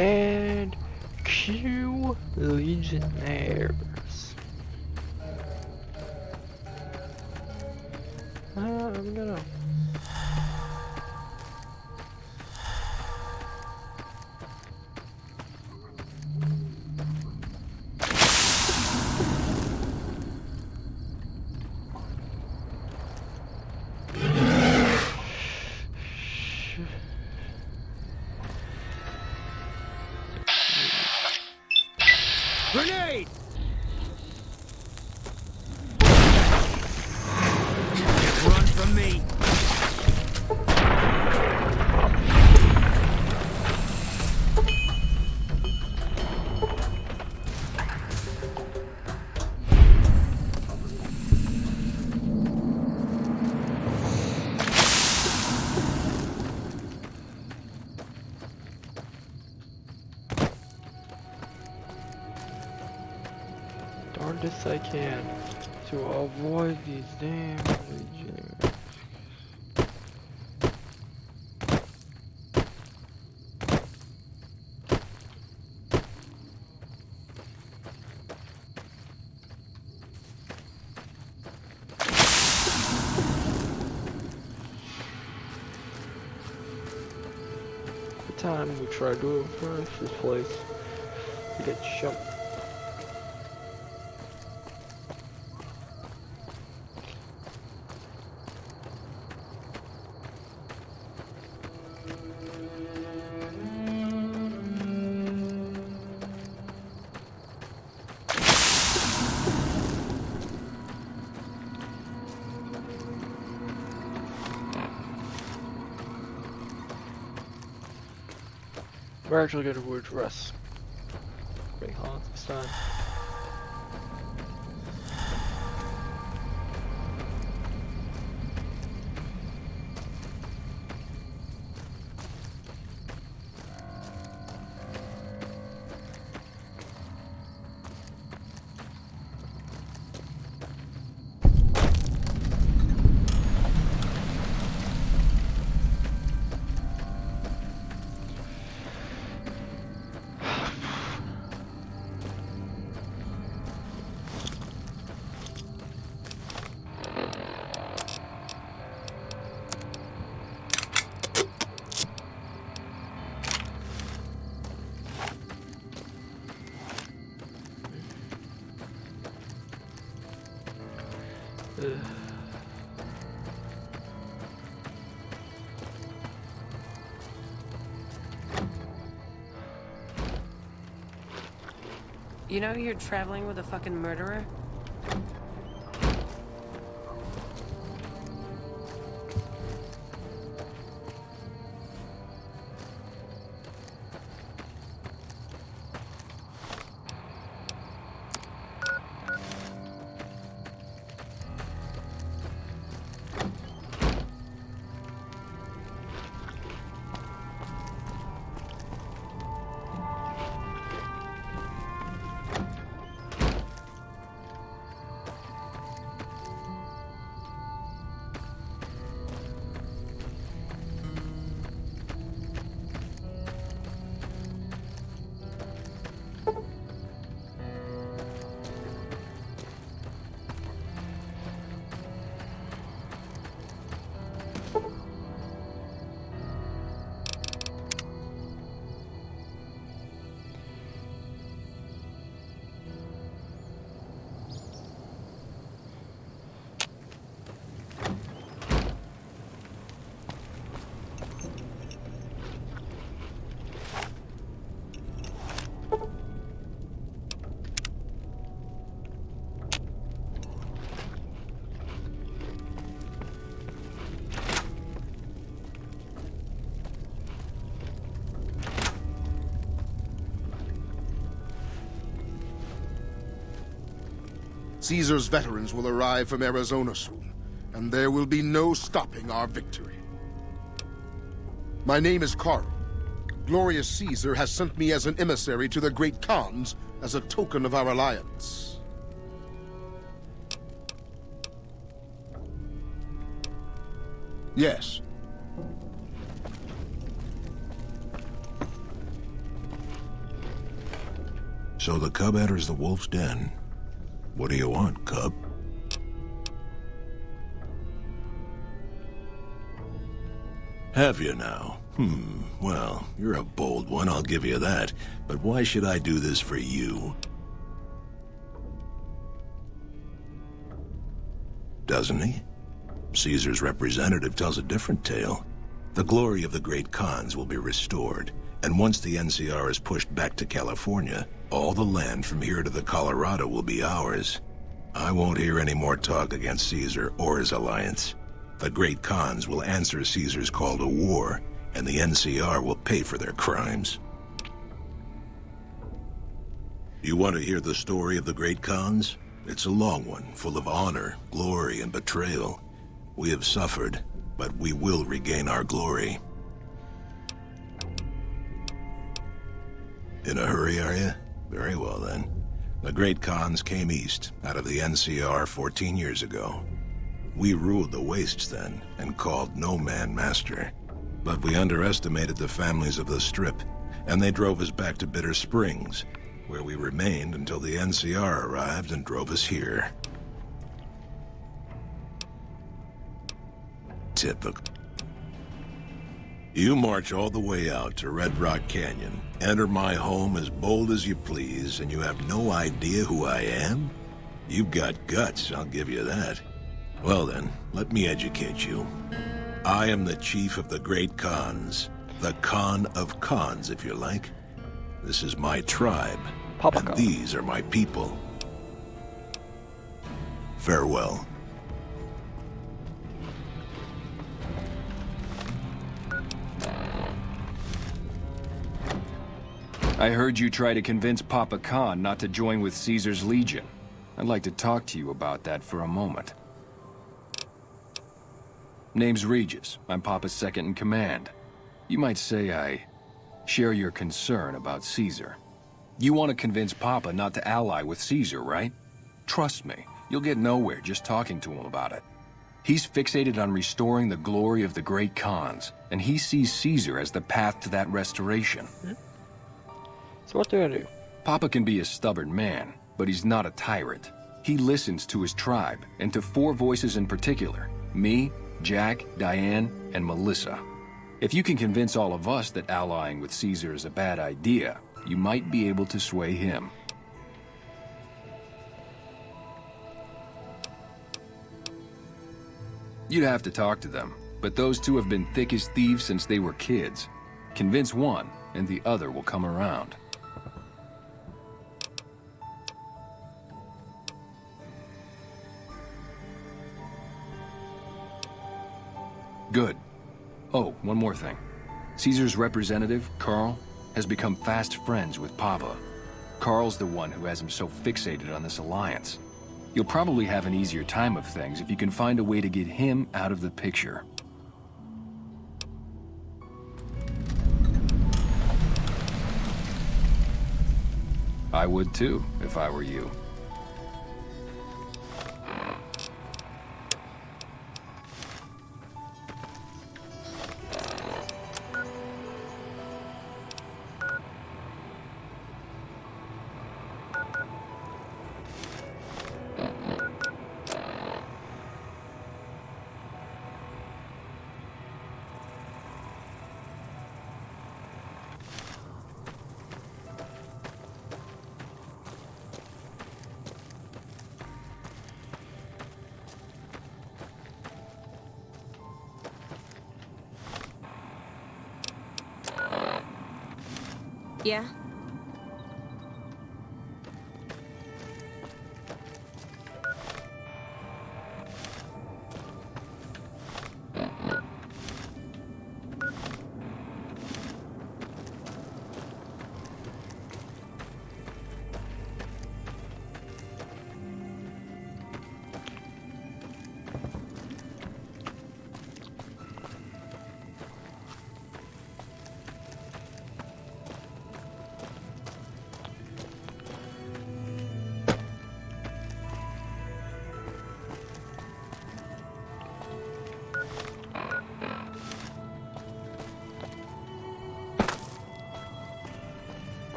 And Q Legionnaires. I'm gonna... Grenade! Run from me! Darndest I can to avoid these damn legionnaires. The time we try to furnish this place, we get shot. We're actually going to address Big Hans this time. You know you're traveling with a fucking murderer? Caesar's veterans will arrive from Arizona soon, and there will be no stopping our victory. My name is Carl. Glorious Caesar has sent me as an emissary to the great Khans as a token of our alliance. Yes. So the cub enters the wolf's den. What do you want, cub? Have you now? Well, you're a bold one, I'll give you that. But why should I do this for you? Doesn't he? Caesar's representative tells a different tale. The glory of the great Khans will be restored, and once the NCR is pushed back to California, all the land from here to the Colorado will be ours. I won't hear any more talk against Caesar or his alliance. The great Khans will answer Caesar's call to war, and the NCR will pay for their crimes. You want to hear the story of the great Khans? It's a long one, full of honor, glory, and betrayal. We have suffered, but we will regain our glory. In a hurry, are you? Very well, then. The great Khans came east, out of the NCR 14 years ago. We ruled the wastes then, and called no man master. But we underestimated the families of the Strip, and they drove us back to Bitter Springs, where we remained until the NCR arrived and drove us here. Typical. You march all the way out to Red Rock Canyon, enter my home as bold as you please, and you have no idea who I am? You've got guts, I'll give you that. Well then, let me educate you. I am the chief of the great Khans. The Khan of Khans, if you like. This is my tribe, and these are my people. Farewell. I heard you try to convince Papa Khan not to join with Caesar's Legion. I'd like to talk to you about that for a moment. Name's Regis. I'm Papa's second-in-command. You might say I share your concern about Caesar. You want to convince Papa not to ally with Caesar, right? Trust me, you'll get nowhere just talking to him about it. He's fixated on restoring the glory of the great Khans, and he sees Caesar as the path to that restoration. So what do I do? Papa can be a stubborn man, but he's not a tyrant. He listens to his tribe, and to 4 voices in particular. Me, Jack, Diane, and Melissa. If you can convince all of us that allying with Caesar is a bad idea, you might be able to sway him. You'd have to talk to them, but those 2 have been thick as thieves since they were kids. Convince one, and the other will come around. Good. Oh, one more thing. Caesar's representative, Carl, has become fast friends with Papa. Carl's the one who has him so fixated on this alliance. You'll probably have an easier time of things if you can find a way to get him out of the picture. I would too, if I were you. Yeah?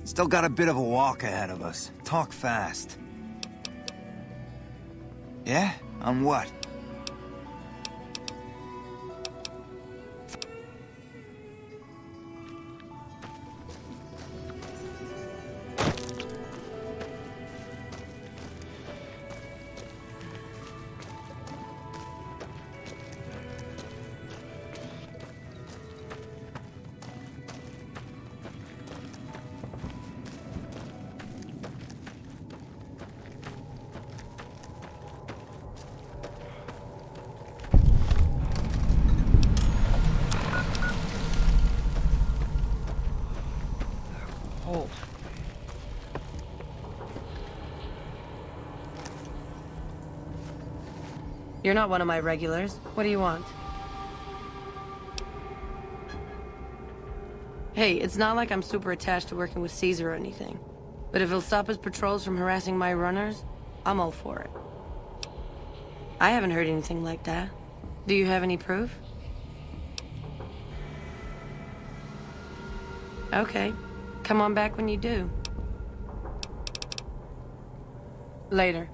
Still got a bit of a walk ahead of us. Talk fast. Yeah? On what? Oh. You're not one of my regulars. What do you want? Hey, it's not like I'm super attached to working with Caesar or anything. But if he'll stop his patrols from harassing my runners, I'm all for it. I haven't heard anything like that. Do you have any proof? Okay. Come on back when you do. Later.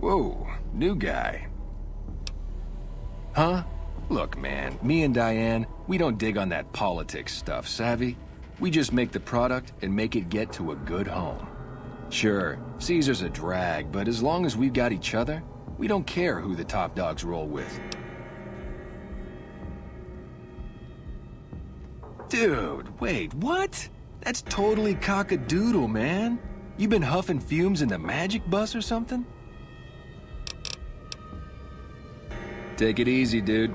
Whoa, new guy. Huh? Look, man, me and Diane, we don't dig on that politics stuff, savvy? We just make the product and make it get to a good home. Sure, Caesar's a drag, but as long as we've got each other, we don't care who the top dogs roll with. Dude, wait, what? That's totally cock-a-doodle, man. You been huffing fumes in the magic bus or something? Take it easy, dude.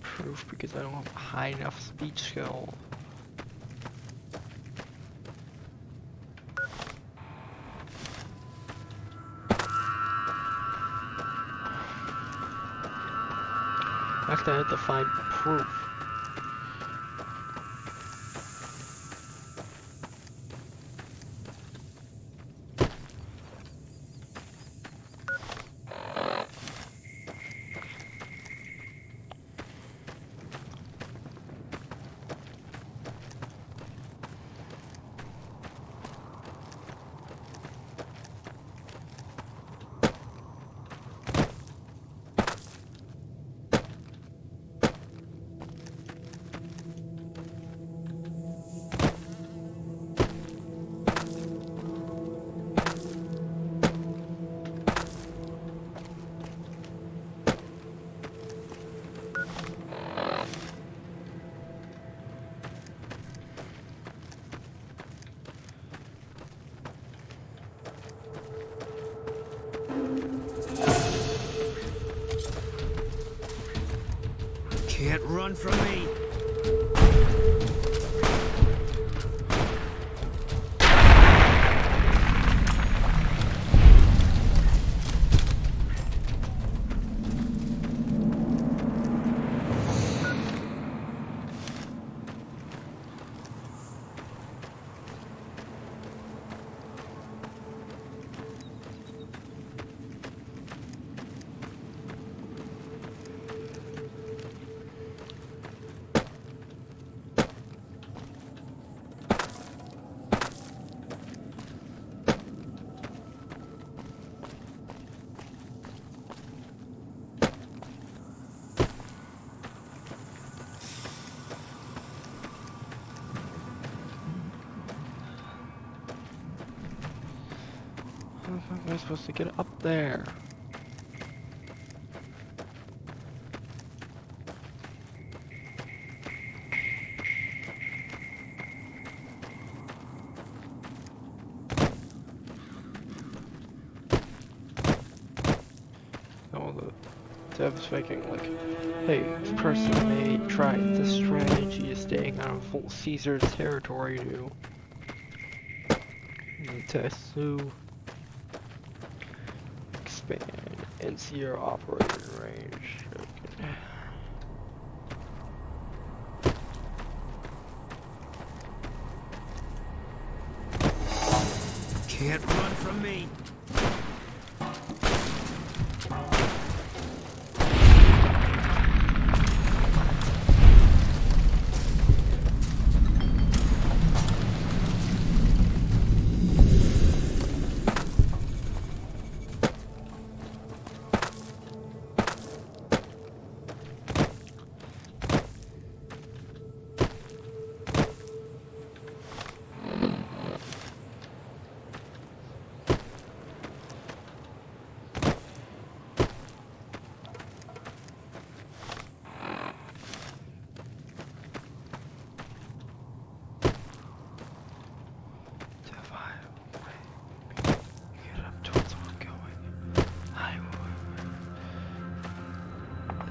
Proof because I don't have a high enough speech skill. Next I have to find proof. Can't run from me. How am I supposed to get up there? So I was thinking, like, hey, this person may try this strategy of staying out of full Caesar's territory to sue, expand, NCR operating range. Okay. Can't run from me.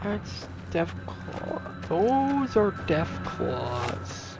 That's Death Claw. Those are Death Claws.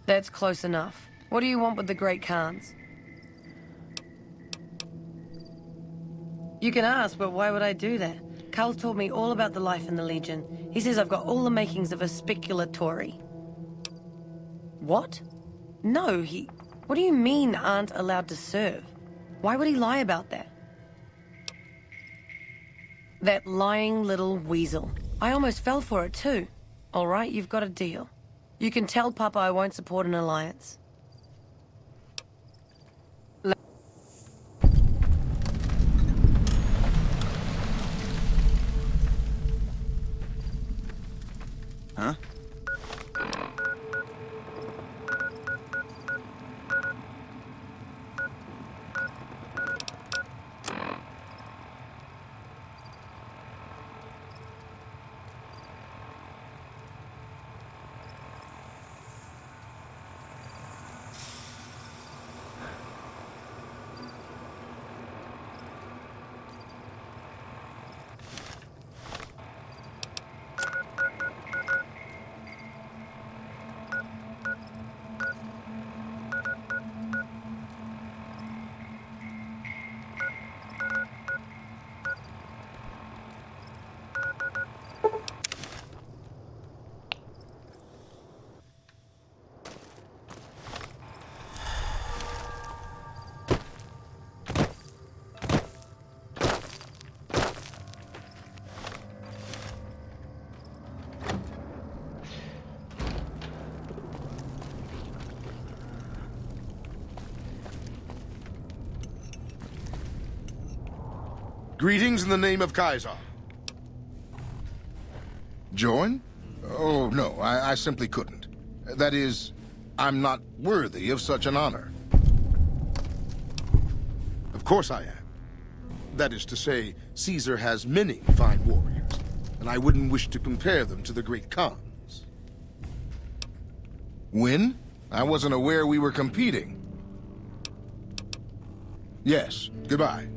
That's close enough. What do you want with the Great Khans? You can ask, but why would I do that? Carl taught me all about the life in the Legion. He says I've got all the makings of a speculatory. What? No, What do you mean aren't allowed to serve? Why would he lie about that? That lying little weasel. I almost fell for it too. All right, you've got a deal. You can tell Papa I won't support an alliance. Huh? Greetings in the name of Kaiser. Join? Oh, no, I simply couldn't. That is, I'm not worthy of such an honor. Of course I am. That is to say, Caesar has many fine warriors. and I wouldn't wish to compare them to the great Khans. Win? I wasn't aware we were competing. Yes, goodbye.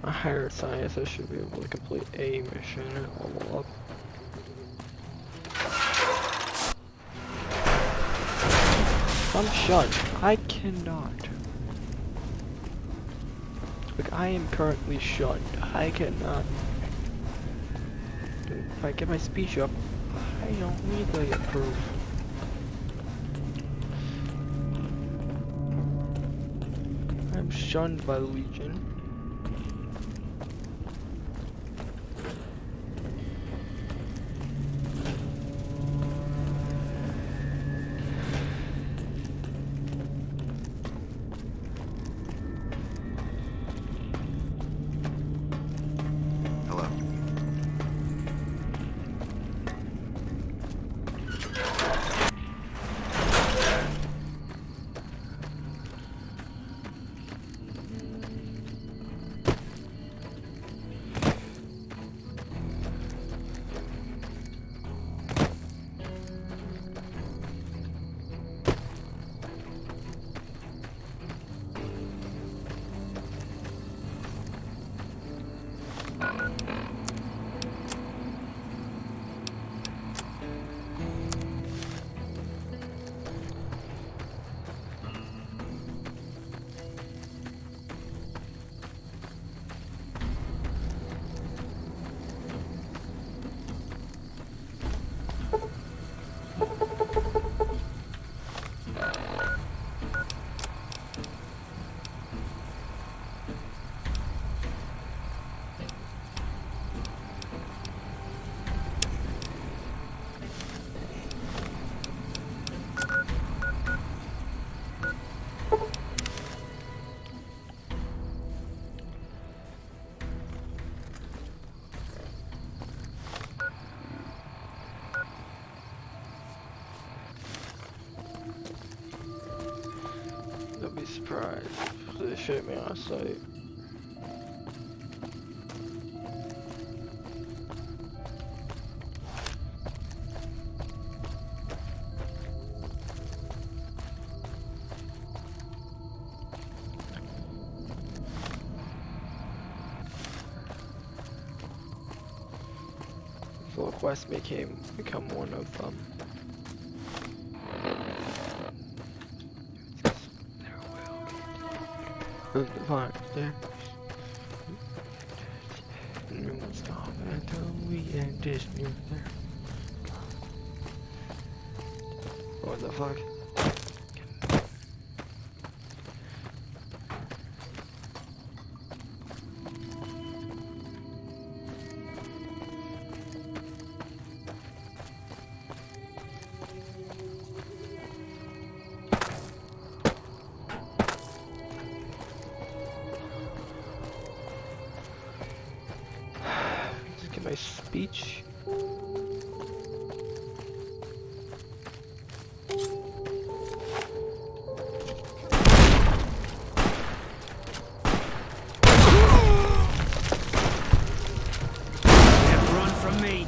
A higher scientist should be able to complete a mission and level up. I'm shunned. I cannot. Like, I am currently shunned. I cannot. If I get my speech up, I don't need to improve. I'm shunned by the Legion. Don't be surprised if they shoot me on sight. So Quest become one of them. Fine, there. No stop until we end this new there. What the fuck? My speech. Can't run from me.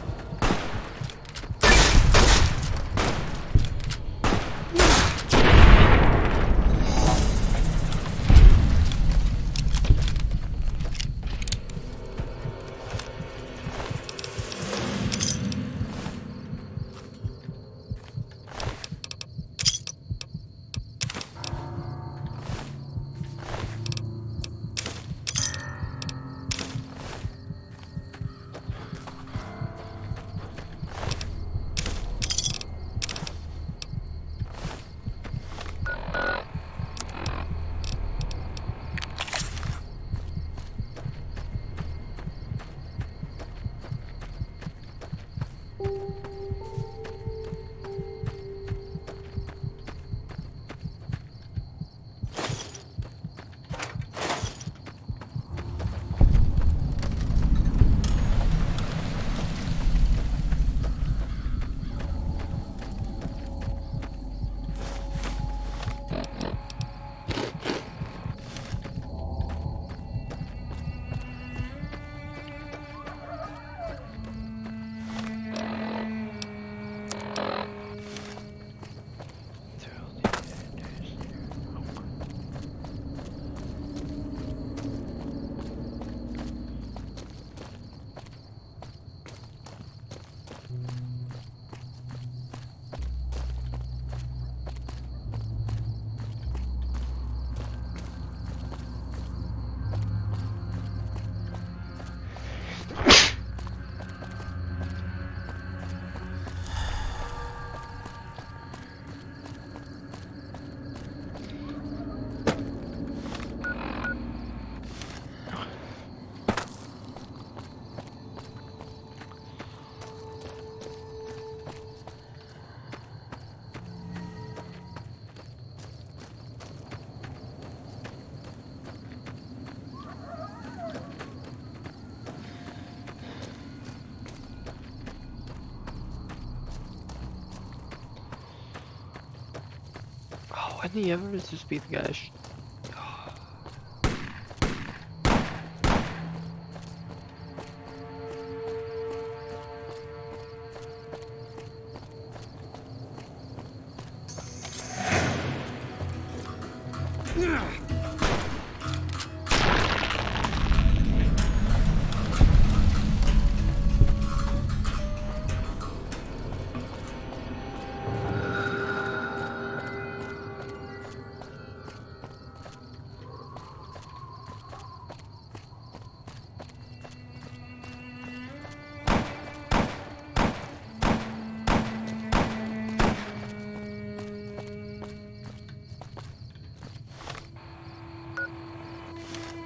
couldn't he ever just be the guy?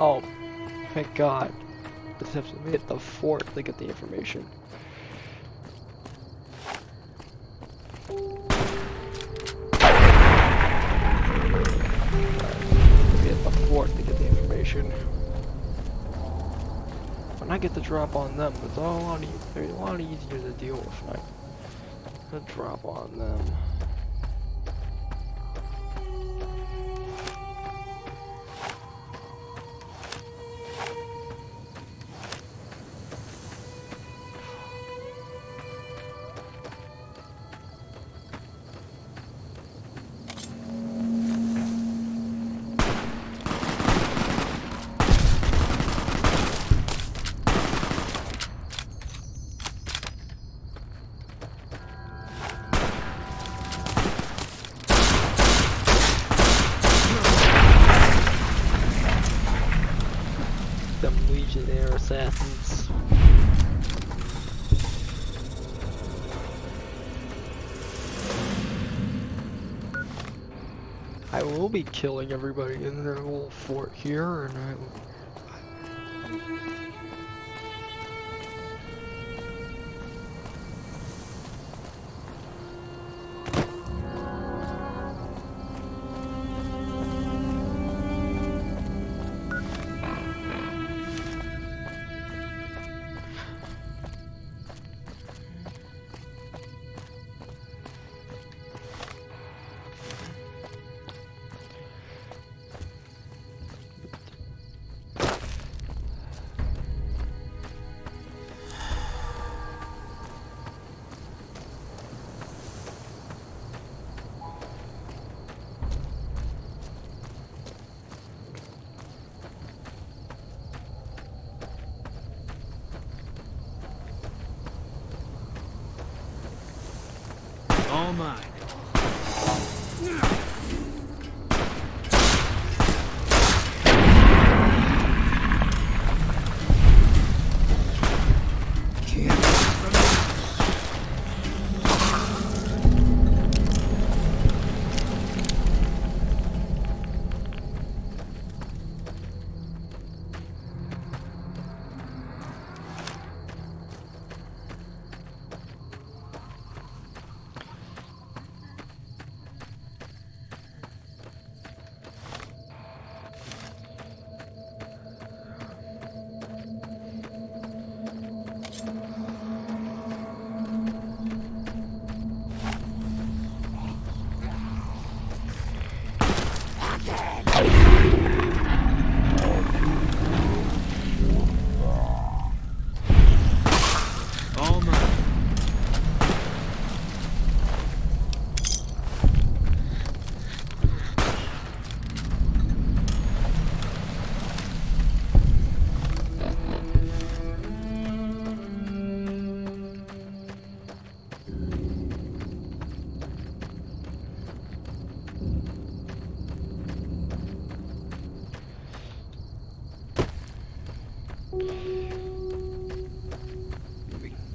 Oh, thank God. Just have to hit the fort to get the information. Hit the fort to get the information. When I get the drop on them, it's all a lot easier to deal with. Like the drop on them. Legionnaire assassins. I will be killing everybody in their little fort here, and All mine.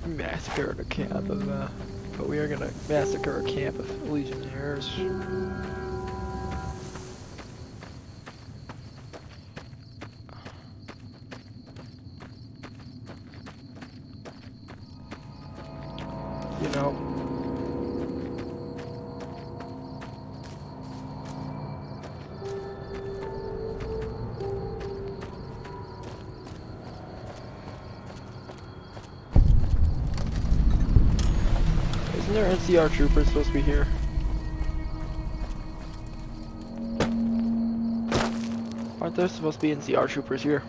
massacre a camp of, but we are gonna massacre a camp of legionnaires. You know, isn't there NCR troopers supposed to be here? Aren't there supposed to be NCR troopers here?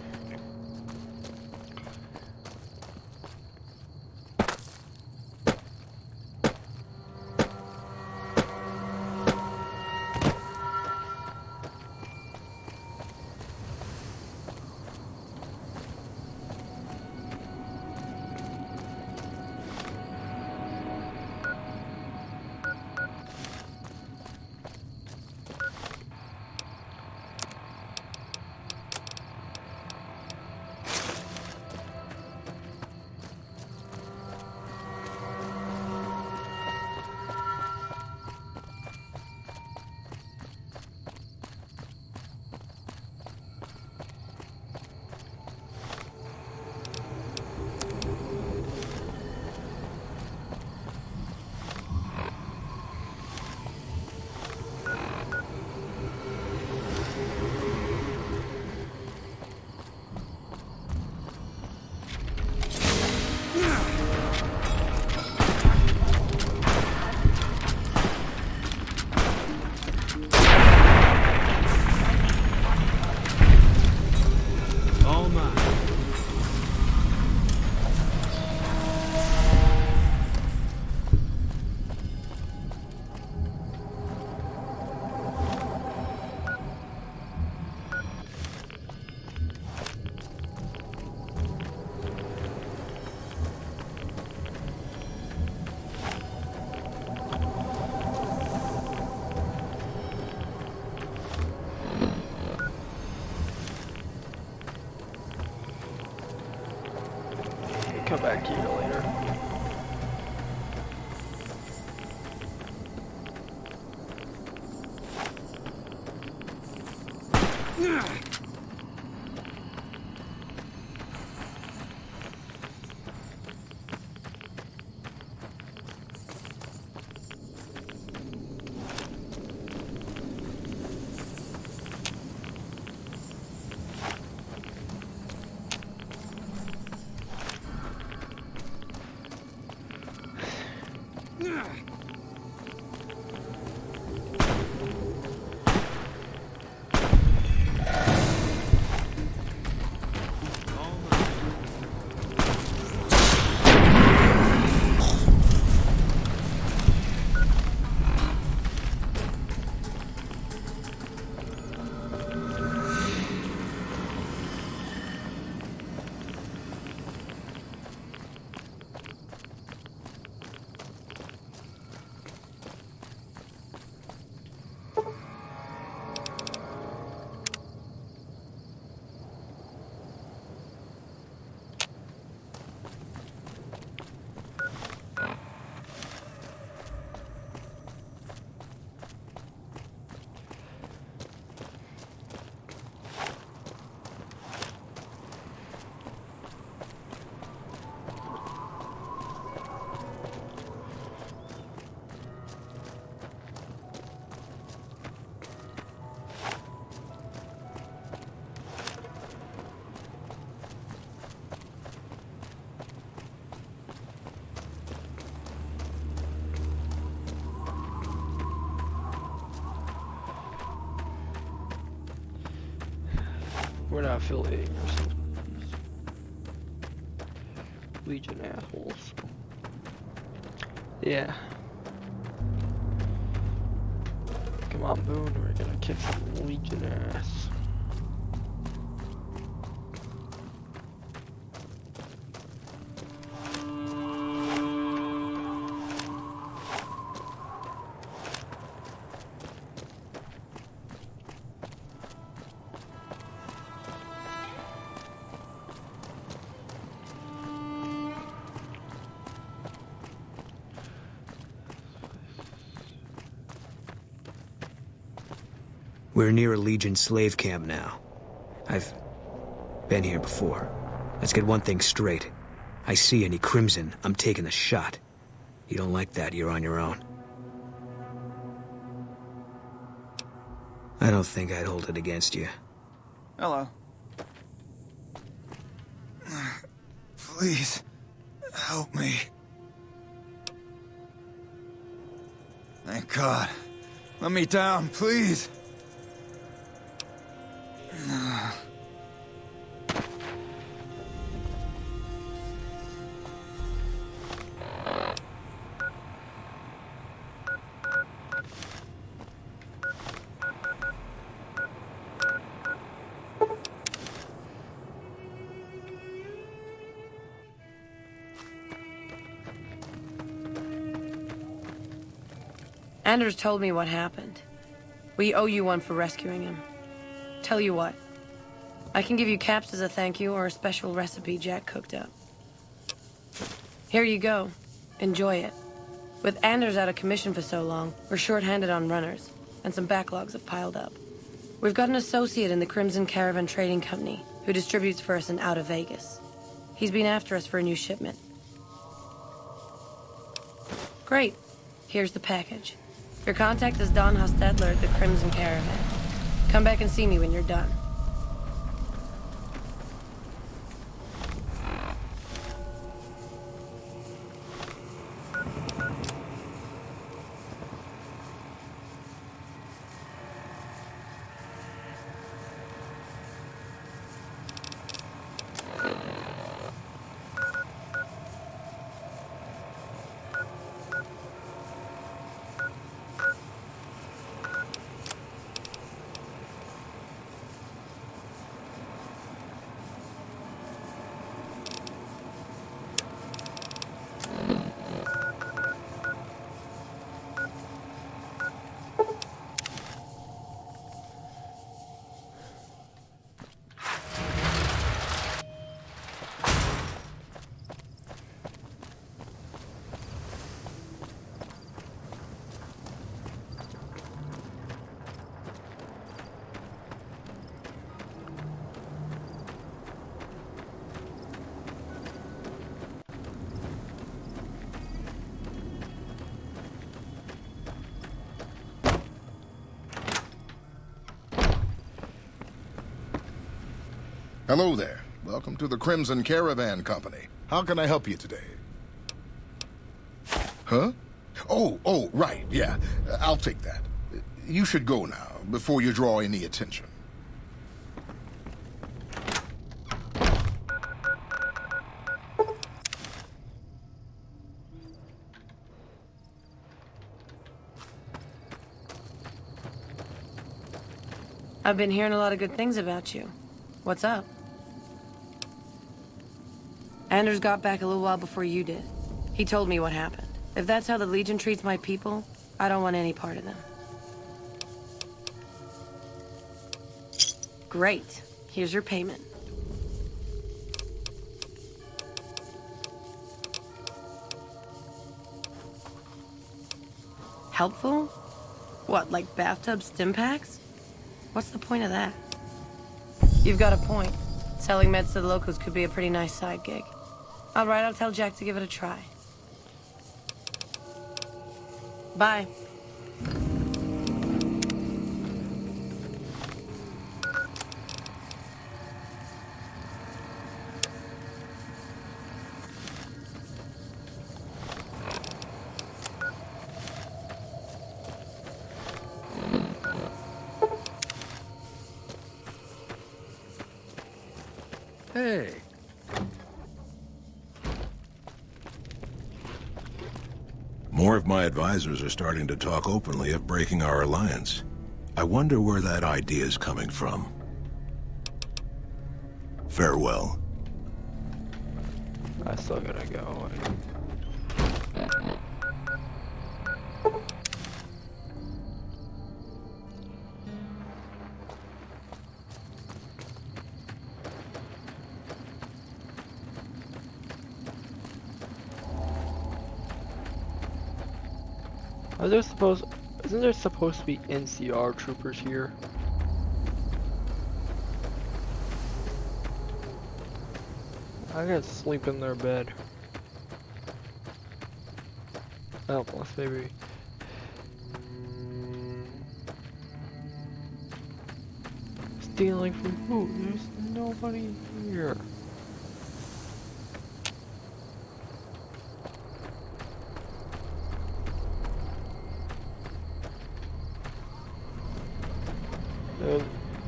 Come back to you later. We're not affiliating ourselves. Legion assholes. Yeah. Come on, Boone, we're gonna kick some Legion ass. We're near a Legion slave camp now. I've been here before. Let's get one thing straight. I see any Crimson, I'm taking a shot. You don't like that, you're on your own. I don't think I'd hold it against you. Hello. Please, help me. Thank God. Let me down, please. Anders told me what happened. We owe you one for rescuing him. Tell you what, I can give you caps as a thank you or a special recipe Jack cooked up. Here you go. Enjoy it. With Anders out of commission for so long, we're short-handed on runners, and some backlogs have piled up. We've got an associate in the Crimson Caravan Trading Company who distributes for us and out of Vegas. He's been after us for a new shipment. Great. Here's the package. Your contact is Don Hostetler at the Crimson Caravan. Come back and see me when you're done. Hello there. Welcome to the Crimson Caravan Company. How can I help you today? Huh? Oh, right, yeah. I'll take that. You should go now, before you draw any attention. I've been hearing a lot of good things about you. What's up? Anders got back a little while before you did. He told me what happened. If that's how the Legion treats my people, I don't want any part of them. Great. Here's your payment. Helpful? What, like bathtub stim packs? What's the point of that? You've got a point. Selling meds to the locals could be a pretty nice side gig. All right, I'll tell Jack to give it a try. Bye. Hey. More of my advisors are starting to talk openly of breaking our alliance. I wonder where that idea is coming from. Farewell. I still gotta go. Isn't there supposed to be NCR troopers here? I gotta sleep in their bed. Oh, plus maybe. Stealing from who? There's nobody here.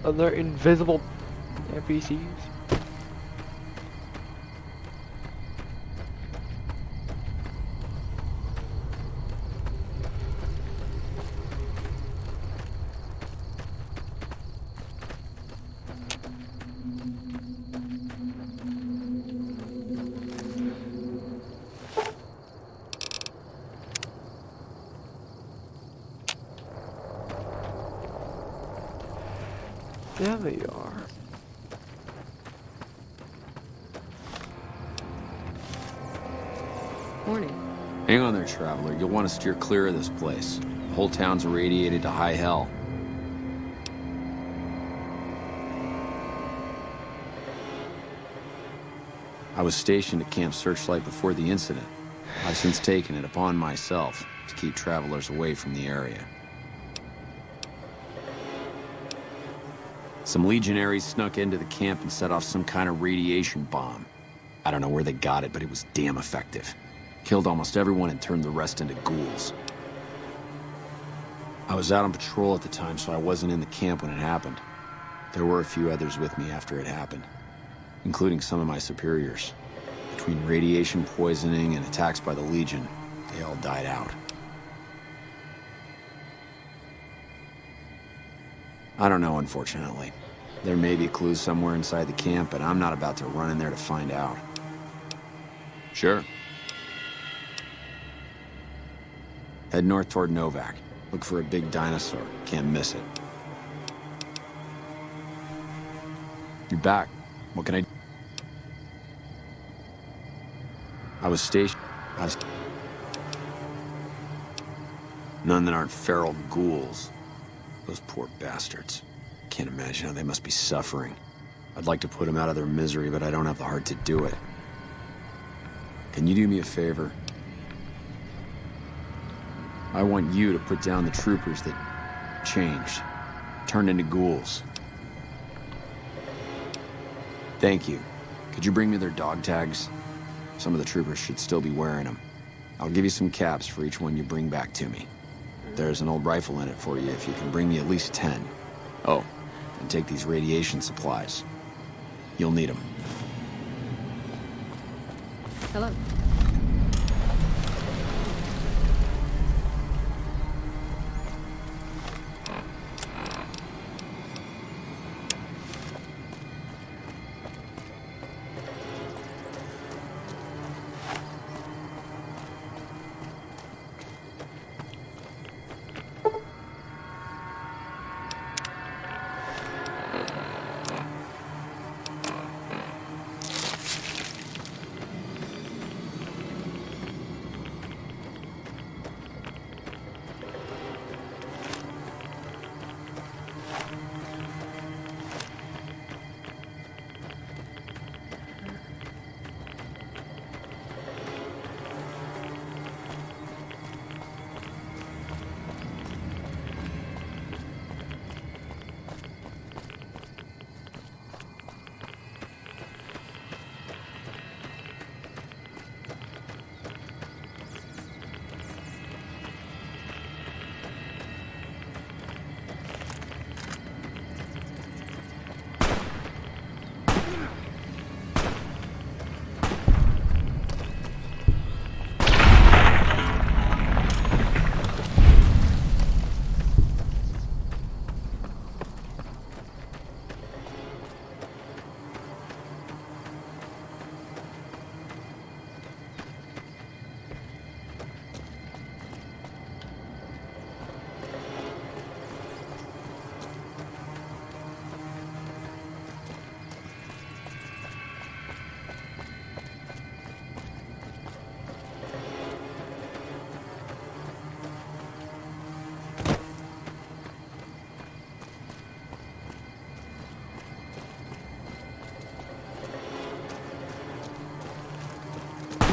other invisible NPCs. There they are. Morning. Hang on there, traveler. You'll want to steer clear of this place. The whole town's irradiated to high hell. I was stationed at Camp Searchlight before the incident. I've since taken it upon myself to keep travelers away from the area. Some legionaries snuck into the camp and set off some kind of radiation bomb. I don't know where they got it, but it was damn effective. Killed almost everyone and turned the rest into ghouls. I was out on patrol at the time, so I wasn't in the camp when it happened. There were a few others with me after it happened, including some of my superiors. Between radiation poisoning and attacks by the Legion, they all died out. I don't know, unfortunately. There may be clues somewhere inside the camp, but I'm not about to run in there to find out. Sure. Head north toward Novak. Look for a big dinosaur. Can't miss it. You're back. What can I do? I was stationed. None that aren't feral ghouls. Those poor bastards. Can't imagine how they must be suffering. I'd like to put them out of their misery, but I don't have the heart to do it. Can you do me a favor? I want you to put down the troopers that changed, turned into ghouls. Thank you. Could you bring me their dog tags? Some of the troopers should still be wearing them. I'll give you some caps for each one you bring back to me. There's an old rifle in it for you if you can bring me at least 10. Oh, and take these radiation supplies. You'll need them. Hello.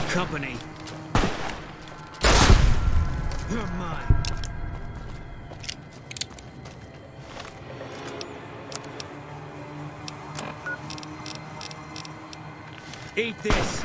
Company. You're mine. Eat this.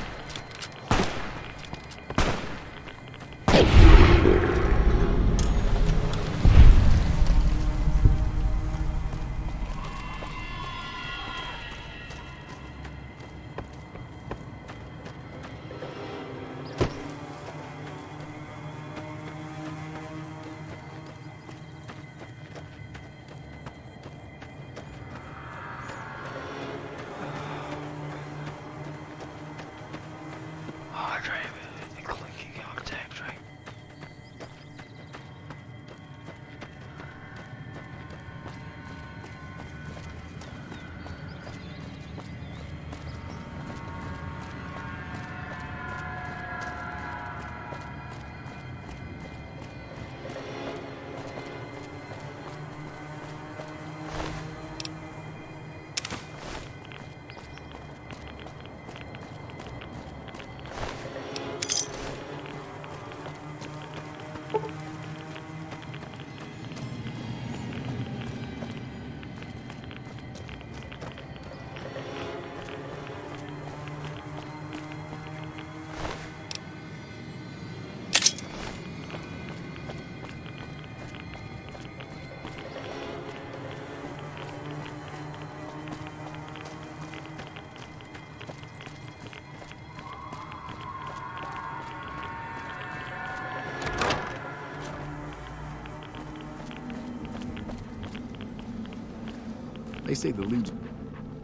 They say the Legion.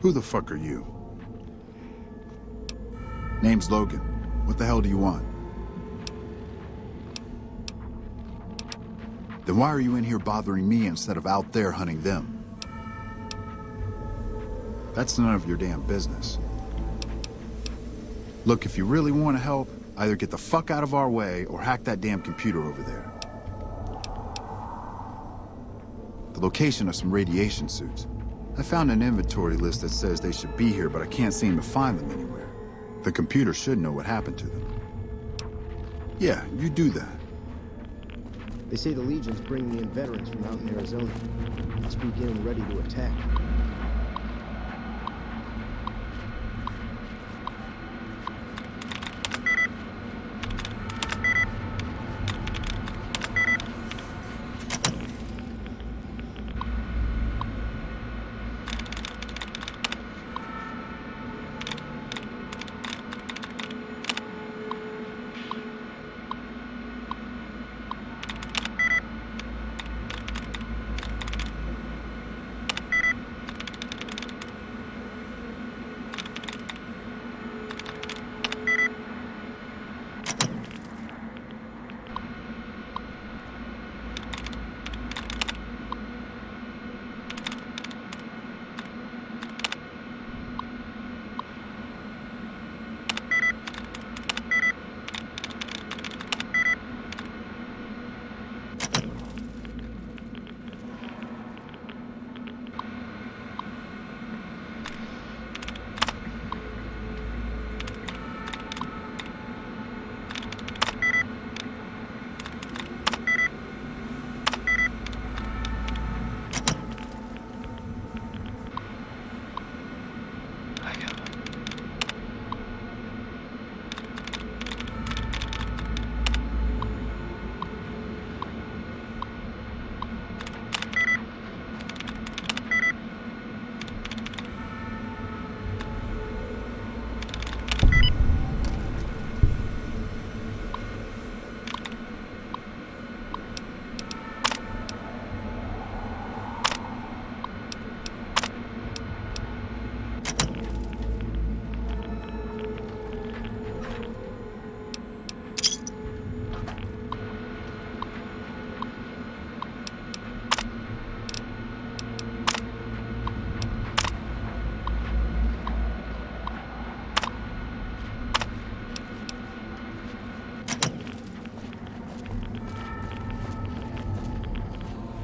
Who the fuck are you? Name's Logan. What the hell do you want? Then why are you in here bothering me instead of out there hunting them? That's none of your damn business. Look, if you really want to help, either get the fuck out of our way or hack that damn computer over there. The location of some radiation suits. I found an inventory list that says they should be here, but I can't seem to find them anywhere. The computer should know what happened to them. Yeah, you do that. They say the Legion's bringing in veterans from out in Arizona. Must be getting ready to attack.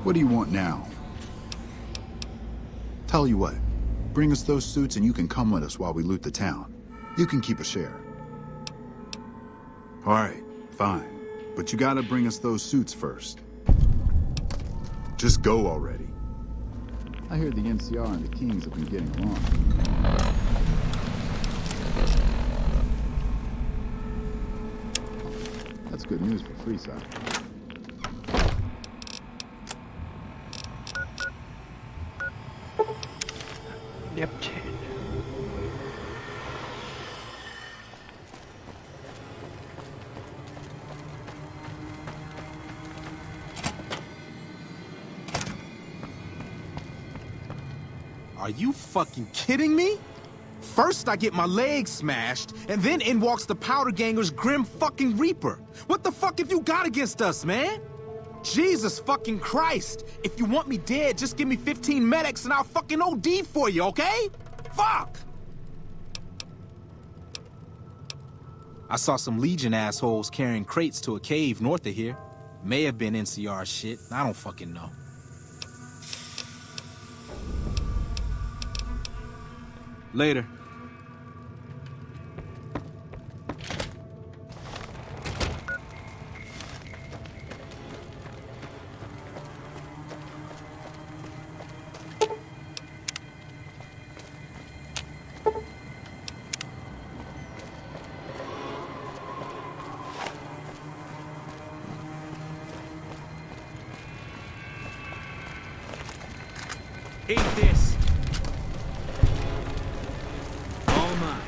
What do you want now? Tell you what, bring us those suits and you can come with us while we loot the town. You can keep a share. All right, fine. But you gotta bring us those suits first. Just go already. I hear the NCR and the Kings have been getting along. That's good news for Freeside. Neptune. Are you fucking kidding me? First I get my leg smashed, and then in walks the Powder Ganger's Grim fucking Reaper. What the fuck have you got against us, man? Jesus fucking Christ! If you want me dead, just give me 15 medics and I'll fucking OD for you, okay? Fuck! I saw some Legion assholes carrying crates to a cave north of here. May have been NCR shit, I don't fucking know. Later. Eat this. All mine.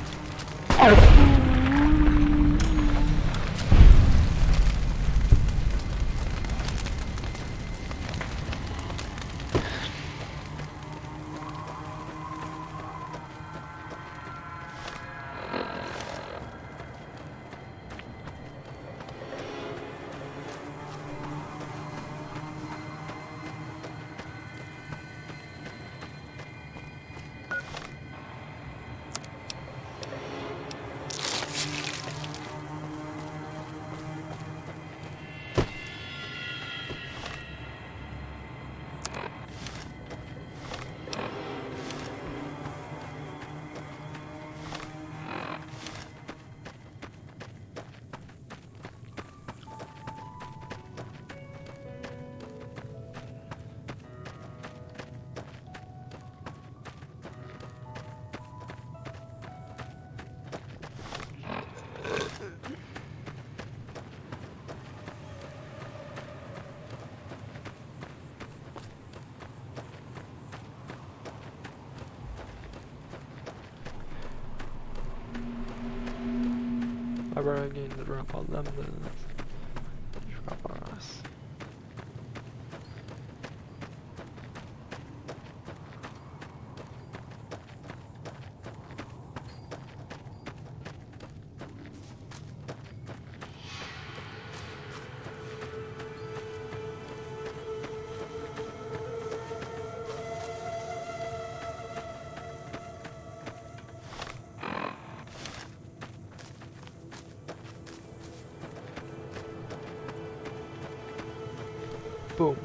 I better gain the drop on them than drop on us. Boom.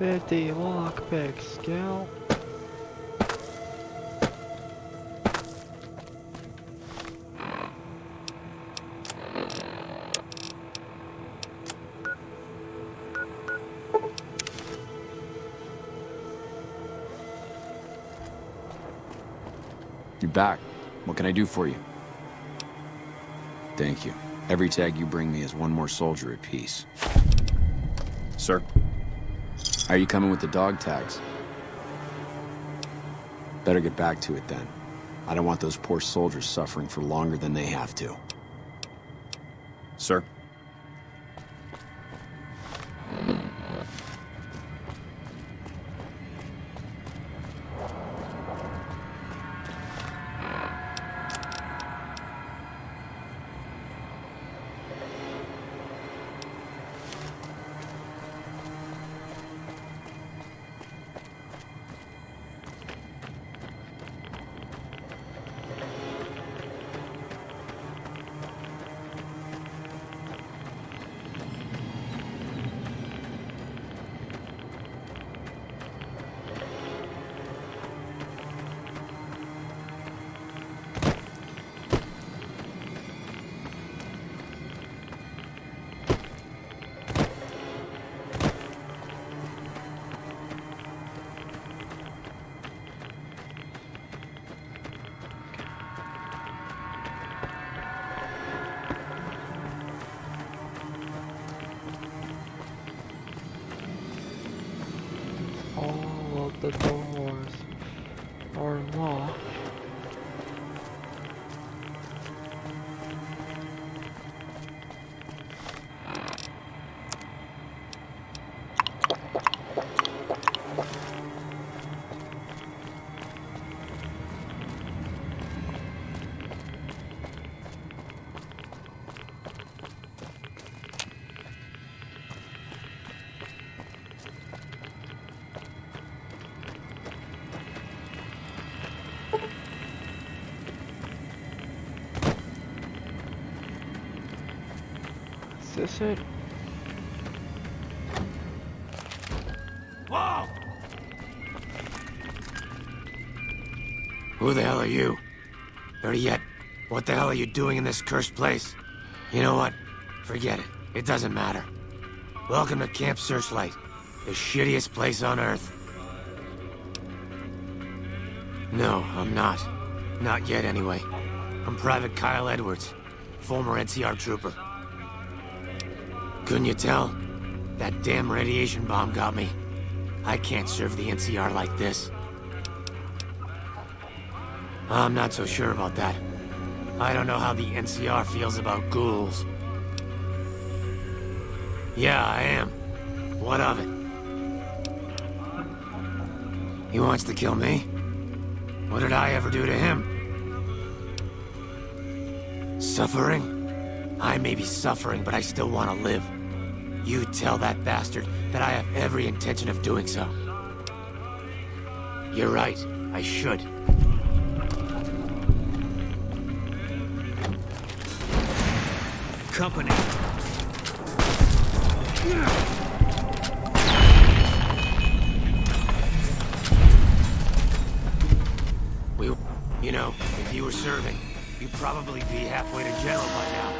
$50 lockpick skill. You're back. What can I do for you? Thank you. Every tag you bring me is one more soldier at peace. Sir? Are you coming with the dog tags? Better get back to it then. I don't want those poor soldiers suffering for longer than they have to. Sir? All of the doors are locked. Is this it? Whoa! Who the hell are you? Better yet, what the hell are you doing in this cursed place? You know what? Forget it. It doesn't matter. Welcome to Camp Searchlight, the shittiest place on Earth. No, I'm not. Not yet, anyway. I'm Private Kyle Edwards, former NCR trooper. Couldn't you tell? That damn radiation bomb got me. I can't serve the NCR like this. I'm not so sure about that. I don't know how the NCR feels about ghouls. Yeah, I am. What of it? He wants to kill me? What did I ever do to him? Suffering? I may be suffering, but I still want to live. You tell that bastard that I have every intention of doing so. You're right, I should. Company. You know, if you were serving, you'd probably be halfway to general by now.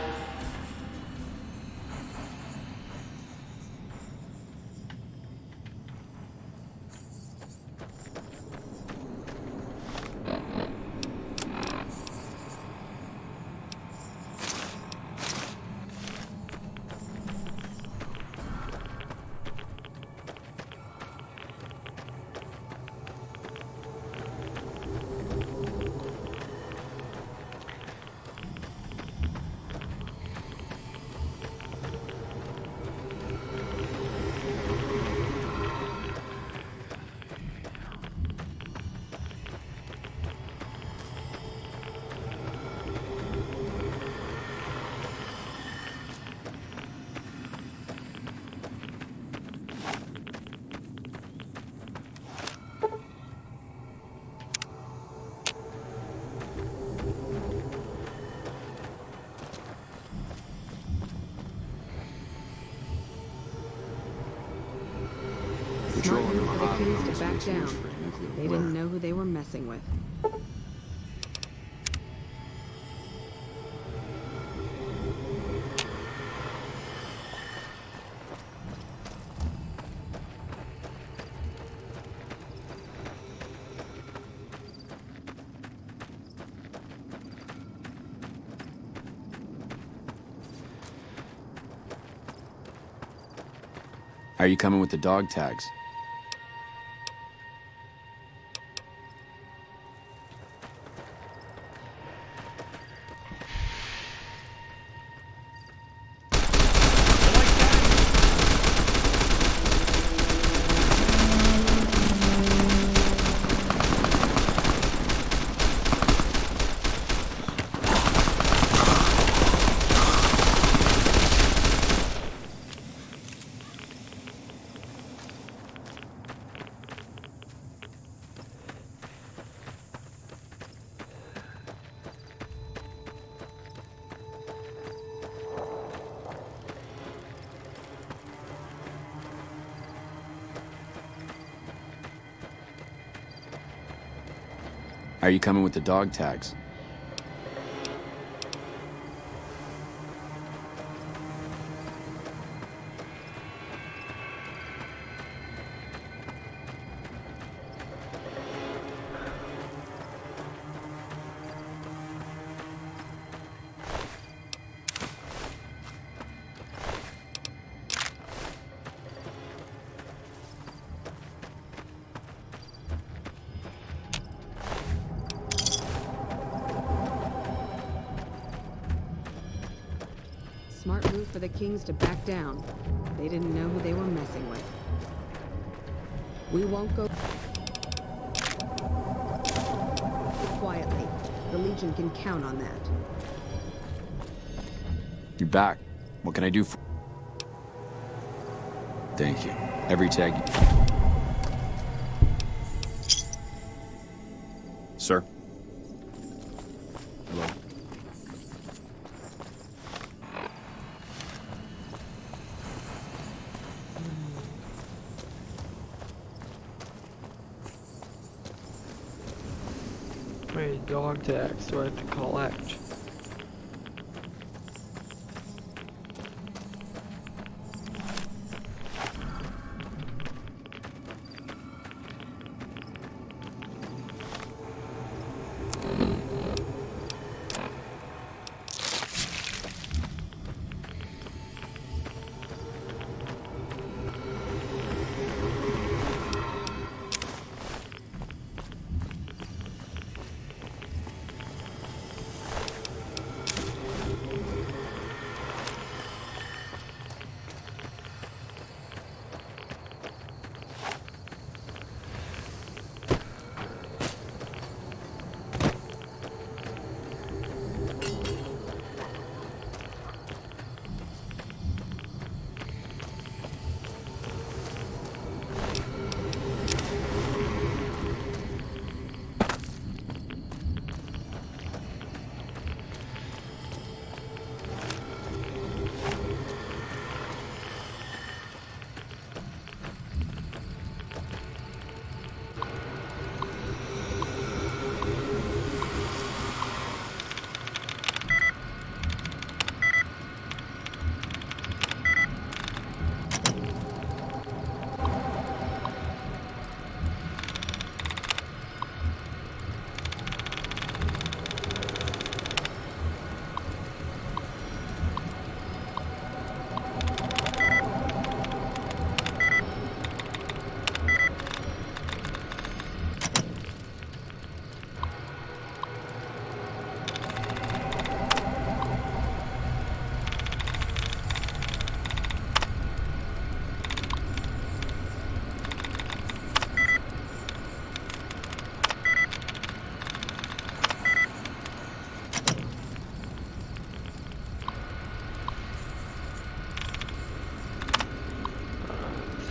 Smart move for the Kings to back down. They didn't know who they were messing with. Are you coming with the dog tags? Are you coming with the dog tags? Smart move for the Kings to back down. They didn't know who they were messing with. We won't go quietly. The Legion can count on that. You're back. What can I do for... Thank you. Every tag... Sir? Hello? Wait, dog tags do I have to collect?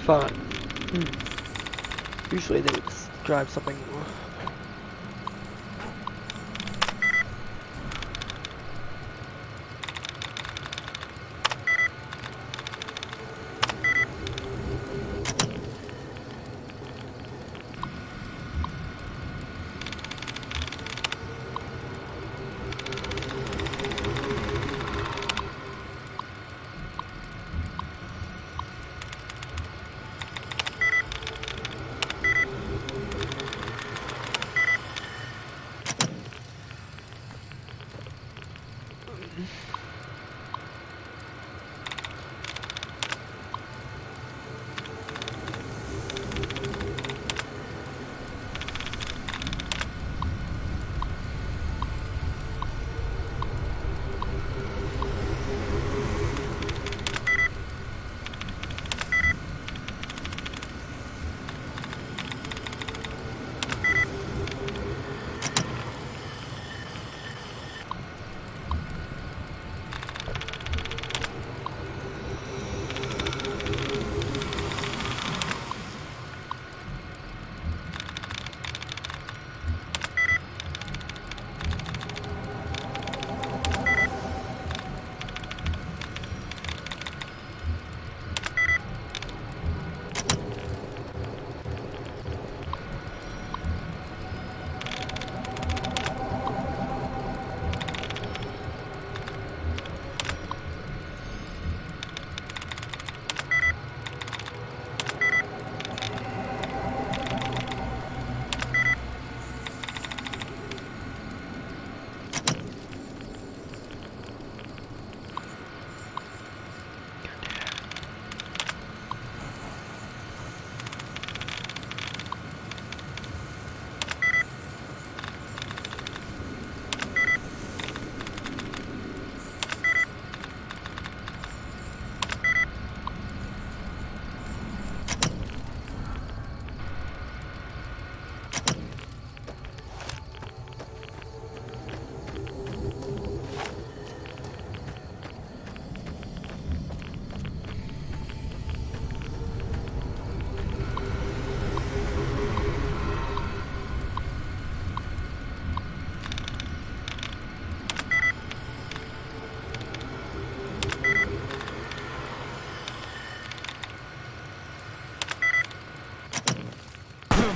Fun. Usually they would drive something more.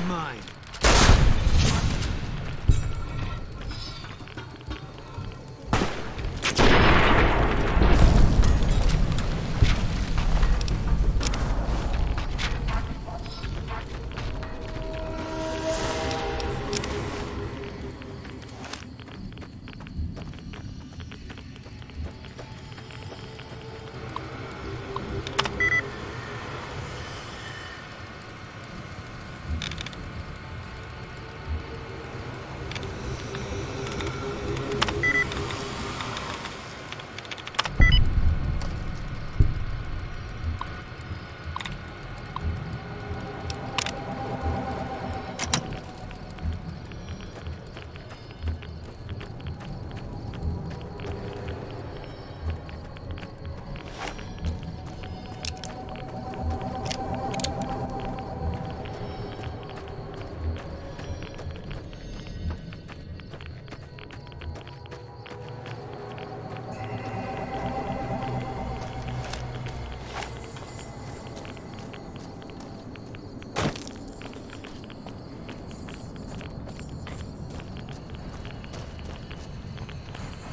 Mine.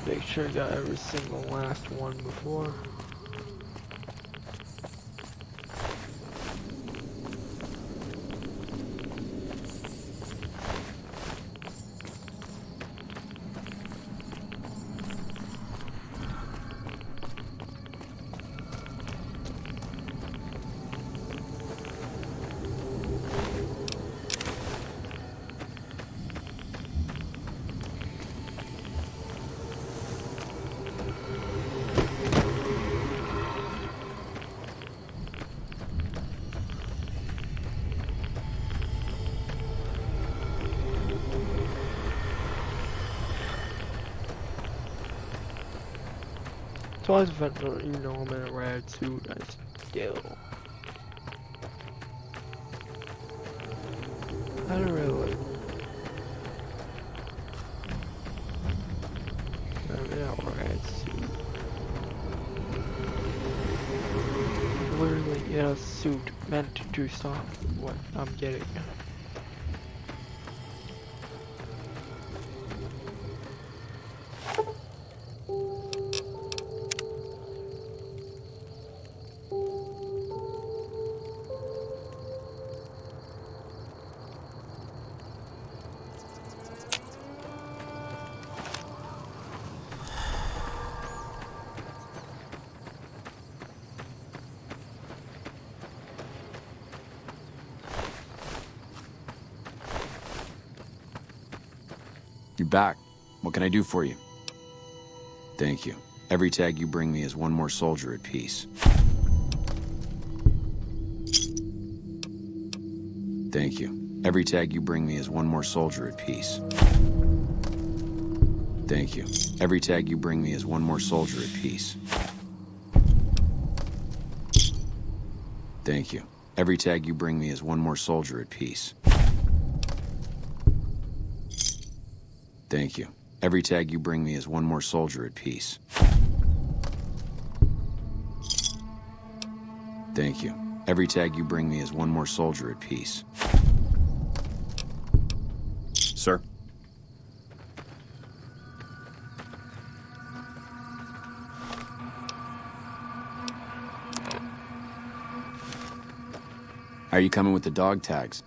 Make sure I got every single last one before. Twice eventually, even though I'm in a red suit, I still. I don't really like. I'm in a red suit. Literally in a suit meant to stop what I'm getting. You back. What can I do for you? Thank you. Every tag you bring me is one more soldier at peace. Thank you. Every tag you bring me is one more soldier at peace. Thank you. Every tag you bring me is one more soldier at peace. Thank you. Every tag you bring me is one more soldier at peace. Thank you. Every tag you bring me is one more soldier at peace. Thank you. Every tag you bring me is one more soldier at peace. Sir? How are you coming with the dog tags?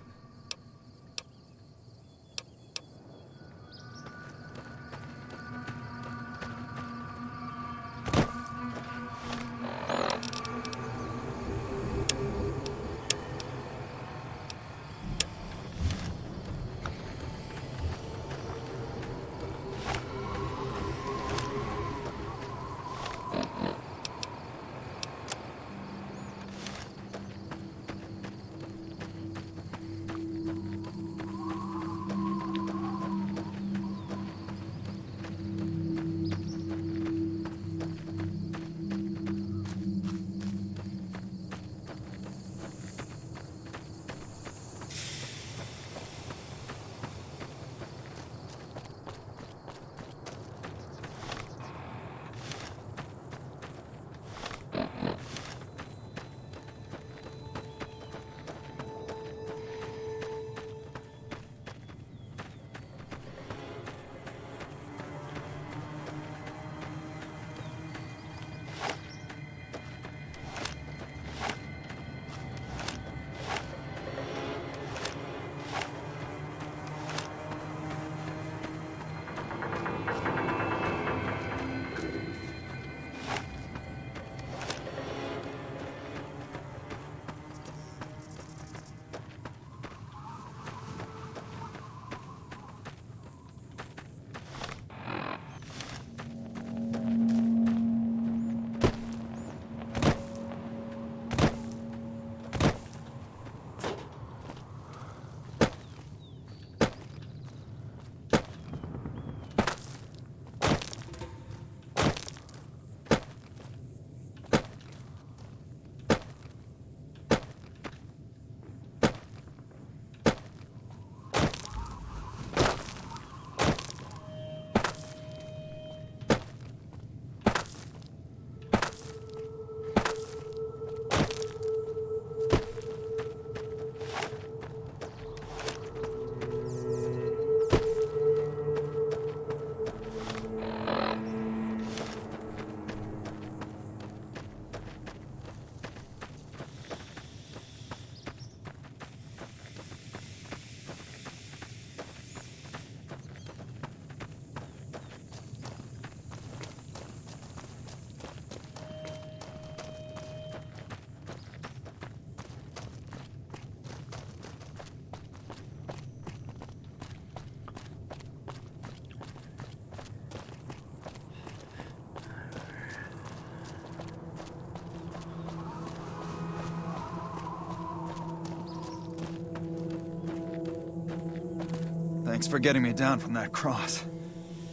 Thanks for getting me down from that cross.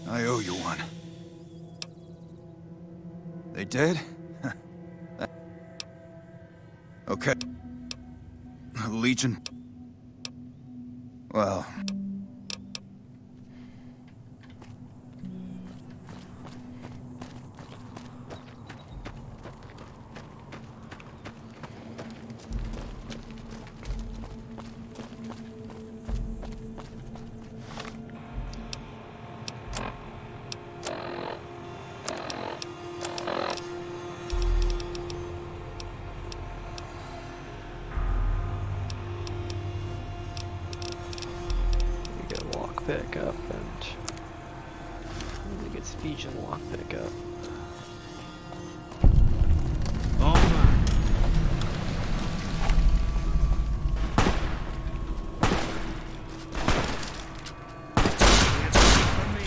I owe you one. They did? Okay. Legion. Well... Pick up and really get speech and lock pick up. All mine. From me.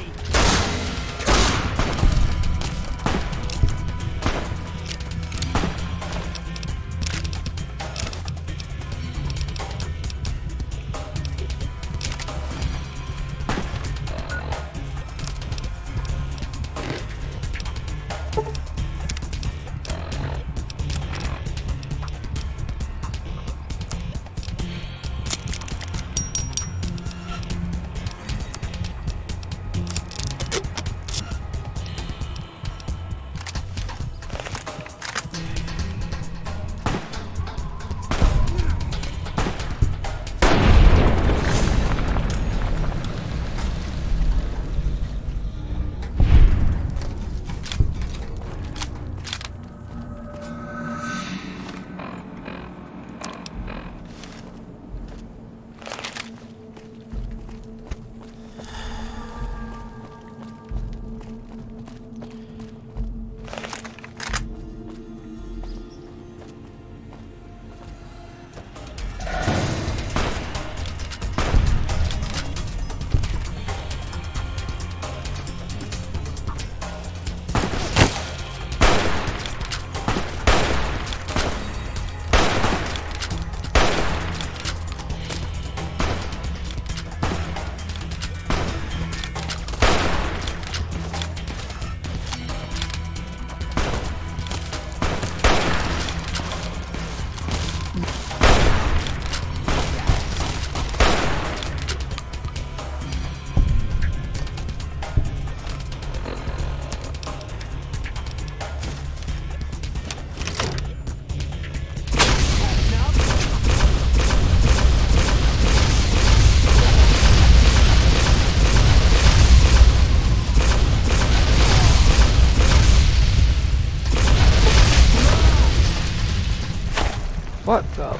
What's up?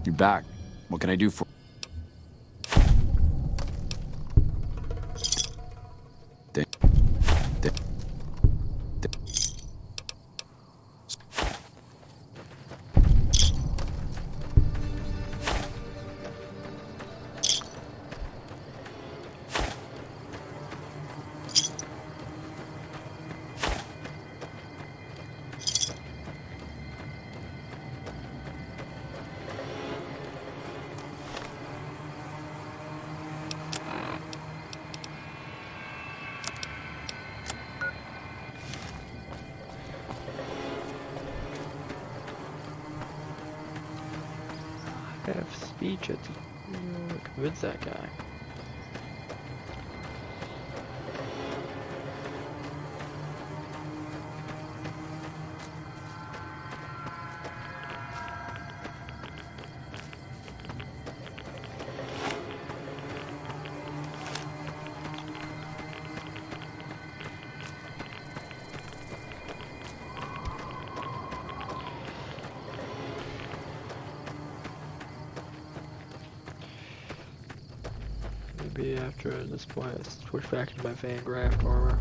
You're back. What can I do for... I have speech to convince that guy. Maybe after this point I switch back to my Van Graft armor.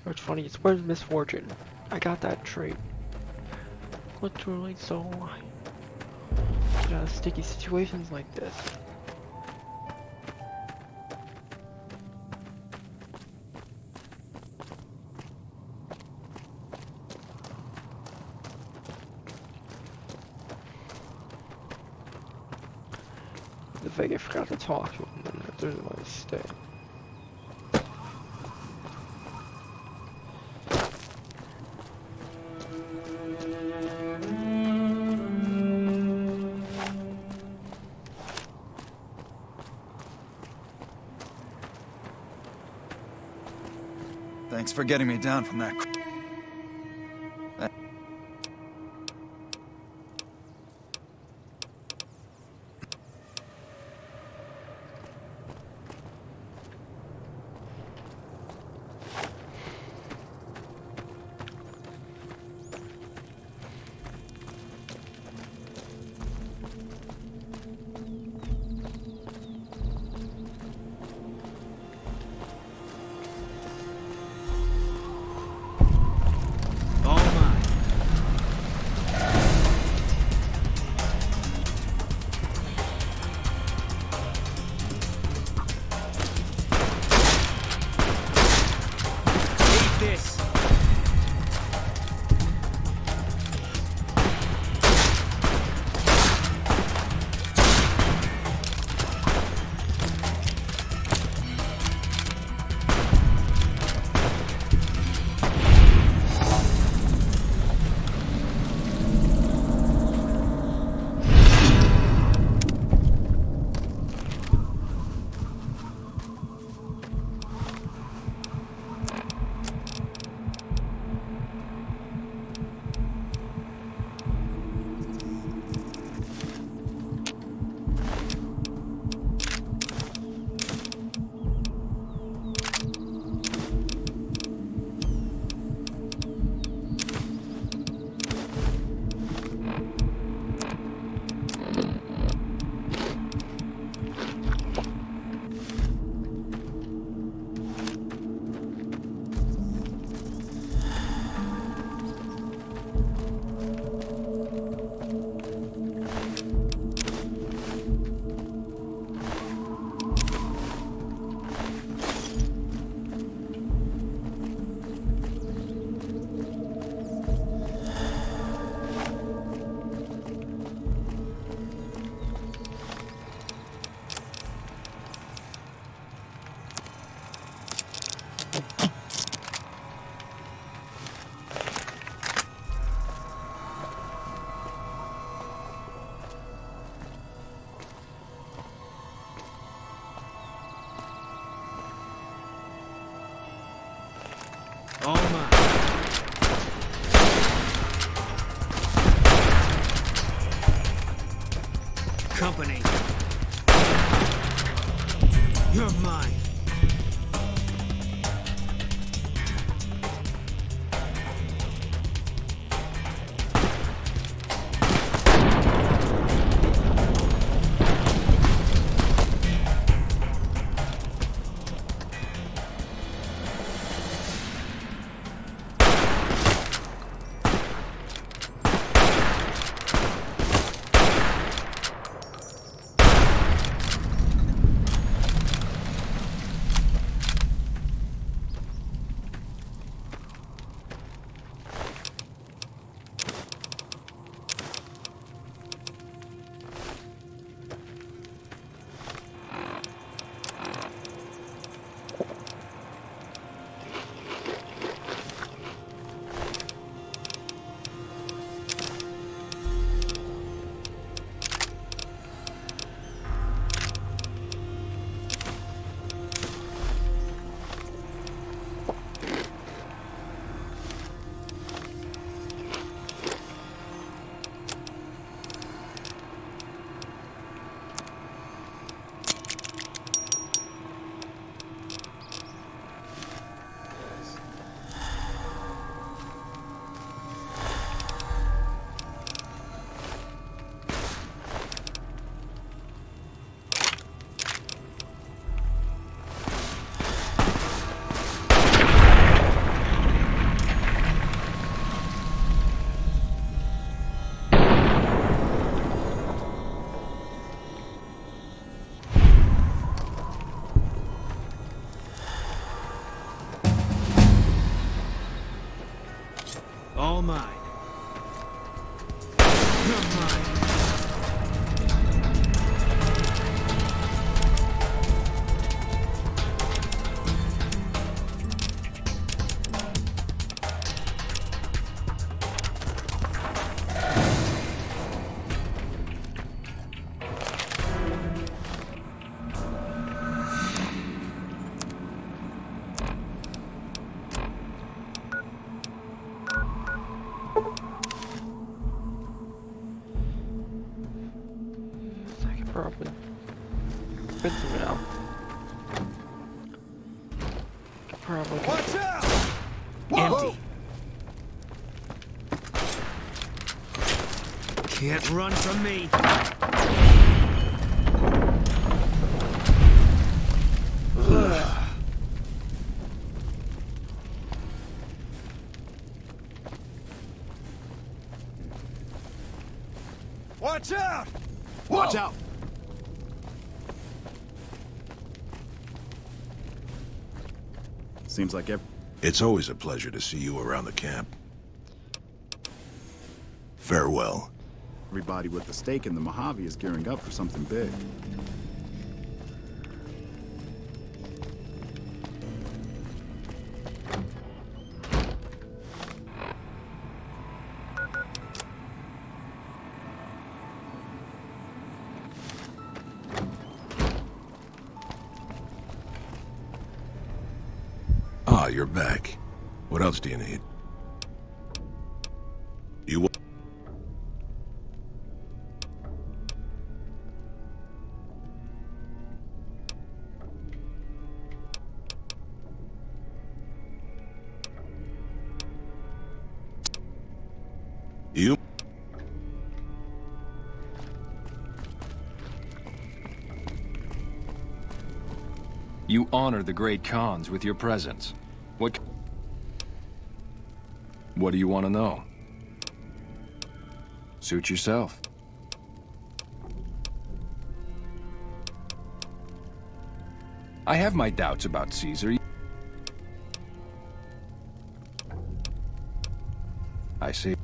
What's funny is where's misfortune? I got that trait. Literally so get out of sticky situations like this. The fact I forgot to talk to him, and there's my mistake. Thanks for getting me down from that. All mine. Company. You're mine. All mine. You're mine. Probably. Watch out! Empty. Can't run from me. Watch out! Watch out! Seems like It's always a pleasure to see you around the camp. Farewell. everybody with a stake in the Mojave is gearing up for something big. Ah, you're back. What else do you need? You... You... You honor the great Khans with your presence. What do you want to know? Suit yourself. I have my doubts about Caesar. I see.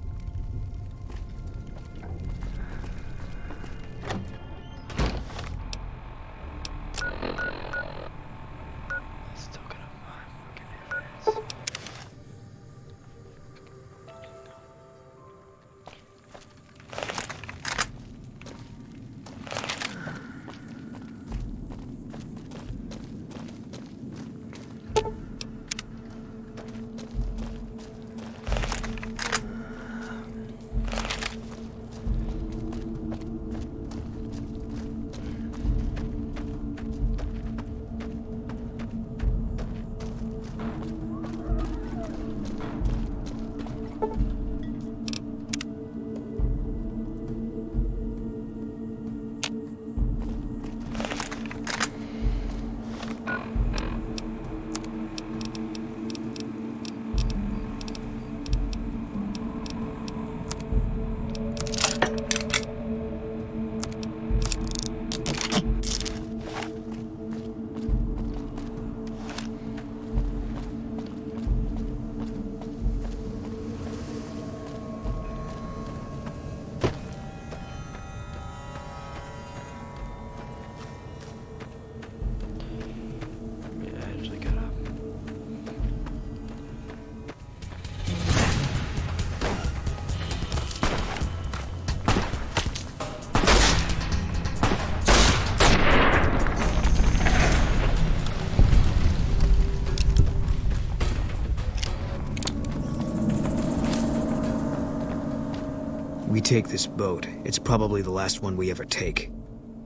We take this boat. It's probably the last one we ever take.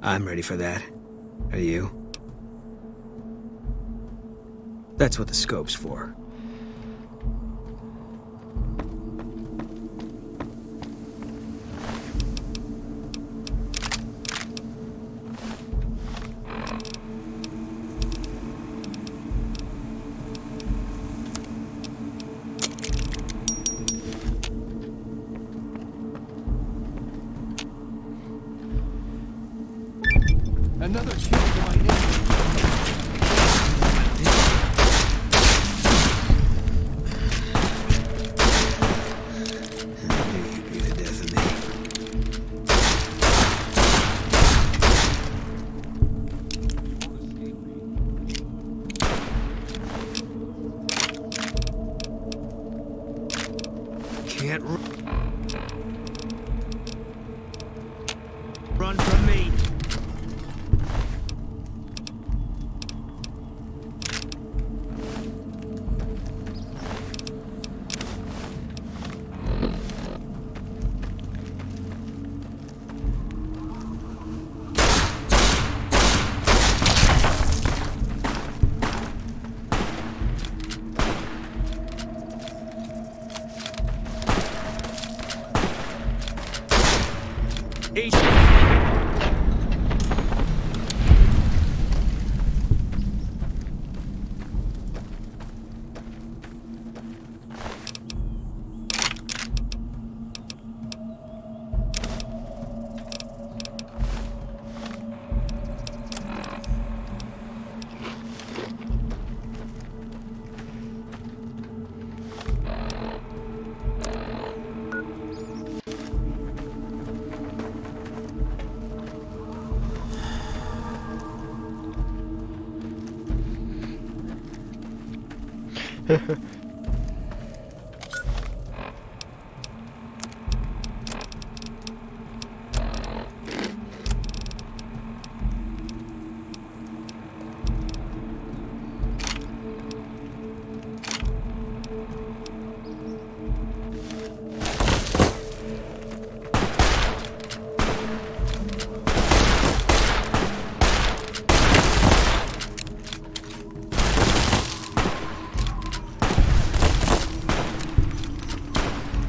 I'm ready for that. Are you? That's what the scope's for. Another kill to my name. Can't run from me. Eat.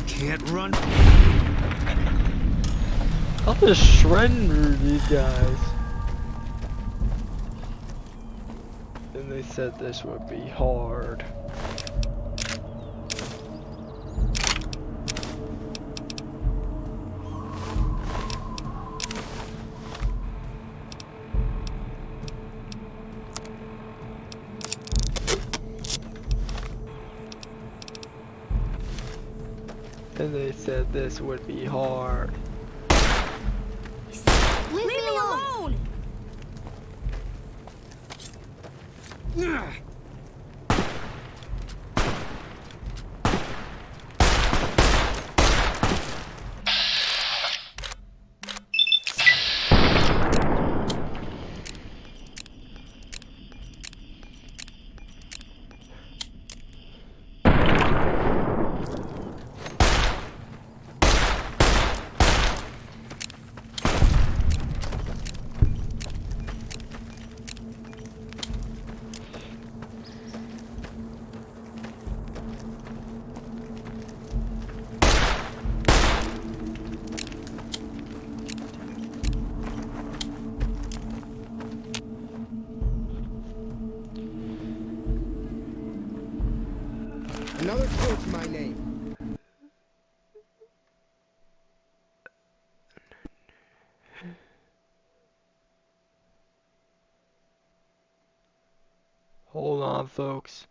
Can't run. I'll just surrender these guys. And they said this would be hard. And they said this would be hard. Leave me alone! Another kill to my name. Hold on, folks.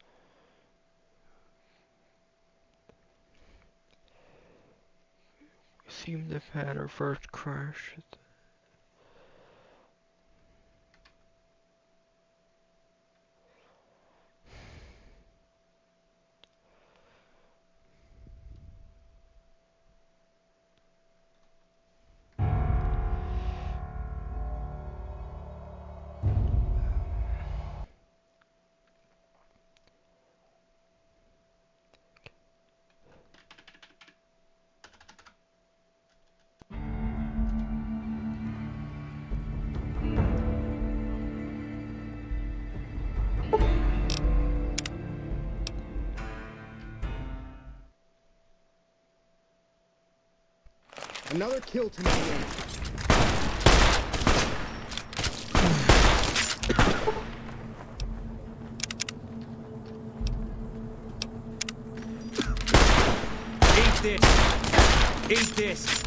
We seem to have had our first crash. Another kill to my name. Eat this. Eat this.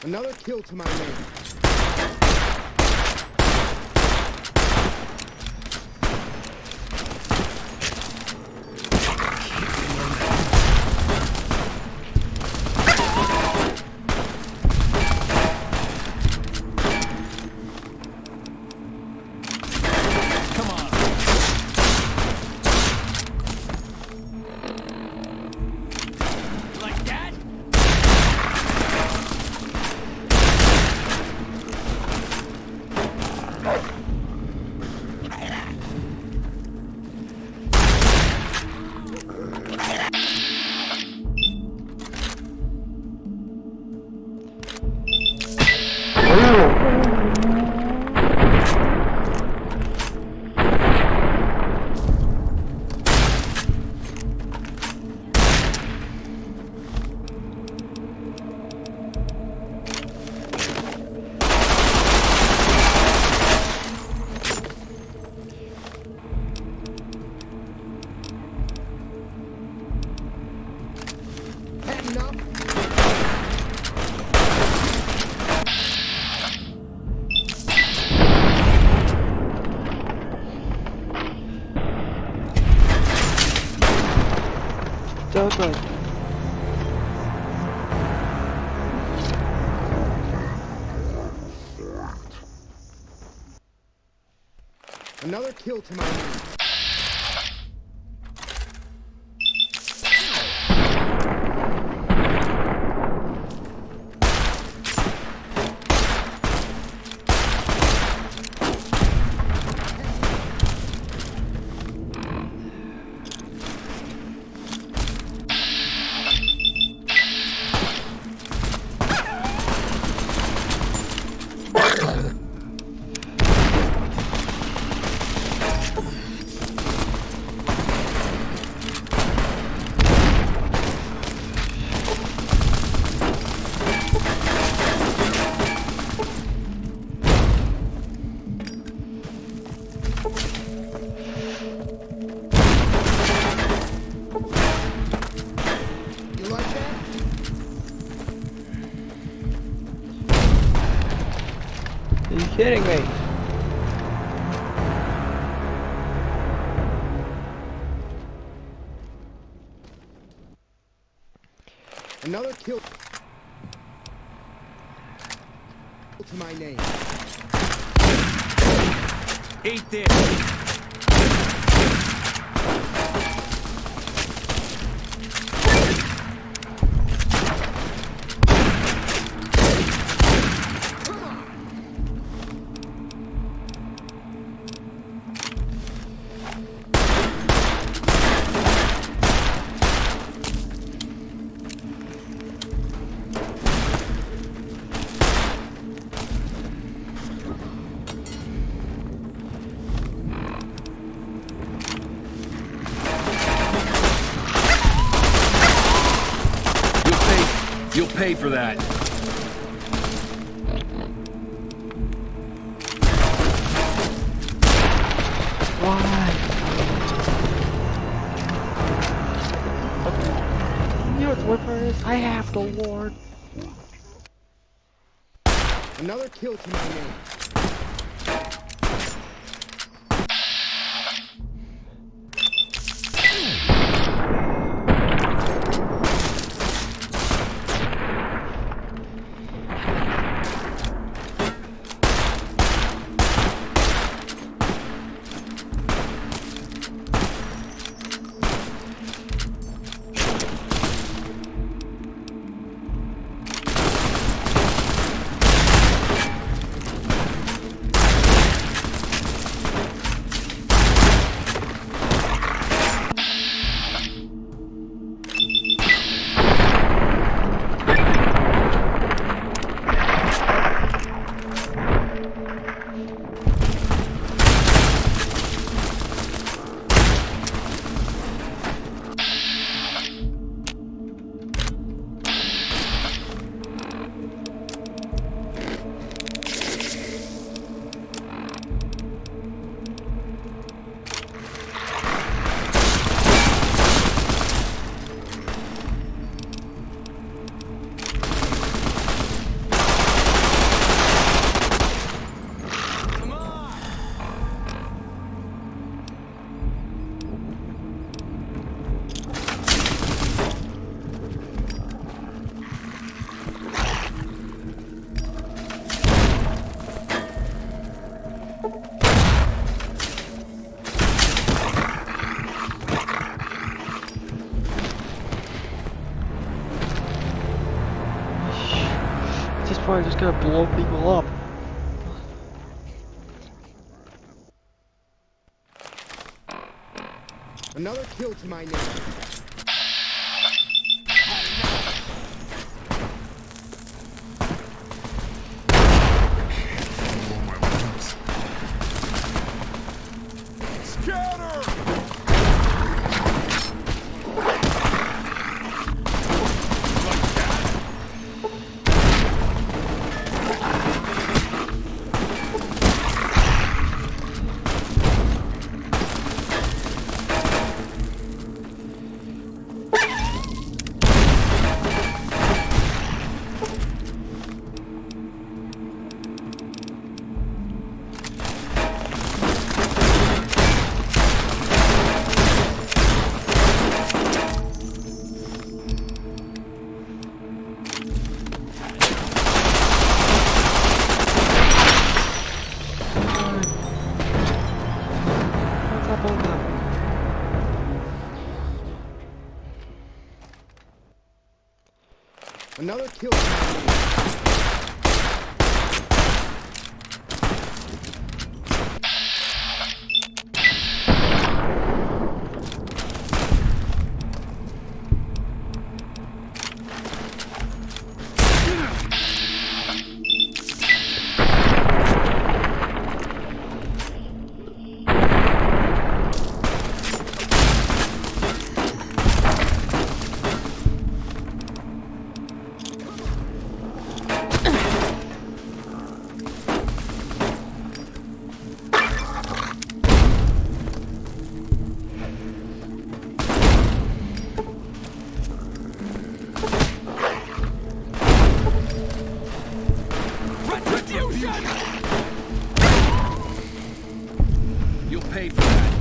Another kill to my name. So good. Another kill to my name. Are you kidding me? Another kill to my name. Eat this! You'll pay for that. Why? You know what's what part is? I have to warn. Another kill to my name. At this point, I'm just gonna blow people up. Another kill to my name. Another kill. You'll pay for that.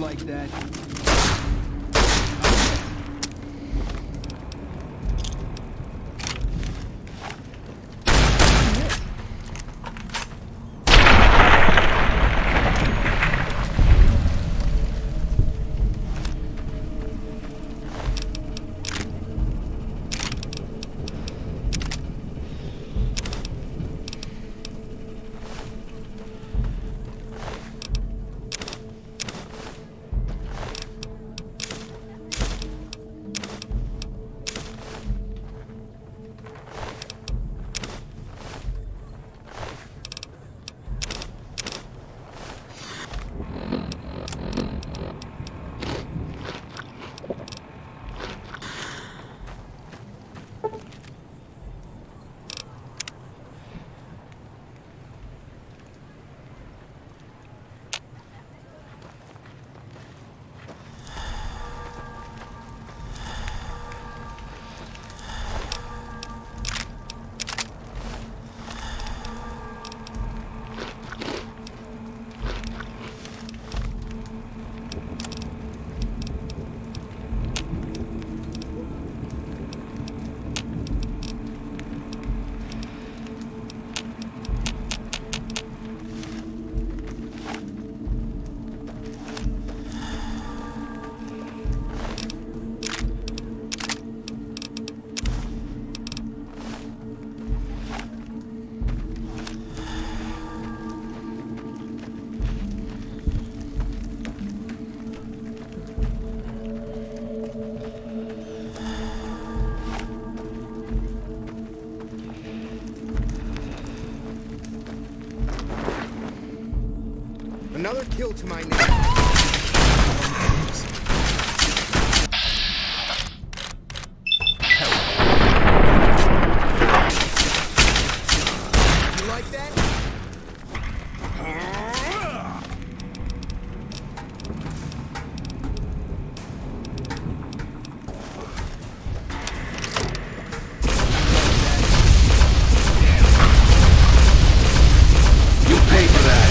Like that. Another kill to my name. You like that? You'll pay for that.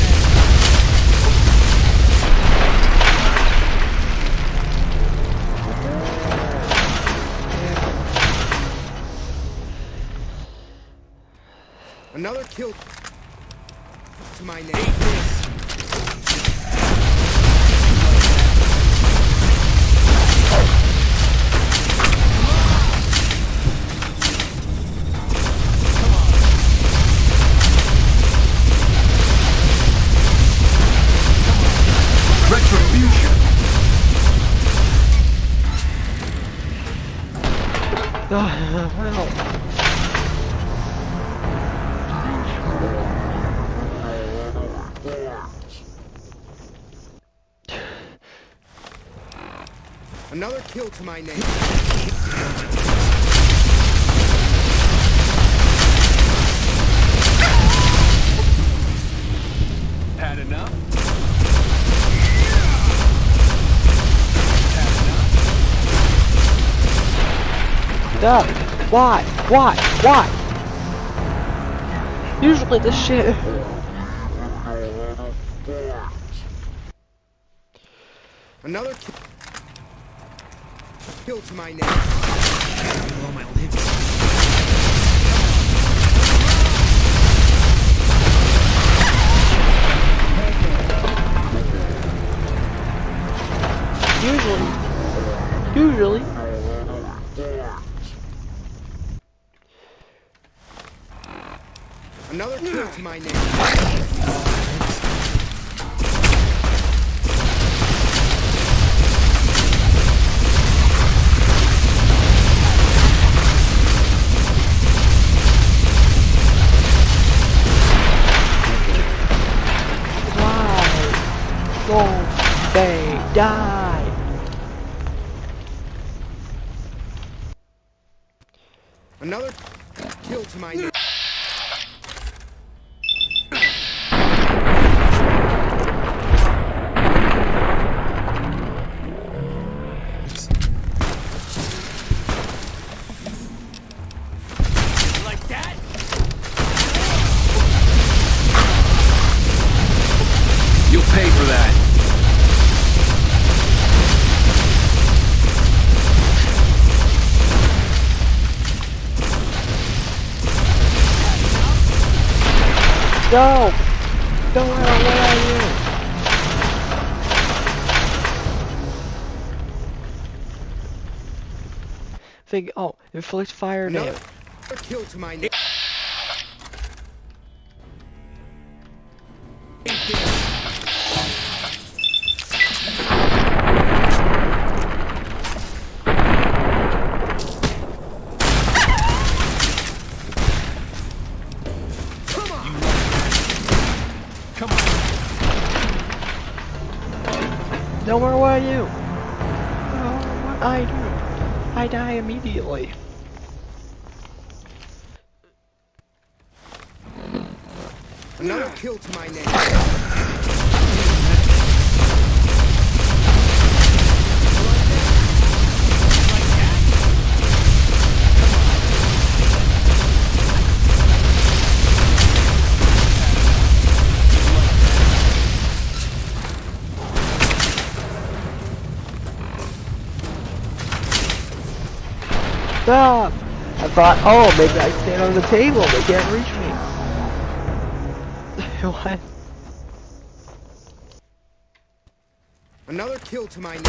Another kill to my name. Retribution. Well. Another kill to my name. Had enough? Stop. Why? Why? Why? Usually this shit. Another kill to my name. Oh, my lips. Usually. Another kill to my name. They die. Another kill to my name. Like that? You'll pay for that. No! Don't run away! Think, oh, inflict fire damage. Another kill to my name. No, where were you? Oh, what I do? I die immediately. Another kill to my name. Stop! I thought, oh, maybe I stand on the table. They can't reach me. What? Another kill to my name.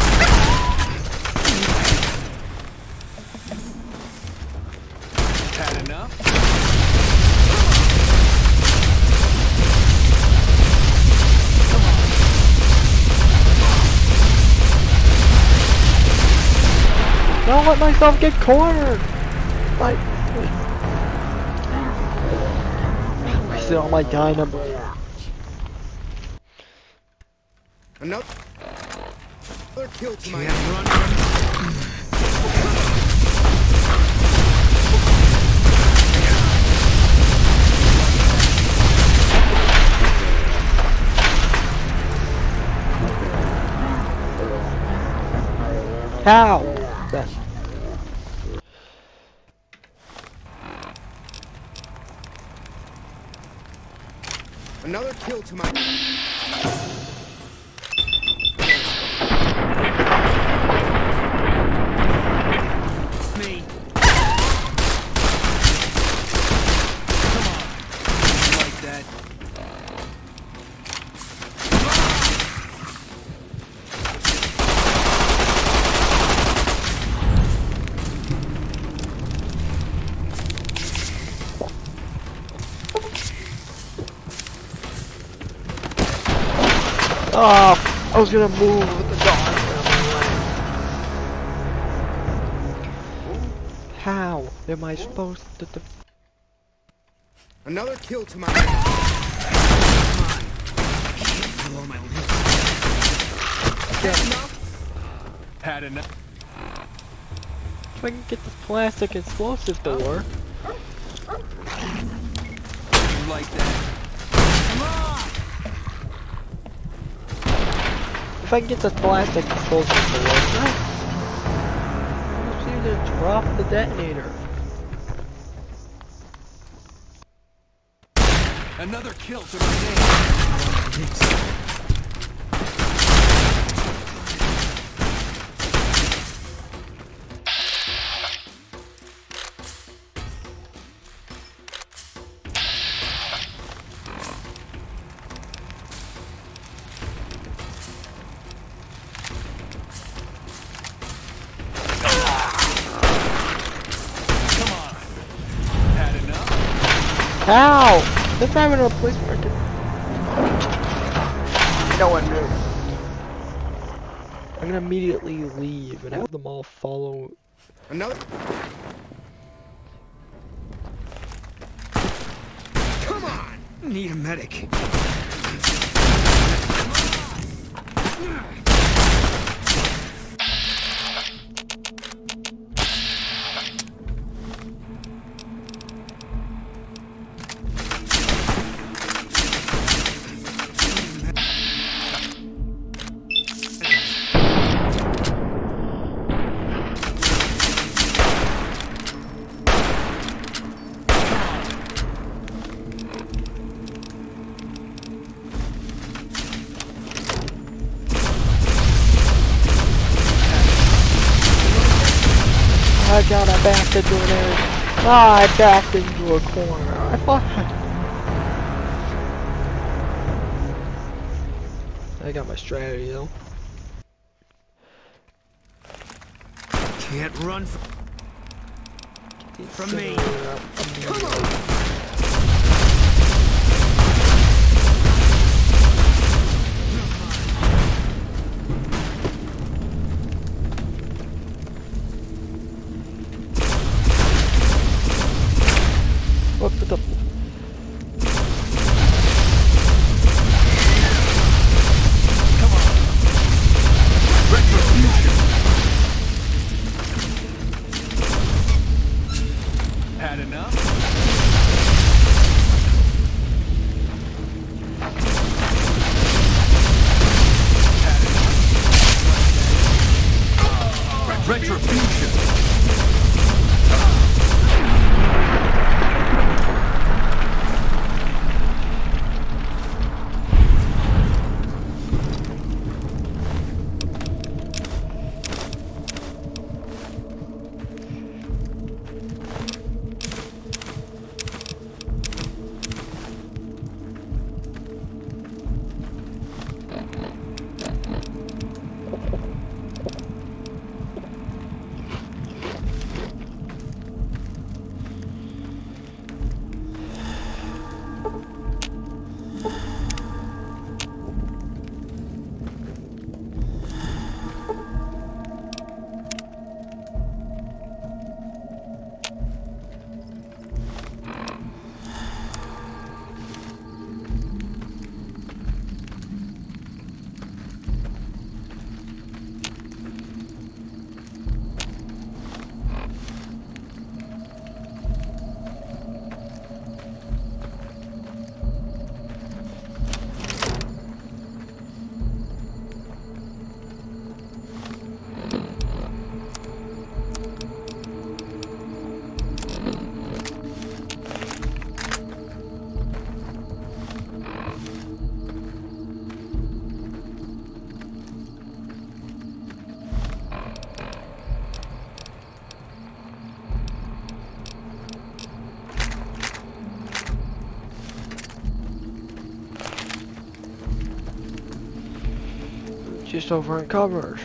Had enough? Don't let myself get cornered! Like... I wasted all my dynamite. Another kill to my... How? Another kill to my... Me. Come on. Like that. Oh, I was gonna move with the dog. How am I supposed to? Another kill to my... Had enough. If I can get this plastic explosive to work. Like that. Come on! If I can get the plastic explosive to work. I just need to drop the detonator. Another kill to my name. How? Let's have it in a place where I can... No one knew. I'm gonna immediately leave and have them all follow. Another... Come on! Need a medic. Oh god, I backed into an area. Ah, I backed into a corner. I thought I got my strategy though. Can't run from me. Come on. What the... Come on. Retribution. Had enough? Had enough? Retribution. just over uncovered.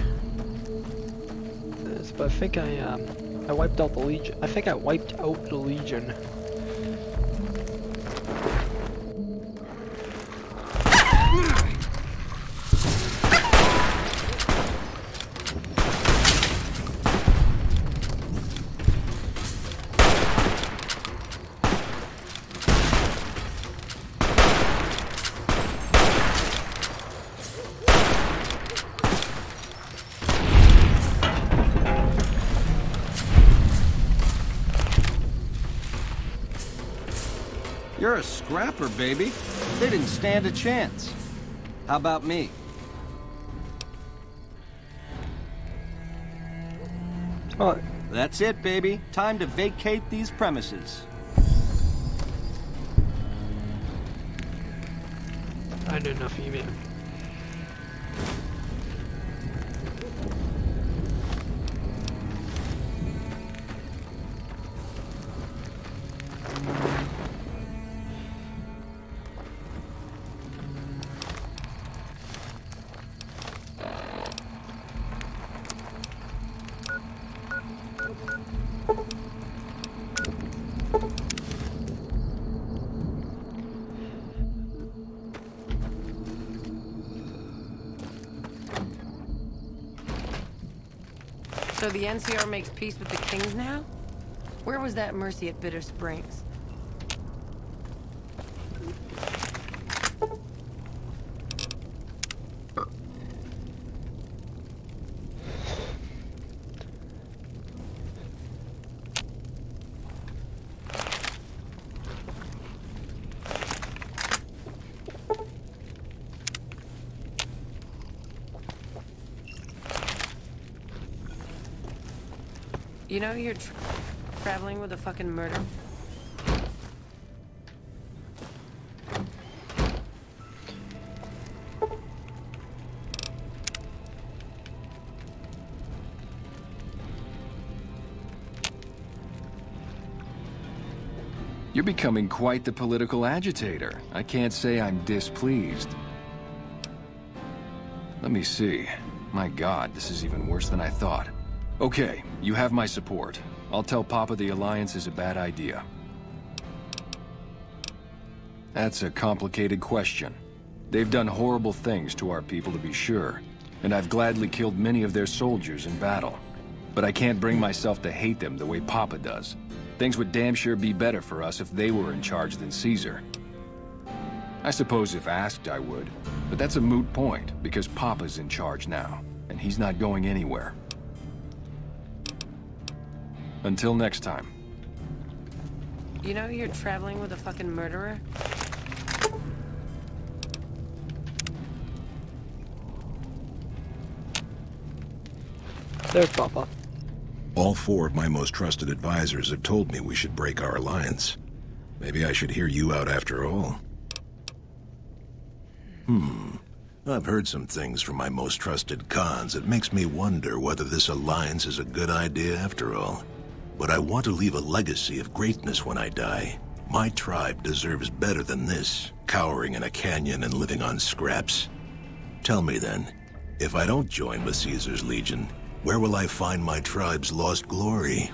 But I think I wiped out the Legion. I think I wiped out the Legion. You're a scrapper, baby. They didn't stand a chance. How about me? What? That's it, baby. Time to vacate these premises. I did enough email. So the NCR makes peace with the kings now? Where was that mercy at Bitter Springs? You know you're traveling with a fucking murderer? You're becoming quite the political agitator. I can't say I'm displeased. Let me see. My God, this is even worse than I thought. Okay, you have my support. I'll tell Papa the Alliance is a bad idea. That's a complicated question. They've done horrible things to our people, to be sure, and I've gladly killed many of their soldiers in battle. But I can't bring myself to hate them the way Papa does. Things would damn sure be better for us if they were in charge than Caesar. I suppose if asked, I would, but that's a moot point, because Papa's in charge now, and he's not going anywhere. Until next time. You know you're traveling with a fucking murderer? There's Papa. All 4 of my most trusted advisors have told me we should break our alliance. Maybe I should hear you out after all. I've heard some things from my most trusted Khans that makes me wonder whether this alliance is a good idea after all. But I want to leave a legacy of greatness when I die. My tribe deserves better than this, cowering in a canyon and living on scraps. Tell me then, if I don't join with Caesar's Legion, where will I find my tribe's lost glory?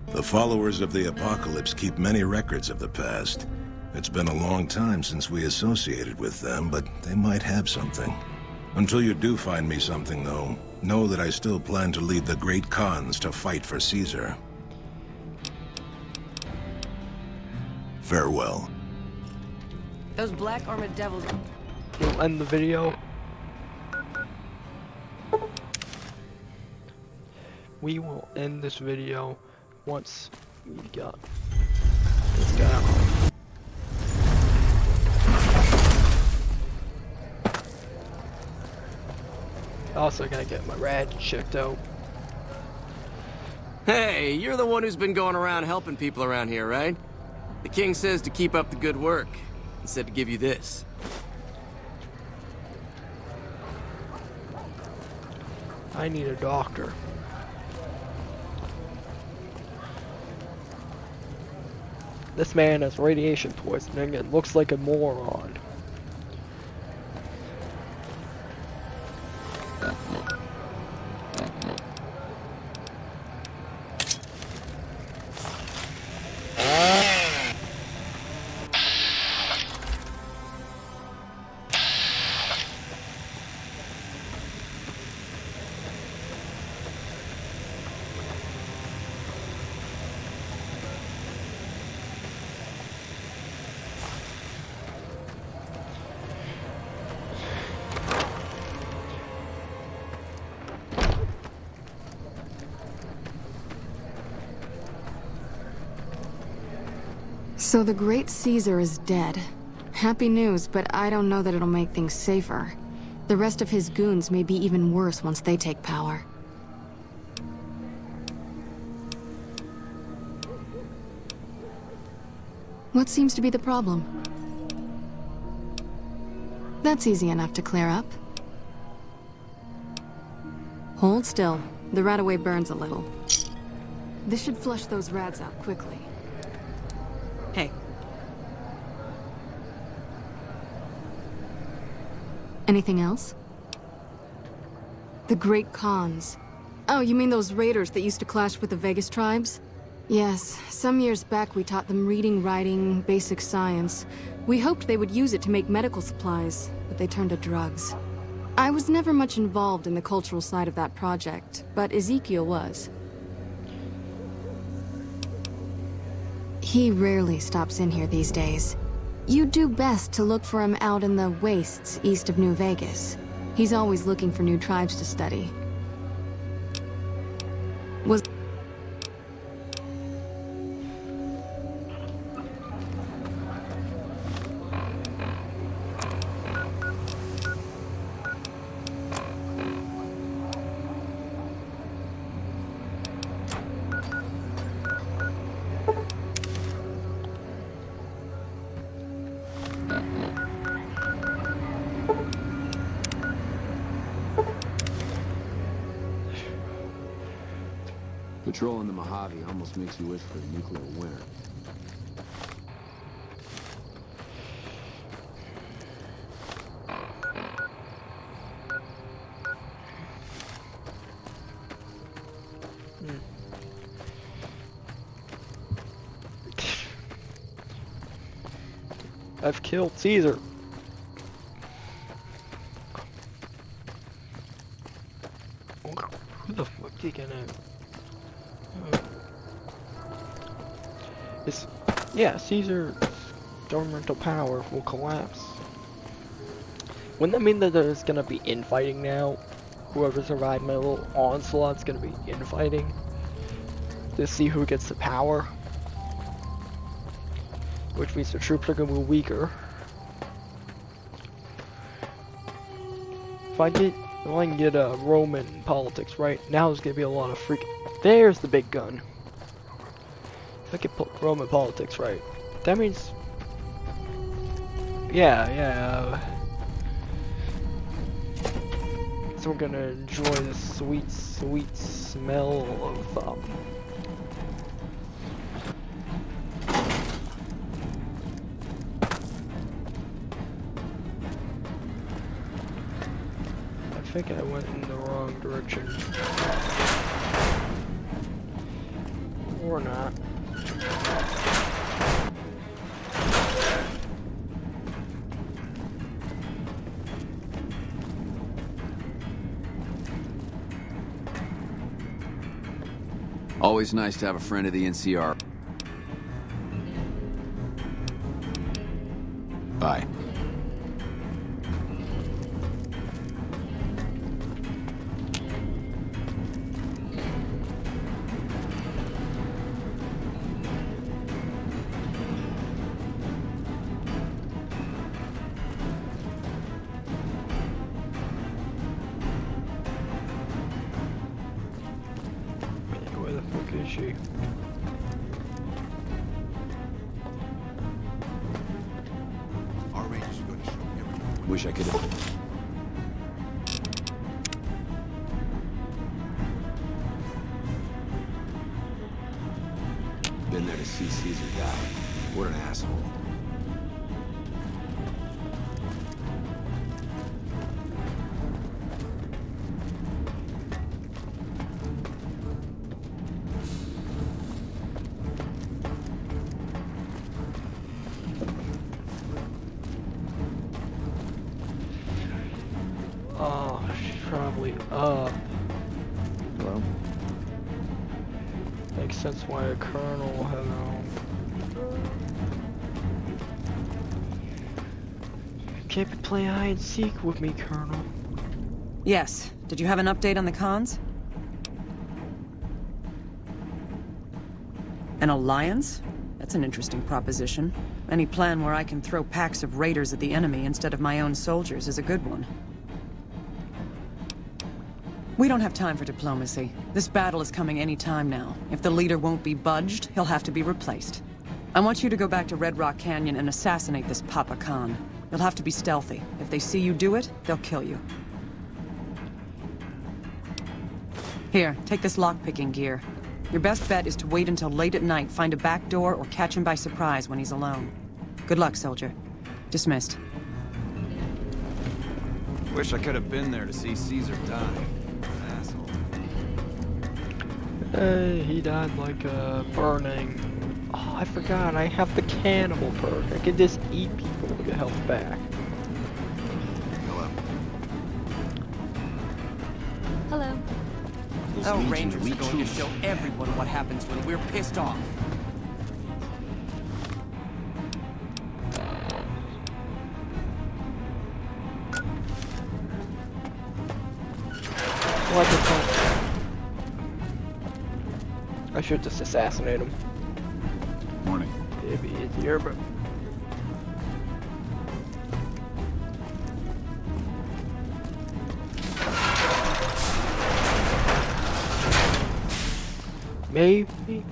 The followers of the Apocalypse keep many records of the past. It's been a long time since we associated with them, but they might have something. Until you do find me something, though, know that I still plan to lead the great Khans to fight for Caesar. Farewell. Those black armored devils... We'll end the video. We will end this video once we got this guy out. Also gotta get my rad checked out. Hey, you're the one who's been going around helping people around here, right? The king says to keep up the good work. He said to give you this. I need a doctor. This man has radiation poisoning and looks like a moron. So the great Caesar is dead. Happy news, but I don't know that it'll make things safer. The rest of his goons may be even worse once they take power. What seems to be the problem? That's easy enough to clear up. Hold still. The Radaway burns a little. This should flush those rads out quickly. Hey. Anything else? The Great Khans. Oh, you mean those raiders that used to clash with the Vegas tribes? Yes, some years back we taught them reading, writing, basic science. We hoped they would use it to make medical supplies, but they turned to drugs. I was never much involved in the cultural side of that project, but Ezekiel was. He rarely stops in here these days. You'd do best to look for him out in the wastes east of New Vegas. He's always looking for new tribes to study. Was... Patrolling the Mojave almost makes you wish for a nuclear winter. I've killed Caesar. Who the fuck you gonna... Yeah, Caesar's governmental power will collapse. Wouldn't that mean that there's gonna be infighting now? Whoever survived my little onslaught's gonna be infighting to see who gets the power. Which means the troops are gonna be weaker. If I can get Roman politics right, now there's gonna be a lot of There's the big gun. If I get Roman politics right, that means... Yeah. So we're gonna enjoy the sweet, sweet smell of, I think I went in the wrong direction. Or not. Always nice to have a friend of the NCR. Bye. Where the fuck is she? Our rangers are going to show everyone. Wish I could have... been there to see Caesar die. What an asshole. Oh, she's probably up. Hello? Makes sense why a colonel will have no. Can't be playing hide and seek with me, Colonel. Yes. Did you have an update on the cons? An alliance? That's an interesting proposition. Any plan where I can throw packs of raiders at the enemy instead of my own soldiers is a good one. We don't have time for diplomacy. This battle is coming any time now. If the leader won't be budged, he'll have to be replaced. I want you to go back to Red Rock Canyon and assassinate this Papa Khan. You'll have to be stealthy. If they see you do it, they'll kill you. Here, take this lockpicking gear. Your best bet is to wait until late at night, find a back door, or catch him by surprise when he's alone. Good luck, soldier. Dismissed. Wish I could have been there to see Caesar die. Asshole. Hey, he died like burning. Oh, I forgot, I have the cannibal perk. I can just eat people to get health back. Hello. Hello. Oh, Rangers are going to show everyone what happens when we're pissed off. What the fuck? I should just assassinate him. Morning. It'd be easier, but... Maybe?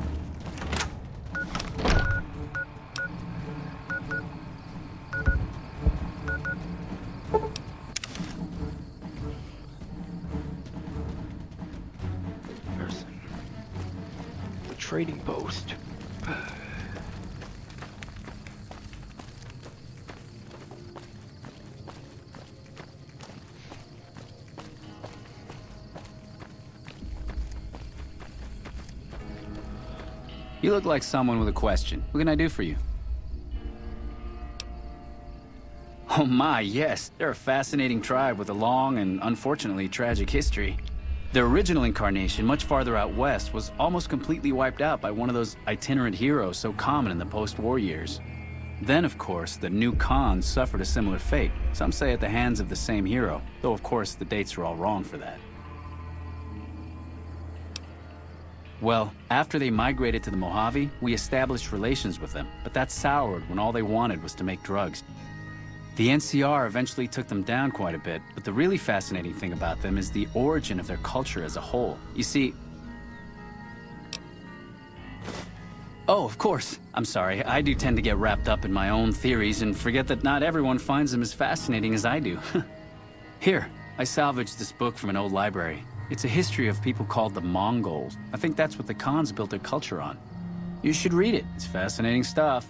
Person. The trading post. You look like someone with a question. What can I do for you? Oh my, yes. They're a fascinating tribe with a long and unfortunately tragic history. Their original incarnation, much farther out west, was almost completely wiped out by one of those itinerant heroes so common in the post-war years. Then, of course, the new Khans suffered a similar fate. Some say at the hands of the same hero, though of course the dates are all wrong for that. Well, after they migrated to the Mojave, we established relations with them, but that soured when all they wanted was to make drugs. The NCR eventually took them down quite a bit, but the really fascinating thing about them is the origin of their culture as a whole. You see... Oh, of course. I'm sorry. I do tend to get wrapped up in my own theories and forget that not everyone finds them as fascinating as I do. Here, I salvaged this book from an old library. It's a history of people called the Mongols. I think that's what the Khans built their culture on. You should read it. It's fascinating stuff.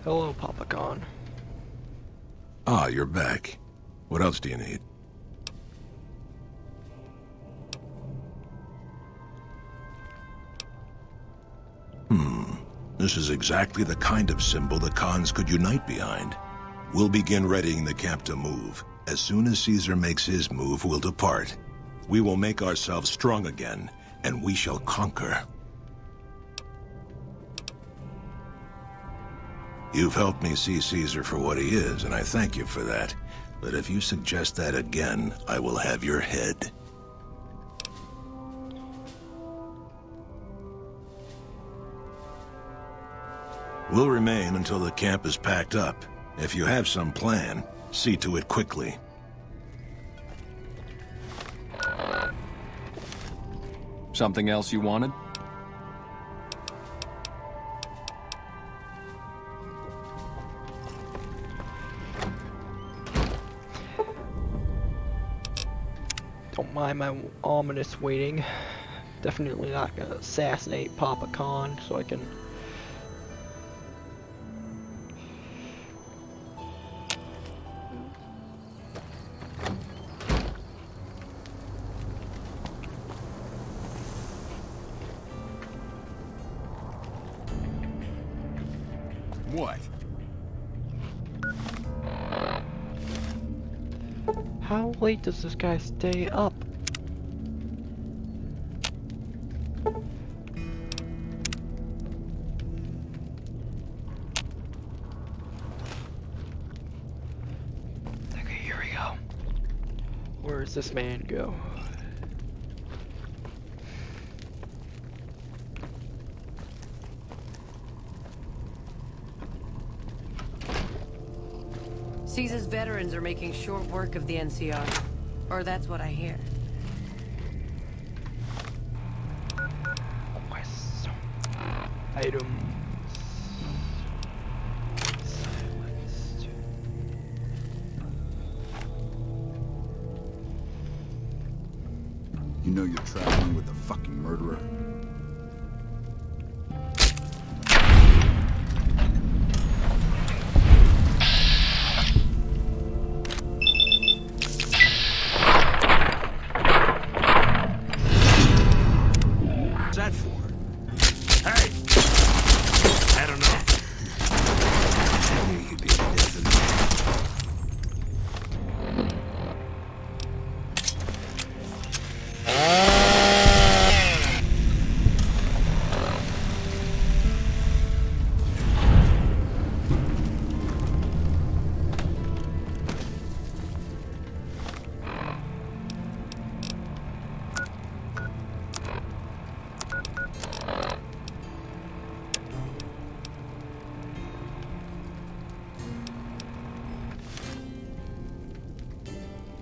Hello, Papa Khan. Ah, you're back. What else do you need? This is exactly the kind of symbol the Khans could unite behind. We'll begin readying the camp to move. As soon as Caesar makes his move, we'll depart. We will make ourselves strong again, and we shall conquer. You've helped me see Caesar for what he is, and I thank you for that. But if you suggest that again, I will have your head. We'll remain until the camp is packed up. If you have some plan, see to it quickly. Something else you wanted? Don't mind my ominous waiting. Definitely not gonna assassinate Papa Khan so I can... What? How late does this guy stay up? Okay, here we go. Where does this man go? Caesar's veterans are making short work of the NCR. Or that's what I hear. Quest. Items. Silenced. You know you're traveling with a fucking murderer.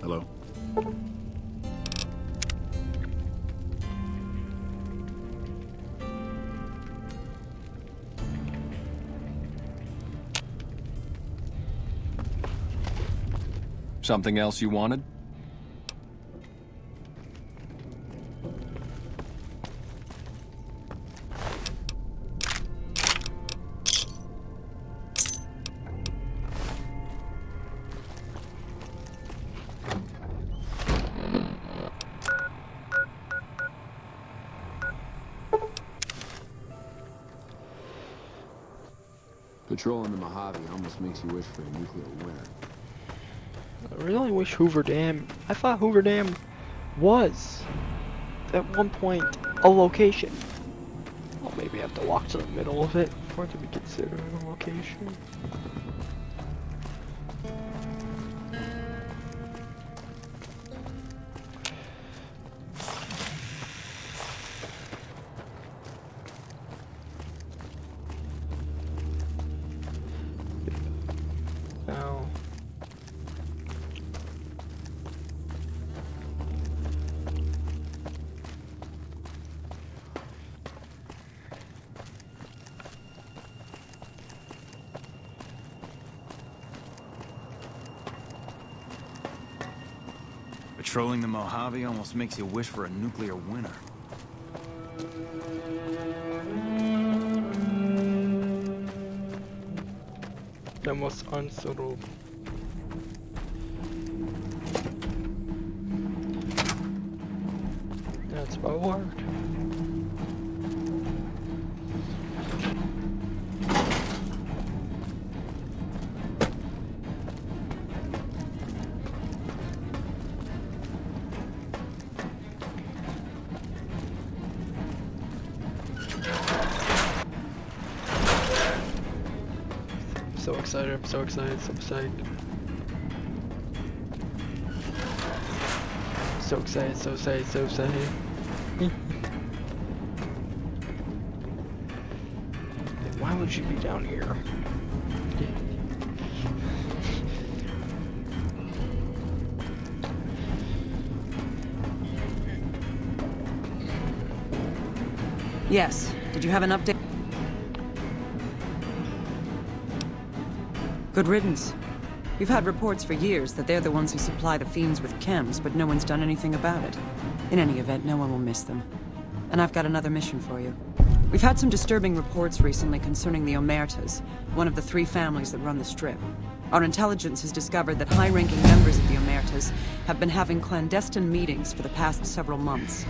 Hello? Something else you wanted? Patrolling the Mojave almost makes you wish for a nuclear winter. I really wish Hoover Dam... I thought Hoover Dam was, at one point, a location. Well, maybe I have to walk to the middle of it for it to be considered a location. Now... Patrolling the Mojave almost makes you wish for a nuclear winter. The most unsettled. That's my word. So excited, I'm so excited, so psyched. So excited, so excited, so excited. Why would you be down here? Yes. Did you have an update? Good riddance. We've had reports for years that they're the ones who supply the fiends with chems, but no one's done anything about it. In any event, no one will miss them. And I've got another mission for you. We've had some disturbing reports recently concerning the Omertas, one of the 3 families that run the Strip. Our intelligence has discovered that high-ranking members of the Omertas have been having clandestine meetings for the past several months.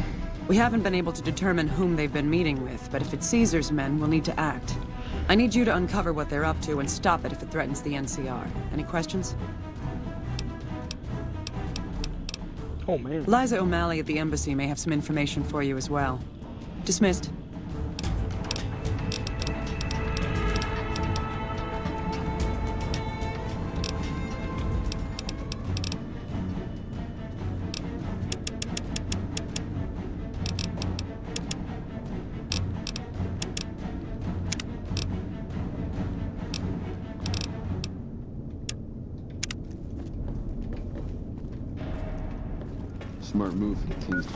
We haven't been able to determine whom they've been meeting with, but if it's Caesar's men, we'll need to act. I need you to uncover what they're up to and stop it if it threatens the NCR. Any questions? Oh man. Liza O'Malley at the embassy may have some information for you as well. Dismissed. Smart move for the Kings.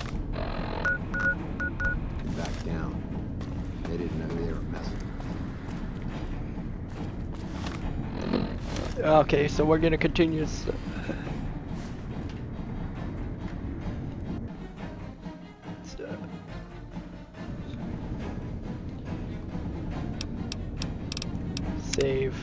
Back down. They didn't know they were messing. Okay, so we're gonna continue this. Save.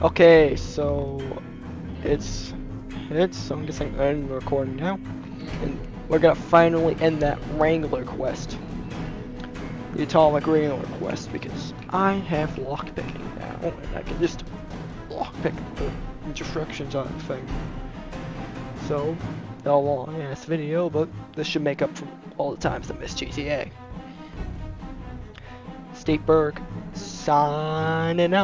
Okay, so it's so I'm guessing end the recording now, and we're gonna finally end that Wrangler quest, the Atomic Wrangler quest, because I have lockpicking now, and I can just lockpick the instructions on the thing. So, a long ass video, but this should make up for all the times I missed GTA. Stateberg, signing out.